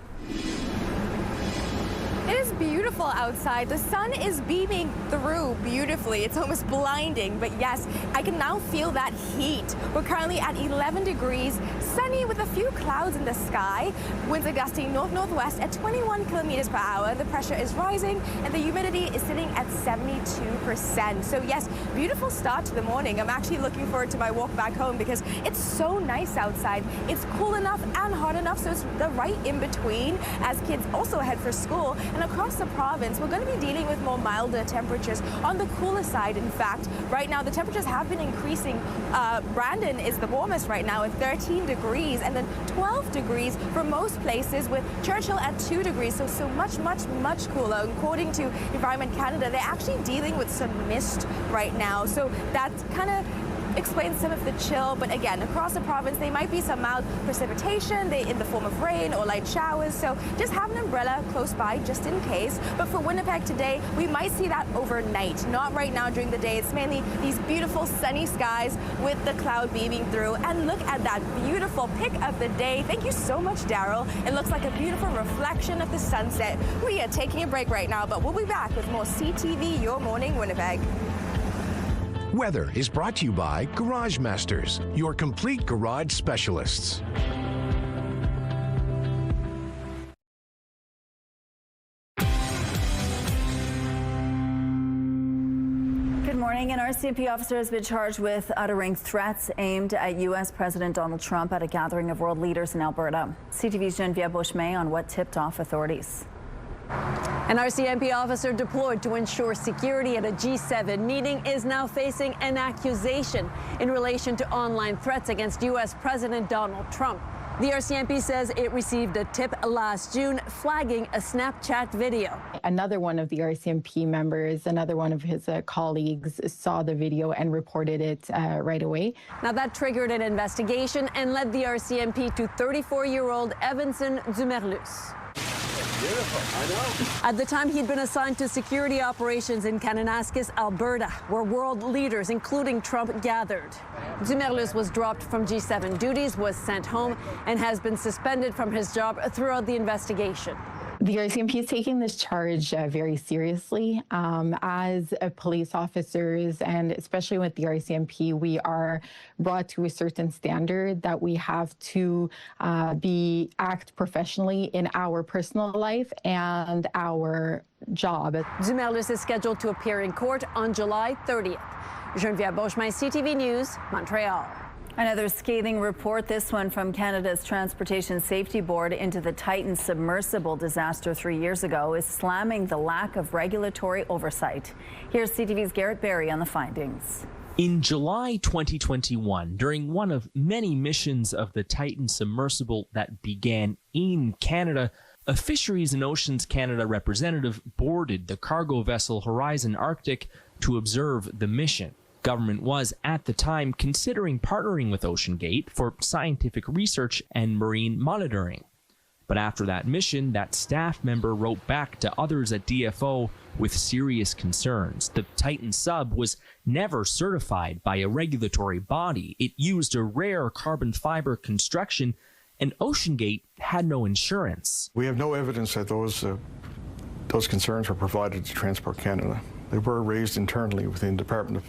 B: It is beautiful outside. The sun is beaming through beautifully. It's almost blinding, but yes, I can now feel that heat. We're currently at 11 degrees, sunny with a few clouds in the sky. Winds are gusting north-northwest at 21 kilometers per hour. The pressure is rising and the humidity is sitting at 72%. So yes, beautiful start to the morning. I'm actually looking forward to my walk back home because it's so nice outside. It's cool enough and hot enough, so it's the right in between as kids also head for school. And across the province, we're going to be dealing with more milder temperatures on the cooler side. In fact, right now the temperatures have been increasing. Brandon is the warmest right now at 13 degrees and then 12 degrees for most places, with Churchill at 2 degrees. So much cooler. According to Environment Canada, they're actually dealing with some mist right now. So that kind of explains some of the chill, but again, across the province there might be some mild precipitation in the form of rain or light showers, so just have an umbrella close by just in case. But for Winnipeg today, we might see that overnight, not right now during the day. It's mainly these beautiful sunny skies with the cloud beaming through. And look at that beautiful pic of the day. Thank you so much, Daryl. It looks like a beautiful reflection of the sunset. We are taking a break right now, but we'll be back with more CTV Your Morning Winnipeg.
L: Weather is brought to you by Garage Masters, your complete garage specialists.
A: Good morning. An RCMP officer has been charged with uttering threats aimed at U.S. President Donald Trump at a gathering of world leaders in Alberta. CTV's Geneviève Beauchemin on what tipped off authorities.
O: An RCMP officer deployed to ensure security at a G7 meeting is now facing an accusation in relation to online threats against U.S. President Donald Trump. The RCMP says it received a tip last June flagging a Snapchat video.
P: Another one of the RCMP members, another one of his colleagues, saw the video and reported it right away.
O: Now that triggered an investigation and led the RCMP to 34-year-old Evanson Dumerlus. At the time, he'd been assigned to security operations in Kananaskis, Alberta, where world leaders, including Trump, gathered. Dumerlus was dropped from G7 duties, was sent home, and has been suspended from his job throughout the investigation.
P: The RCMP is taking this charge very seriously. As police officers, and especially with the RCMP, we are brought to a certain standard that we have to act professionally in our personal life and our job.
O: Dumerlus is scheduled to appear in court on July 30th. Geneviève Beauchemin, CTV News, Montreal.
A: Another scathing report, this one from Canada's Transportation Safety Board into the Titan submersible disaster 3 years ago, is slamming the lack of regulatory oversight. Here's CTV's Garrett Berry on the findings.
Q: In July 2021, during one of many missions of the Titan submersible that began in Canada, a Fisheries and Oceans Canada representative boarded the cargo vessel Horizon Arctic to observe the mission. Government was, at the time, considering partnering with OceanGate for scientific research and marine monitoring. But after that mission, that staff member wrote back to others at DFO with serious concerns. The Titan sub was never certified by a regulatory body. It used a rare carbon fiber construction, and OceanGate had no insurance.
S: We have no evidence that those concerns were provided to Transport Canada. They were raised internally within the Department of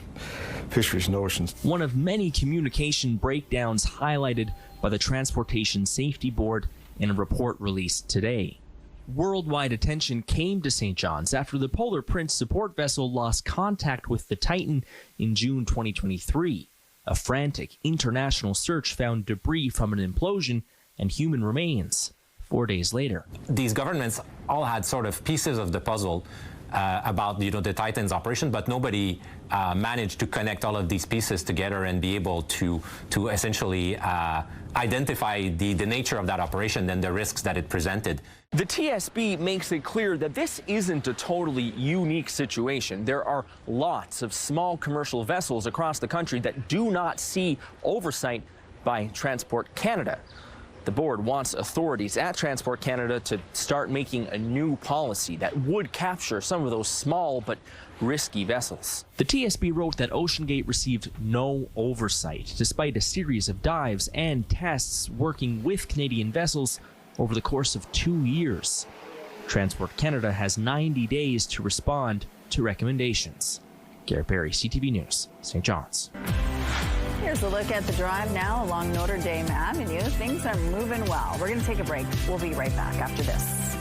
S: Fisheries and Oceans.
Q: One of many communication breakdowns highlighted by the Transportation Safety Board in a report released today. Worldwide attention came to St. John's after the Polar Prince support vessel lost contact with the Titan in June 2023. A frantic international search found debris from an implosion and human remains 4 days later.
T: These governments all had sort of pieces of the puzzle about the Titan's operation, but nobody managed to connect all of these pieces together and be able to essentially identify the nature of that operation and the risks that it presented.
Q: The TSB makes it clear that this isn't a totally unique situation. There are lots of small commercial vessels across the country that do not see oversight by Transport Canada. The board wants authorities at Transport Canada to start making a new policy that would capture some of those small but risky vessels. The TSB wrote that OceanGate received no oversight, despite a series of dives and tests working with Canadian vessels over the course of 2 years. Transport Canada has 90 days to respond to recommendations. Garrett Berry, CTV News, St. John's.
A: Here's a look at the drive now along Notre Dame Avenue. Things are moving well. We're going to take a break. We'll be right back after this.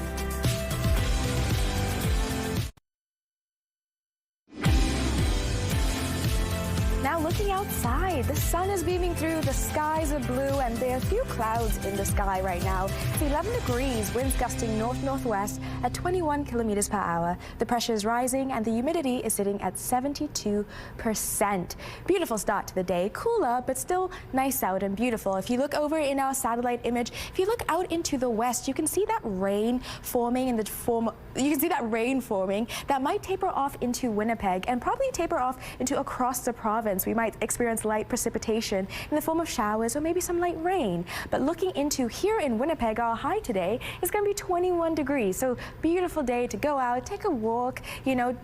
B: Now looking outside, the sun is beaming through, the skies are blue, and there are a few clouds in the sky right now. It's 11 degrees, winds gusting north-northwest at 21 kilometers per hour. The pressure is rising and the humidity is sitting at 72%. Beautiful start to the day, cooler, but still nice out and beautiful. If you look over in our satellite image, if you look out into the west, you can see that rain forming in the form, that might taper off into Winnipeg and probably taper off into across the province. We might experience light precipitation in the form of showers or maybe some light rain. But looking into here in Winnipeg, our high today is going to be 21 degrees. So beautiful day to go out, take a walk,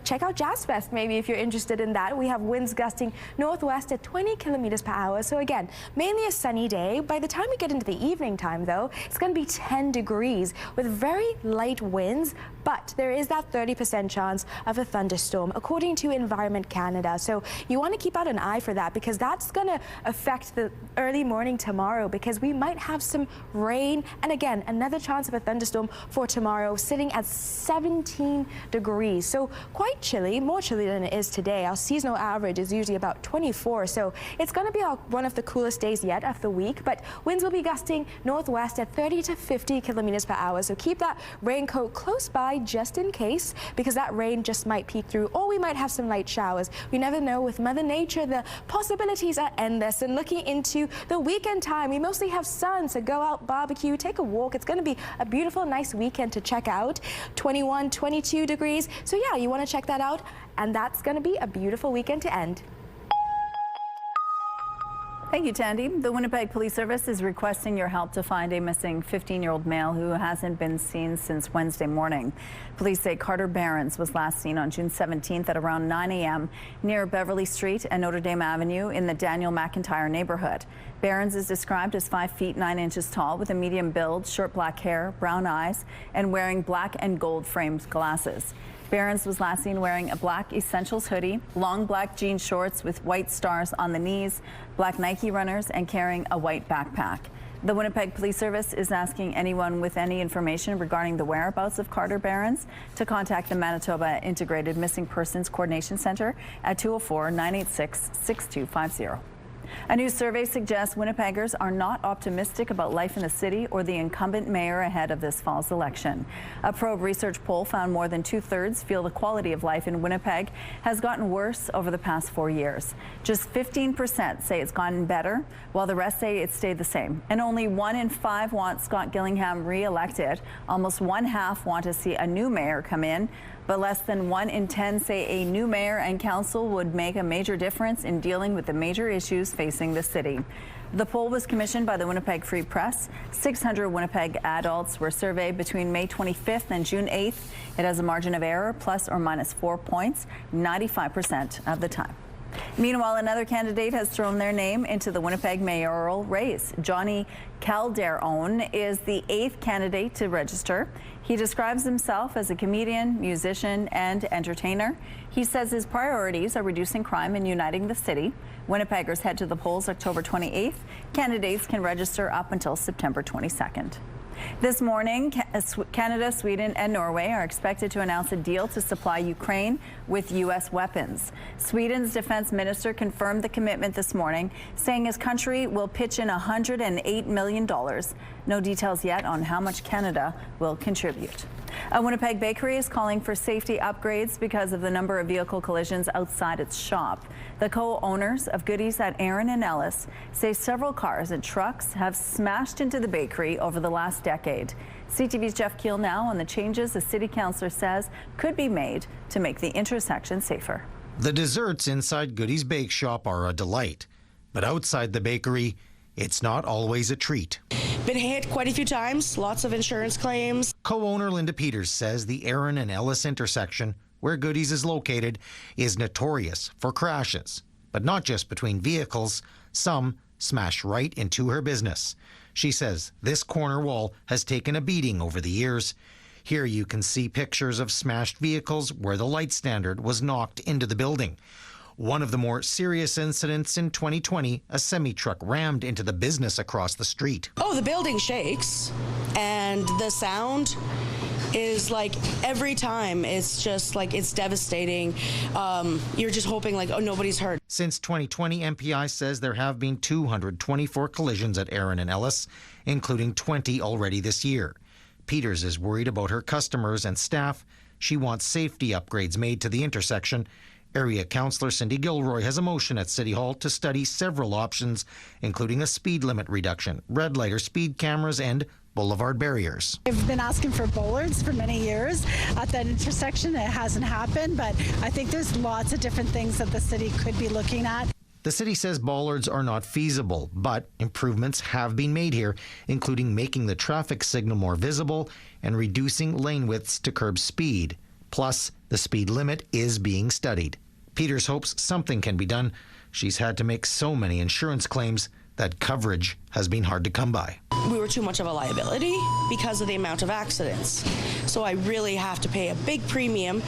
B: check out Jazz Fest maybe if you're interested in that. We have winds gusting northwest at 20 kilometers per hour. So again, mainly a sunny day. By the time we get into the evening time though, it's going to be 10 degrees with very light winds, but there is that 30% chance of a thunderstorm according to Environment Canada. So you want to keep out an eye for that because that's going to affect the early morning tomorrow because we might have some rain and again another chance of a thunderstorm for tomorrow sitting at 17 degrees. So quite chilly, more chilly than it is today. Our seasonal average is usually about 24, so it's going to be one of the coolest days yet of the week, but winds will be gusting northwest at 30 to 50 kilometers per hour. So keep that raincoat close by just in case because that rain just might peek through or we might have some light showers. We never know with Mother Nature. The possibilities are endless, and looking into the weekend time, we mostly have sun, so go out, barbecue, take a walk. It's going to be a beautiful, nice weekend to check out. 21, 22 degrees. So yeah, you want to check that out, and that's going to be a beautiful weekend to end.
A: Thank you, Tandy. The Winnipeg Police Service is requesting your help to find a missing 15-year-old male who hasn't been seen since Wednesday morning. Police say Carter Behrens was last seen on June 17th at around 9 a.m. near Beverly Street and Notre Dame Avenue in the Daniel McIntyre neighborhood. Behrens is described as 5 feet 9 inches tall with a medium build, short black hair, brown eyes, and wearing black and gold framed glasses. Behrens was last seen wearing a black Essentials hoodie, long black jean shorts with white stars on the knees, black Nike runners, and carrying a white backpack. The Winnipeg Police Service is asking anyone with any information regarding the whereabouts of Carter Behrens to contact the Manitoba Integrated Missing Persons Coordination Center at 204-986-6250. A new survey suggests Winnipeggers are not optimistic about life in the city or the incumbent mayor ahead of this fall's election. A Probe research poll found more than 2/3 feel the quality of life in Winnipeg has gotten worse over the past 4 years. Just 15% say it's gotten better, while the rest say it's stayed the same. And only 1 in 5 want Scott Gillingham re-elected. Almost 1/2 want to see a new mayor come in, but less than 1 in 10 say a new mayor and council would make a major difference in dealing with the major issues facing the city. The poll was commissioned by the Winnipeg Free Press. 600 Winnipeg adults were surveyed between May 25th and June 8th. It has a margin of error plus or minus 4 points 95% of the time. Meanwhile, another candidate has thrown their name into the Winnipeg mayoral race. Johnny Calderon is the 8th candidate to register. He describes himself as a comedian, musician, and entertainer. He says his priorities are reducing crime and uniting the city. Winnipeggers head to the polls October 28th. Candidates can register up until September 22nd. This morning, Canada, Sweden, and Norway are expected to announce a deal to supply Ukraine with U.S. weapons. Sweden's defense minister confirmed the commitment this morning, saying his country will pitch in $108 million. No details yet on how much Canada will contribute. A Winnipeg bakery is calling for safety upgrades because of the number of vehicle collisions outside its shop. The co-owners of Goodies at Aaron and Ellis say several cars and trucks have smashed into the bakery over the last decade. CTV's Jeff Keel now on the changes the city councillor says could be made to make the intersection safer.
C: The desserts inside Goodies Bake Shop are a delight, but outside the bakery, it's not always a treat.
R: Been hit quite a few times, lots of insurance claims.
C: Co-owner Linda Peters says the Aaron and Ellis intersection, where Goodies is located, is notorious for crashes. But not just between vehicles, some smash right into her business. She says this corner wall has taken a beating over the years. Here you can see pictures of smashed vehicles where the light standard was knocked into the building. One of the more serious incidents in 2020, a semi-truck rammed into the business across the street.
R: Oh, the building shakes, and the sound is like every time it's just like it's devastating. You're just hoping like, oh, nobody's hurt.
C: Since 2020, MPI says there have been 224 collisions at Aaron and Ellis, including 20 already this year. Peters is worried about her customers and staff. She wants safety upgrades made to the intersection. Area Councillor Cindy Gilroy has a motion at City Hall to study several options, including a speed limit reduction, red light or speed cameras, and boulevard barriers.
U: I've been asking for bollards for many years at that intersection. It hasn't happened, but I think there's lots of different things that the city could be looking at.
C: The city says bollards are not feasible, but improvements have been made here, including making the traffic signal more visible and reducing lane widths to curb speed. Plus, the speed limit is being studied. Peters hopes something can be done. She's had to make so many insurance claims that coverage has been hard to come by.
R: We were too much of a liability because of the amount of accidents. So I really have to pay a big premium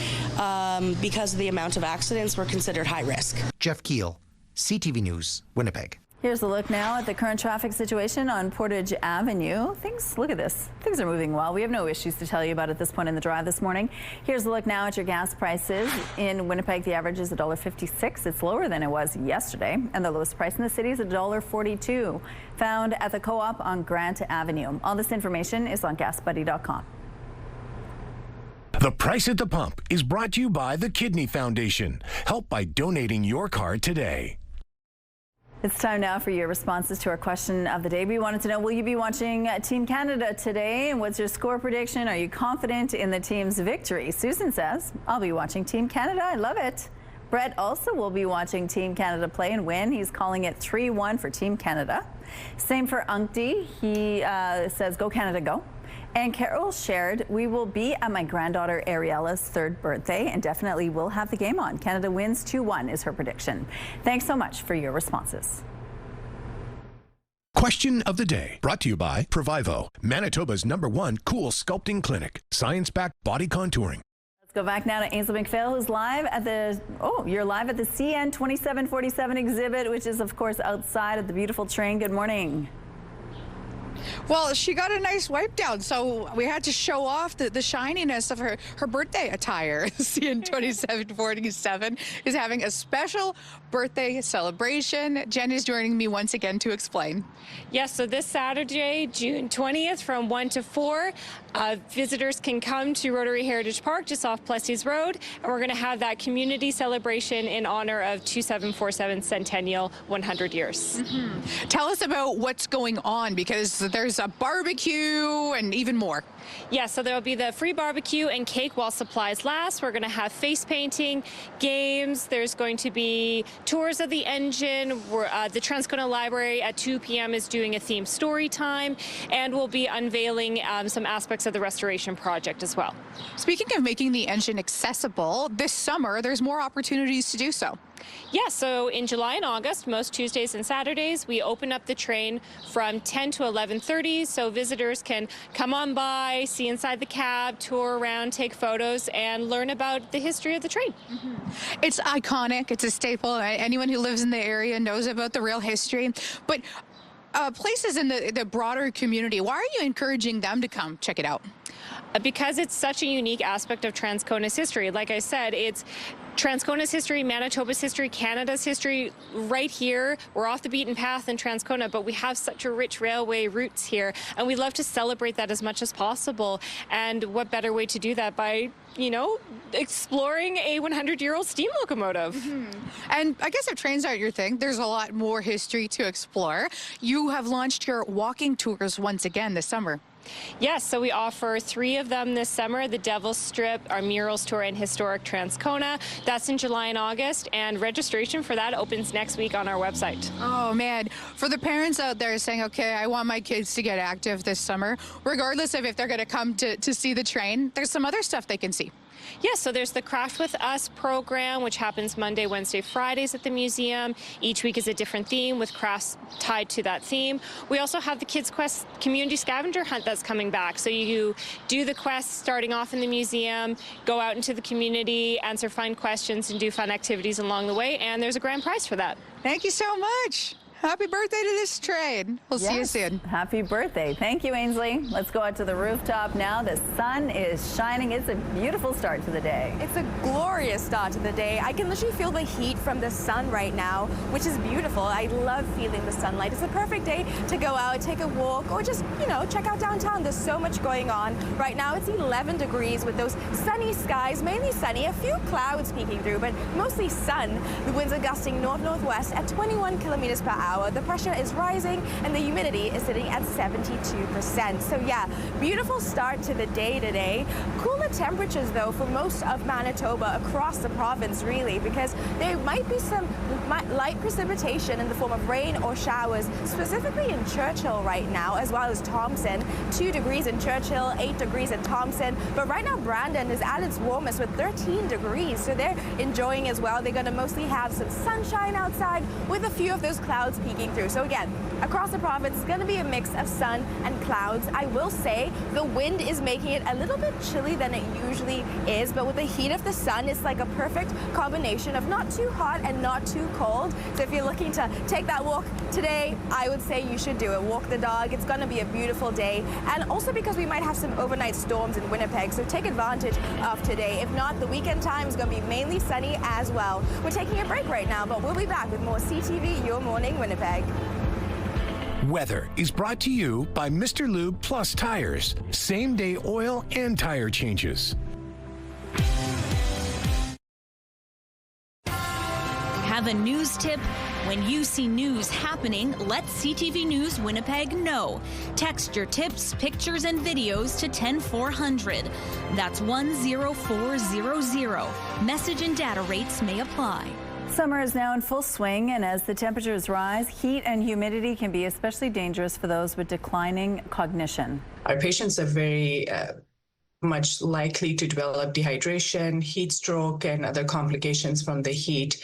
R: because of the amount of accidents were considered high risk.
C: Jeff Keel, CTV News, Winnipeg.
A: Here's a look now at the current traffic situation on Portage Avenue. Look at this. Things are moving well. We have no issues to tell you about at this point in the drive this morning. Here's a look now at your gas prices. In Winnipeg, the average is $1.56. It's lower than it was yesterday. And the lowest price in the city is $1.42, found at the Co-op on Grant Avenue. All this information is on GasBuddy.com.
L: The Price at the Pump is brought to you by the Kidney Foundation. Help by donating your card today.
A: It's time now for your responses to our question of the day. We wanted to know, will you be watching Team Canada today? And what's your score prediction? Are you confident in the team's victory? Susan says, I'll be watching Team Canada. I love it. Brett also will be watching Team Canada play and win. He's calling it 3-1 for Team Canada. Same for Unkty. He says, go Canada, go. And Carol shared, we will be at my granddaughter Ariella's 3rd birthday and definitely will have the game on. Canada wins 2-1 is her prediction. Thanks so much for your responses.
L: Question of the day, brought to you by Provivo, Manitoba's #1 cool sculpting clinic. Science-backed body contouring.
A: Let's go back now to Ainsley McPhail, who's live at the, you're live at the CN 2747 exhibit, which is, of course, outside of the beautiful train. Good morning.
K: Well, she got a nice wipe down, so we had to show off the shininess of her birthday attire. CN 2747 is having a special birthday celebration. Jen is joining me once again to explain.
D: Yes, so this Saturday, June 20th from 1 to 4, visitors can come to Rotary Heritage Park just off Plessis Road, and we're going to have that community celebration in honor of 2747 Centennial 100 years.
K: Tell us about what's going on, because there's a barbecue and even more.
D: Yeah, so there'll be the free barbecue and cake while supplies last. We're going to have face painting, games. There's going to be tours of the engine. The Transcona Library at 2 p.m. is doing a themed story time, and we'll be unveiling some aspects of the restoration project as well.
K: Speaking of making the engine accessible, this summer there's more opportunities to do so.
D: Yeah, so in July and August, most Tuesdays and Saturdays, we open up the train from 10 to 11:30, so visitors can come on by, see inside the cab, tour around, take photos, and learn about the history of the train.
K: It's iconic. It's a staple. Anyone who lives in the area knows about the real history. But places in the broader community, why are you encouraging them to come check it out?
D: Because it's such a unique aspect of Transcona's history. Like I said, it's Transcona's history, Manitoba's history, Canada's history right here. We're off the beaten path in Transcona, but we have such a rich railway roots here, and we love to celebrate that as much as possible. And what better way to do that by, you know, exploring a 100-year-old steam locomotive.
K: And I guess if trains aren't your thing, there's a lot more history to explore. You have launched your walking tours once again this summer.
D: Yes, so we offer 3 of them this summer: the Devil's Strip, our Murals Tour, and Historic Transcona. That's in July and August, and registration for that opens next week on our website.
K: Oh man, for the parents out there saying, okay, I want my kids to get active this summer, regardless of if they're going to come to see the train, there's some other stuff they can see.
D: Yes, so there's the Craft With Us program, which happens Monday, Wednesday, Fridays at the museum. Each week is a different theme with crafts tied to that theme. We also have the Kids Quest Community Scavenger Hunt that's coming back. So you do the quest starting off in the museum, go out into the community, answer fun questions, and do fun activities along the way, and there's a grand prize for that.
K: Thank you so much. Happy birthday to this train. We'll see you soon.
A: Happy birthday. Thank you, Ainsley. Let's go out to the rooftop now. The sun is shining. It's a beautiful start to the day.
B: It's a glorious start to the day. I can literally feel the heat from the sun right now, which is beautiful. I love feeling the sunlight. It's a perfect day to go out, take a walk, or just, you know, check out downtown. There's so much going on. Right now it's 11 degrees with those sunny skies, mainly sunny, a few clouds peeking through, but mostly sun. The winds are gusting north-northwest at 21 kilometers per hour. The pressure is rising and the humidity is sitting at 72%. So yeah, beautiful start to the day today. Cooler temperatures though for most of Manitoba across the province really, because there might be some light precipitation in the form of rain or showers, specifically in Churchill right now, as well as Thompson. 2 degrees in Churchill, 8 degrees in Thompson. But right now Brandon is at its warmest with 13 degrees. So they're enjoying as well. They're going to mostly have some sunshine outside with a few of those clouds peeking through. So again, across the province, it's going to be a mix of sun and clouds. I will say the wind is making it a little bit chilly than it usually is, but with the heat of the sun, it's like a perfect combination of not too hot and not too cold. So if you're looking to take that walk today, I would say you should do it. Walk the dog. It's going to be a beautiful day. And also because we might have some overnight storms in Winnipeg, so take advantage of today. If not, the weekend time is going to be mainly sunny as well. We're taking a break right now, but we'll be back with more CTV Your Morning Winnipeg.
L: Weather is brought to you by Mr. Lube Plus Tires. Same day oil and tire changes.
E: Have a news tip? When you see news happening, let CTV News Winnipeg know. Text your tips, pictures, and videos to 10400. That's 10400. Message and data rates may apply.
A: Summer is now in full swing, and as the temperatures rise, heat and humidity can be especially dangerous for those with declining cognition.
F: Our patients are very much likely to develop dehydration, heat stroke, and other complications from the heat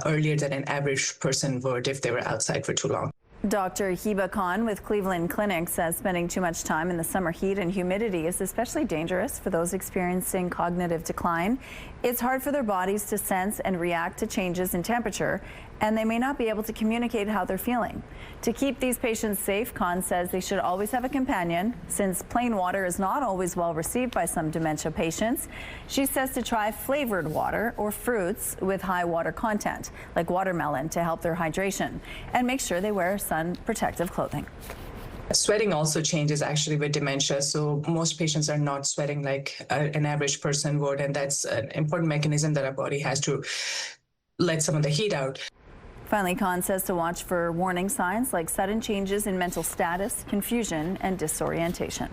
F: earlier than an average person would if they were outside for too long.
A: Dr. Hiba Khan with Cleveland Clinic says spending too much time in the summer heat and humidity is especially dangerous for those experiencing cognitive decline. It's hard for their bodies to sense and react to changes in temperature, and they may not be able to communicate how they're feeling. To keep these patients safe, Khan says they should always have a companion, since plain water is not always well received by some dementia patients. She says to try flavored water or fruits with high water content, like watermelon, to help their hydration, and make sure they wear sun protective clothing.
F: Sweating also changes actually with dementia. So most patients are not sweating like an average person would. And that's an important mechanism that our body has to let some of the heat out.
A: Finally, Khan says to watch for warning signs like sudden changes in mental status, confusion, and disorientation.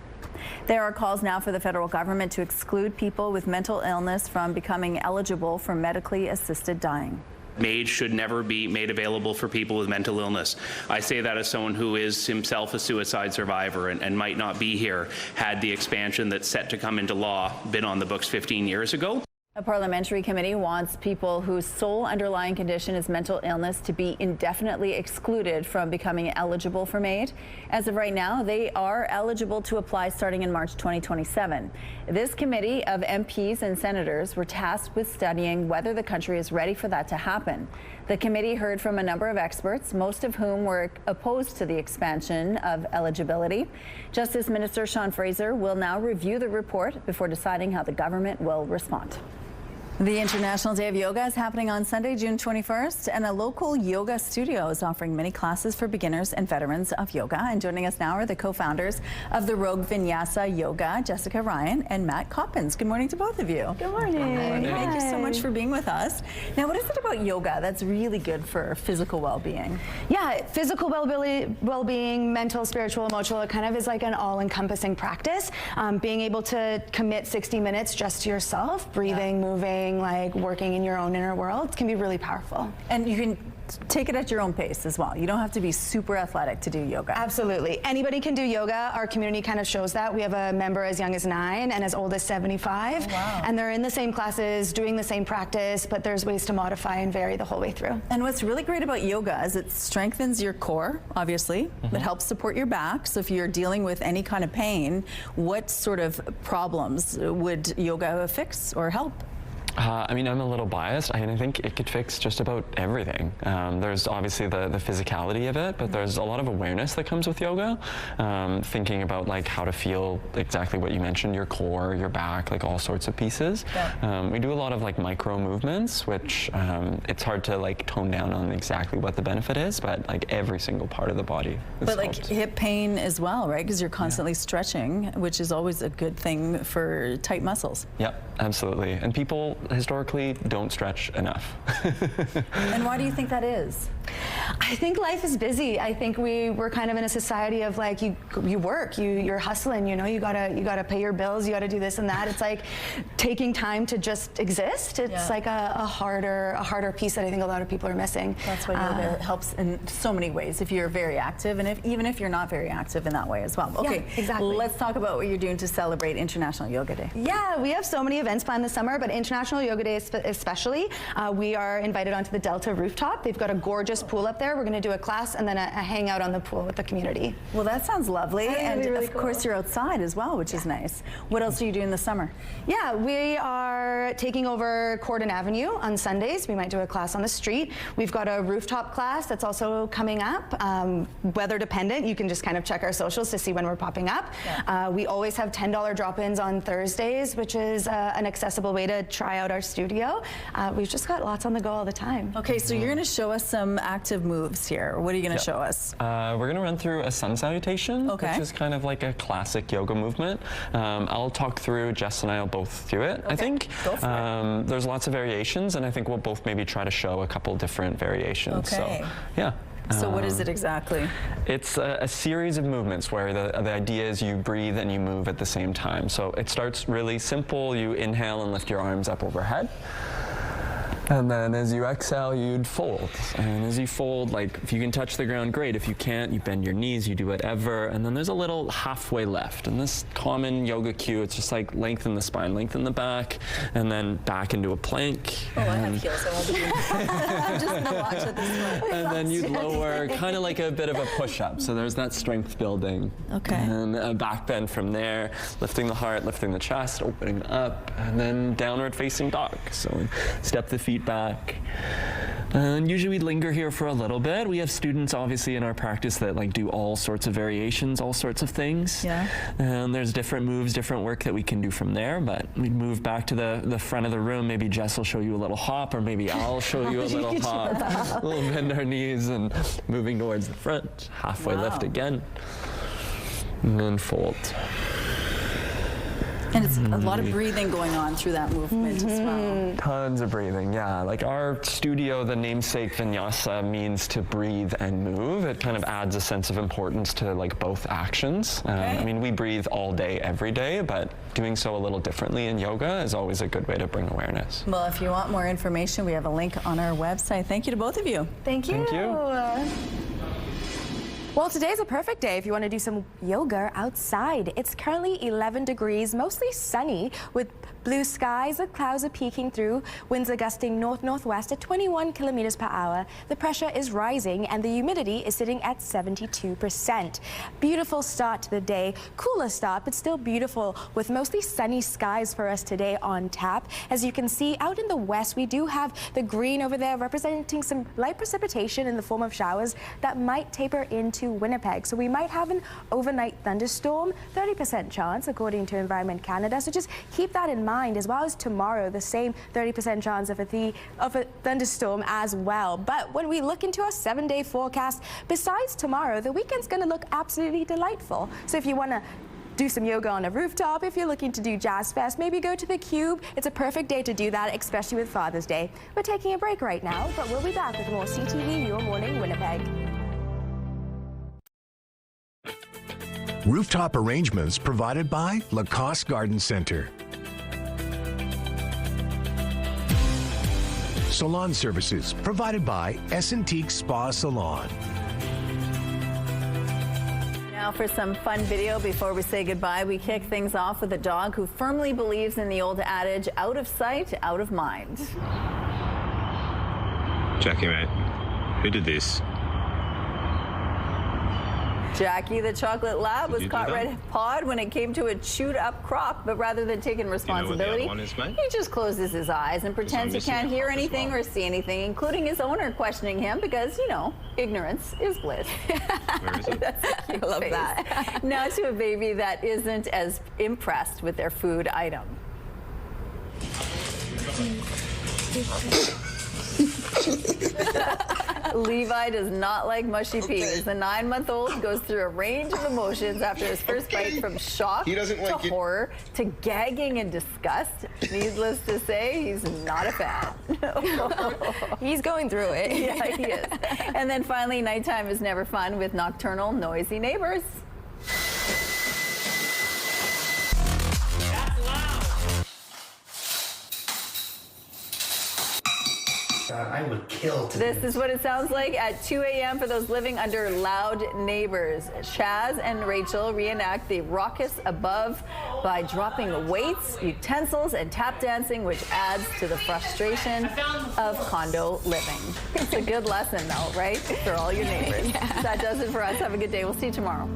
A: There are calls now for the federal government to exclude people with mental illness from becoming eligible for medically assisted dying.
G: MAID should never be made available for people with mental illness. I say that as someone who is himself a suicide survivor and might not be here had the expansion that's set to come into law been on the books 15 years ago.
A: A parliamentary committee wants people whose sole underlying condition is mental illness to be indefinitely excluded from becoming eligible for MAID. As of right now, they are eligible to apply starting in March 2027. This committee of MPs and senators were tasked with studying whether the country is ready for that to happen. The committee heard from a number of experts, most of whom were opposed to the expansion of eligibility. Justice Minister Sean Fraser will now review the report before deciding how the government will respond. The International Day of Yoga is happening on Sunday, June 21st, and a local yoga studio is offering many classes for beginners and veterans of yoga. And joining us now are the co-founders of the Rogue Vinyasa Yoga, Jessica Ryan and Matt Coppins. Good morning to both of you.
B: Good morning. Good morning.
A: Thank you so much for being with us. Now, what is it about yoga that's really good for physical well-being?
B: Yeah, physical well-being, mental, spiritual, emotional, it kind of is like an all-encompassing practice. Being able to commit 60 minutes just to yourself, breathing, moving, like working in your own inner world can be really powerful.
A: And you can take it at your own pace as well. You don't have to be super athletic to do yoga.
B: Absolutely. Anybody can do yoga. Our community kind of shows that. We have a member as young as 9 and as old as 75.
A: Oh, wow.
B: And they're in the same classes, doing the same practice, but there's ways to modify and vary the whole way through.
A: And what's really great about yoga is it strengthens your core, obviously. It helps support your back. So if you're dealing with any kind of pain, what sort of problems would yoga fix or help?
V: I mean, I'm a little biased. I think it could fix just about everything. There's obviously the physicality of it, but there's a lot of awareness that comes with yoga. Thinking about like how to feel exactly what you mentioned, your core, your back, like all sorts of pieces. Yeah. We do a lot of like micro movements, which it's hard to like tone down on exactly what the benefit is, but like every single part of the body is
A: But like
V: helped.
A: hip pain as well, right? Because you're constantly stretching, which is always a good thing for tight muscles.
V: Yep, absolutely. And people historically don't stretch enough.
A: And why do you think that is?
B: I think life is busy. I think we're kind of in a society of like you work, you're hustling, you know, you gotta pay your bills, you gotta do this and that. It's like taking time to just exist. It's like a harder piece that I think a lot of people are missing.
A: That's why yoga helps in so many ways if you're very active and even if you're not very active in that way as well. Okay,
B: yeah, exactly.
A: Let's talk about what you're doing to celebrate International Yoga Day.
B: Yeah, we have so many events planned this summer, but International Yoga Day especially, we are invited onto the Delta rooftop. They've got a gorgeous pool up there. We're going to do a class and then a hangout on the pool with the community.
A: Well, that sounds lovely. And
B: really
A: of course you're outside as well, which is nice. What else are you doing this summer?
B: Yeah, we are taking over Corden Avenue on Sundays. We might do a class on the street. We've got a rooftop class that's also coming up. Weather dependent. You can just kind of check our socials to see when we're popping up. Yeah. We always have $10 drop-ins on Thursdays, which is an accessible way to try out our studio. We've just got lots on the go all the time.
A: Okay, so you're going to show us some active moves here. What are you going to show us?
V: We're going to run through a sun salutation, which is kind of like a classic yoga movement. I'll talk through, Jess and I will both do it, I think.
A: Go for it.
V: There's lots of variations, and I think we'll both maybe try to show a couple different variations.
A: Okay.
V: So, yeah.
A: So what is it exactly?
V: It's a series of movements where the idea is you breathe and you move at the same time. So it starts really simple. You inhale and lift your arms up overhead. And then as you exhale, you'd fold. And as you fold, like if you can touch the ground, great. If you can't, you bend your knees, you do whatever. And then there's a little halfway lift. And this common yoga cue, it's just like lengthen the spine, lengthen the back, and then back into a plank.
A: Oh, I have heels. I won't be doing I'm just going to watch at this point.
V: And then you'd lower, kind of like a bit of a push-up. So there's that strength building.
A: Okay.
V: And a back bend from there, lifting the heart, lifting the chest, opening up, and then downward facing dog. So step the feet back, And usually we linger here for a little bit. We have students obviously in our practice that like do all sorts of variations, all sorts of things.
A: Yeah.
V: And there's different moves, different work that we can do from there, but we'd move back to the front of the room. Maybe Jess will show you a little hop, or maybe I'll show you a little hop. We'll bend our knees and moving towards the front. Halfway lift again. And then fold.
A: And it's a lot of breathing going on through that movement as well.
V: Tons of breathing, yeah. Like our studio, the namesake vinyasa means to breathe and move. It kind of adds a sense of importance to like both actions. I mean, we breathe all day, every day, but doing so a little differently in yoga is always a good way to bring awareness.
A: Well, if you want more information, we have a link on our website. Thank you to both of you.
B: Thank you.
V: Thank you.
B: Well, today's a perfect day if you want to do some yoga outside. It's currently 11 degrees, mostly sunny, with blue skies with clouds are peeking through. Winds are gusting north-northwest at 21 kilometers per hour. The pressure is rising and the humidity is sitting at 72%. Beautiful start to the day. Cooler start, but still beautiful, with mostly sunny skies for us today on tap. As you can see, out in the west, we do have the green over there representing some light precipitation in the form of showers that might taper into Winnipeg. So we might have an overnight thunderstorm, 30% chance according to Environment Canada. So just keep that in mind, as well as tomorrow, the same 30% chance of a thunderstorm as well. But when we look into our 7-day forecast, besides tomorrow, the weekend's going to look absolutely delightful. So if you want to do some yoga on a rooftop, if you're looking to do Jazz Fest, maybe go to the Cube. It's a perfect day to do that, especially with Father's Day. We're taking a break right now, but we'll be back with more CTV Your Morning Winnipeg.
L: Rooftop arrangements provided by Lacoste Garden Center. Salon services provided by Essentique Spa Salon.
A: Now for some fun video before we say goodbye, we kick things off with a dog who firmly believes in the old adage, out of sight, out of mind.
I: Jackie, mate, who did this?
A: Jackie the chocolate lab was caught red-pawed when it came to a chewed-up croc, but rather than taking responsibility, he just closes his eyes and pretends he can't hear anything or see anything, including his owner questioning him because, you know, ignorance is bliss.
I: Where is it?
A: That's a cute face. That. Now to a baby that isn't as impressed with their food item. Levi does not like mushy peas. The 9-month-old goes through a range of emotions after his first bite, from shock to horror to gagging and disgust. Needless to say, he's not a fan.
B: He's going through it.
A: Yeah, he is. And then finally, nighttime is never fun with nocturnal, noisy neighbors.
J: I would kill today.
A: This is what it sounds like at 2 a.m. for those living under loud neighbors. Chaz and Rachel reenact the raucous above by dropping weights, utensils, and tap dancing, which adds to the frustration of condo living. It's a good lesson, though, right? For all your neighbors. Yeah. That does it for us. Have a good day. We'll see you tomorrow.